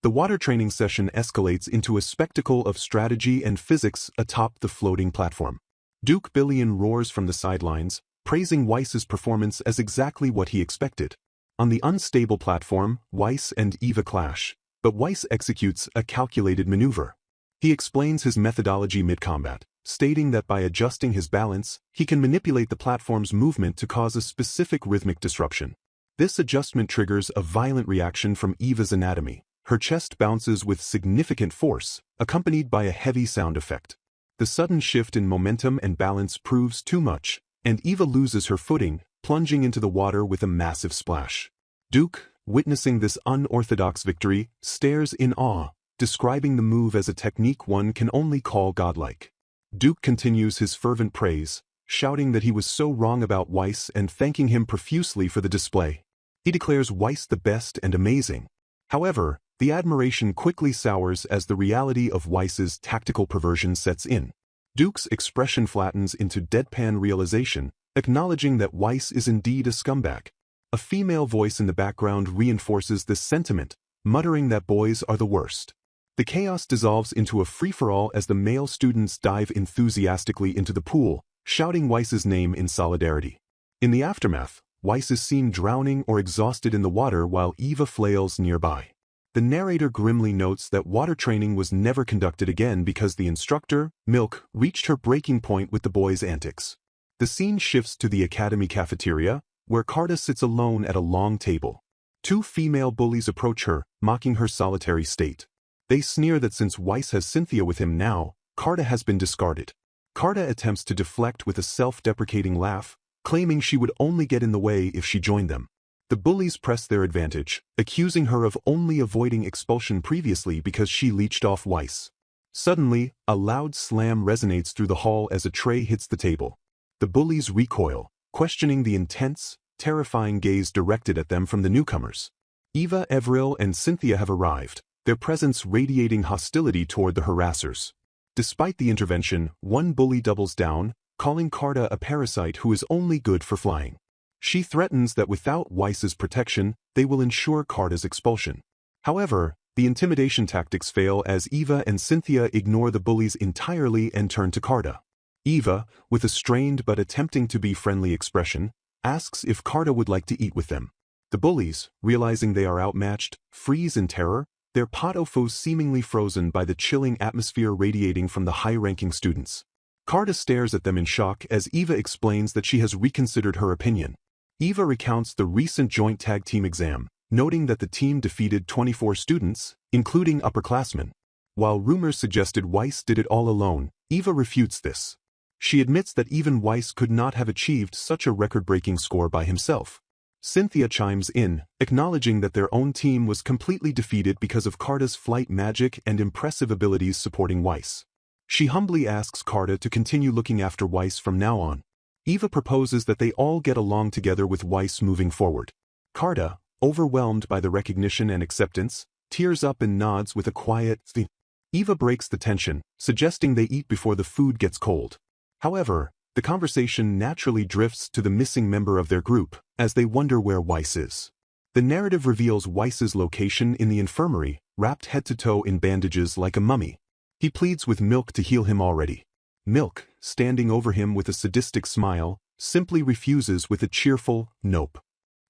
The water training session escalates into a spectacle of strategy and physics atop the floating platform. Duke Billion roars from the sidelines, praising Weiss's performance as exactly what he expected. On the unstable platform, Weiss and Eva clash, but Weiss executes a calculated maneuver. He explains his methodology mid-combat, stating that by adjusting his balance, he can manipulate the platform's movement to cause a specific rhythmic disruption. This adjustment triggers a violent reaction from Eva's anatomy. Her chest bounces with significant force, accompanied by a heavy sound effect. The sudden shift in momentum and balance proves too much, and Eva loses her footing, plunging into the water with a massive splash. Duke, witnessing this unorthodox victory, stares in awe, describing the move as a technique one can only call godlike. Duke continues his fervent praise, shouting that he was so wrong about Weiss and thanking him profusely for the display. He declares Weiss the best and amazing. However, the admiration quickly sours as the reality of Weiss's tactical perversion sets in. Duke's expression flattens into deadpan realization, acknowledging that Weiss is indeed a scumbag. A female voice in the background reinforces this sentiment, muttering that boys are the worst. The chaos dissolves into a free-for-all as the male students dive enthusiastically into the pool, shouting Weiss's name in solidarity. In the aftermath, Weiss is seen drowning or exhausted in the water while Eva flails nearby. The narrator grimly notes that water training was never conducted again because the instructor, Milk, reached her breaking point with the boys' antics. The scene shifts to the academy cafeteria, where Carta sits alone at a long table. Two female bullies approach her, mocking her solitary state. They sneer that since Weiss has Cynthia with him now, Carta has been discarded. Carta attempts to deflect with a self-deprecating laugh, claiming she would only get in the way if she joined them. The bullies press their advantage, accusing her of only avoiding expulsion previously because she leeched off Weiss. Suddenly, a loud slam resonates through the hall as a tray hits the table. The bullies recoil, questioning the intense, terrifying gaze directed at them from the newcomers. Eva, Evril, and Cynthia have arrived, their presence radiating hostility toward the harassers. Despite the intervention, one bully doubles down, calling Carta a parasite who is only good for flying. She threatens that without Weiss's protection, they will ensure Carta's expulsion. However, the intimidation tactics fail as Eva and Cynthia ignore the bullies entirely and turn to Carta. Eva, with a strained but attempting to be friendly expression, asks if Carta would like to eat with them. The bullies, realizing they are outmatched, freeze in terror, their pot-au-feu seemingly frozen by the chilling atmosphere radiating from the high-ranking students. Carta stares at them in shock as Eva explains that she has reconsidered her opinion. Eva recounts the recent joint tag team exam, noting that the team defeated 24 students, including upperclassmen. While rumors suggested Weiss did it all alone, Eva refutes this. She admits that even Weiss could not have achieved such a record-breaking score by himself. Cynthia chimes in, acknowledging that their own team was completely defeated because of Carda's flight magic and impressive abilities supporting Weiss. She humbly asks Carda to continue looking after Weiss from now on. Eva proposes that they all get along together with Weiss moving forward. Carda, overwhelmed by the recognition and acceptance, tears up and nods with a quiet "Th." Eva breaks the tension, suggesting they eat before the food gets cold. However, the conversation naturally drifts to the missing member of their group, as they wonder where Weiss is. The narrative reveals Weiss's location in the infirmary, wrapped head to toe in bandages like a mummy. He pleads with Milk to heal him already. Milk, standing over him with a sadistic smile, simply refuses with a cheerful "nope."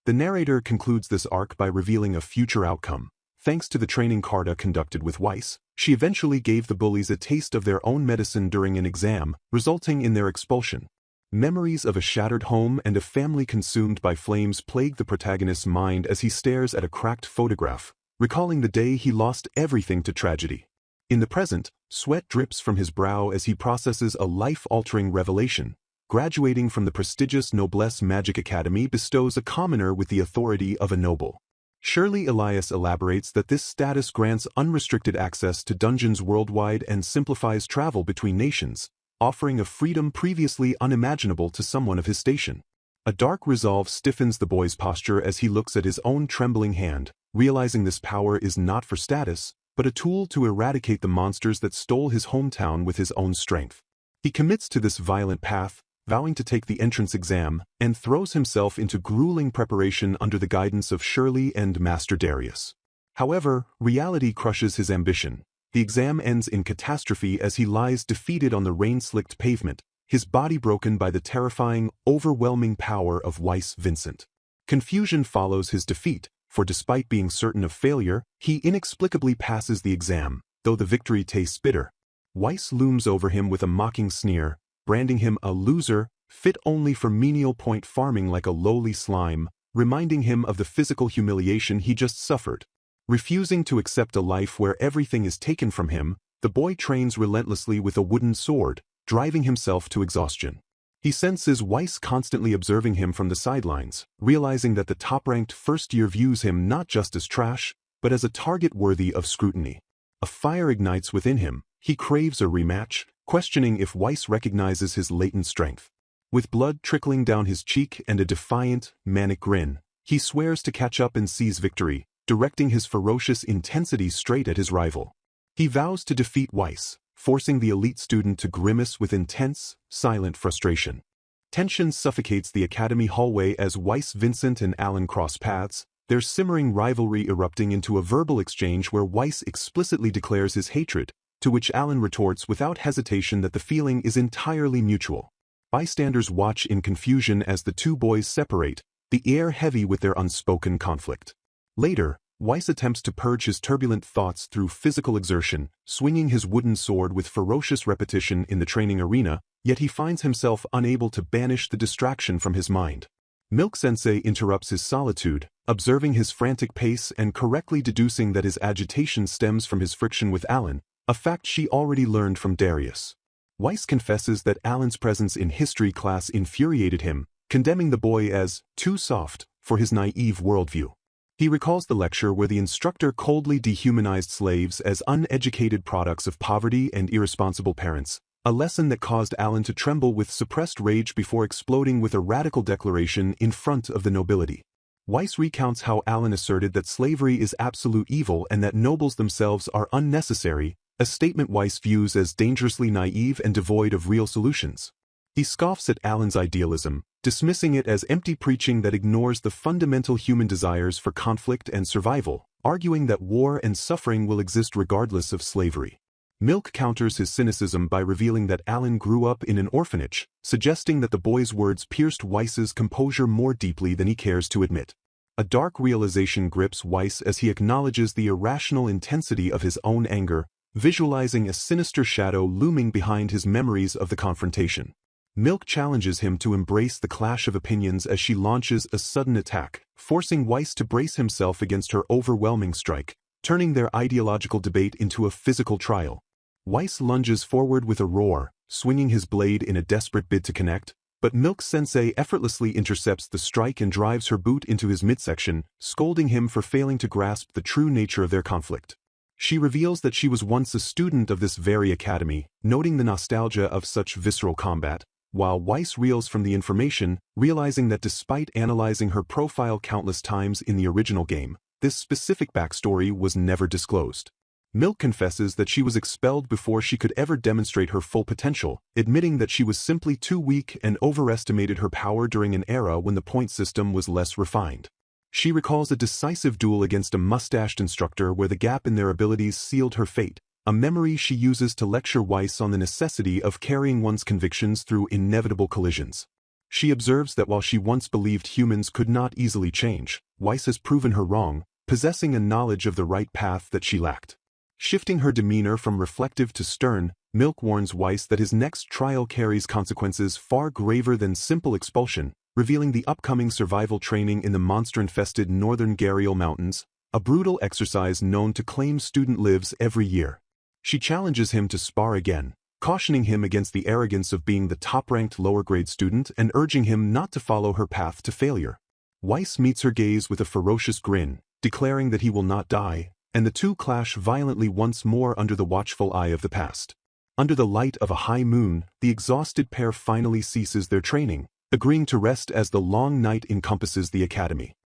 The narrator concludes this arc by revealing a future outcome. Thanks to the training Carda conducted with Weiss, she eventually gave the bullies a taste of their own medicine during an exam, resulting in their expulsion. Memories of a shattered home and a family consumed by flames plague the protagonist's mind as he stares at a cracked photograph, recalling the day he lost everything to tragedy. In the present, sweat drips from his brow as he processes a life-altering revelation. Graduating from the prestigious Noblesse Magic Academy bestows a commoner with the authority of a noble. Shirley Elias elaborates that this status grants unrestricted access to dungeons worldwide and simplifies travel between nations, offering a freedom previously unimaginable to someone of his station. A dark resolve stiffens the boy's posture as he looks at his own trembling hand, realizing this power is not for status, but a tool to eradicate the monsters that stole his hometown with his own strength. He commits to this violent path, vowing to take the entrance exam, and throws himself into grueling preparation under the guidance of Shirley and Master Darius. However, reality crushes his ambition. The exam ends in catastrophe as he lies defeated on the rain-slicked pavement, his body broken by the terrifying, overwhelming power of Weiss Vincent. Confusion follows his defeat, for despite being certain of failure, he inexplicably passes the exam, though the victory tastes bitter. Weiss looms over him with a mocking sneer, branding him a loser, fit only for menial point farming like a lowly slime, reminding him of the physical humiliation he just suffered. Refusing to accept a life where everything is taken from him, the boy trains relentlessly with a wooden sword, driving himself to exhaustion. He senses Weiss constantly observing him from the sidelines, realizing that the top-ranked first-year views him not just as trash, but as a target worthy of scrutiny. A fire ignites within him. He craves a rematch, questioning if Weiss recognizes his latent strength. With blood trickling down his cheek and a defiant, manic grin, he swears to catch up and seize victory, directing his ferocious intensity straight at his rival. He vows to defeat Weiss, forcing the elite student to grimace with intense, silent frustration. Tension suffocates the academy hallway as Weiss Vincent and Alan cross paths, their simmering rivalry erupting into a verbal exchange where Weiss explicitly declares his hatred, to which Alan retorts without hesitation that the feeling is entirely mutual. Bystanders watch in confusion as the two boys separate, the air heavy with their unspoken conflict. Later, Weiss attempts to purge his turbulent thoughts through physical exertion, swinging his wooden sword with ferocious repetition in the training arena, yet he finds himself unable to banish the distraction from his mind. Milk-sensei interrupts his solitude, observing his frantic pace and correctly deducing that his agitation stems from his friction with Alan, a fact she already learned from Darius. Weiss confesses that Alan's presence in history class infuriated him, condemning the boy as too soft for his naive worldview. He recalls the lecture where the instructor coldly dehumanized slaves as uneducated products of poverty and irresponsible parents, a lesson that caused Alan to tremble with suppressed rage before exploding with a radical declaration in front of the nobility. Weiss recounts how Alan asserted that slavery is absolute evil and that nobles themselves are unnecessary, a statement Weiss views as dangerously naive and devoid of real solutions. He scoffs at Alan's idealism, dismissing it as empty preaching that ignores the fundamental human desires for conflict and survival, arguing that war and suffering will exist regardless of slavery. Milk counters his cynicism by revealing that Alan grew up in an orphanage, suggesting that the boy's words pierced Weiss's composure more deeply than he cares to admit. A dark realization grips Weiss as he acknowledges the irrational intensity of his own anger, visualizing a sinister shadow looming behind his memories of the confrontation. Milk challenges him to embrace the clash of opinions as she launches a sudden attack, forcing Weiss to brace himself against her overwhelming strike, turning their ideological debate into a physical trial. Weiss lunges forward with a roar, swinging his blade in a desperate bid to connect, but Milk-sensei effortlessly intercepts the strike and drives her boot into his midsection, scolding him for failing to grasp the true nature of their conflict. She reveals that she was once a student of this very academy, noting the nostalgia of such visceral combat, while Weiss reels from the information, realizing that despite analyzing her profile countless times in the original game, this specific backstory was never disclosed. Milk confesses that she was expelled before she could ever demonstrate her full potential, admitting that she was simply too weak and overestimated her power during an era when the point system was less refined. She recalls a decisive duel against a mustached instructor where the gap in their abilities sealed her fate, a memory she uses to lecture Weiss on the necessity of carrying one's convictions through inevitable collisions. She observes that while she once believed humans could not easily change, Weiss has proven her wrong, possessing a knowledge of the right path that she lacked. Shifting her demeanor from reflective to stern, Milk warns Weiss that his next trial carries consequences far graver than simple expulsion, revealing the upcoming survival training in the monster-infested northern Garial Mountains, a brutal exercise known to claim student lives every year. She challenges him to spar again, cautioning him against the arrogance of being the top-ranked lower-grade student and urging him not to follow her path to failure. Weiss meets her gaze with a ferocious grin, declaring that he will not die, and the two clash violently once more under the watchful eye of the past. Under the light of a high moon, the exhausted pair finally ceases their training, agreeing to rest as the long night encompasses the academy.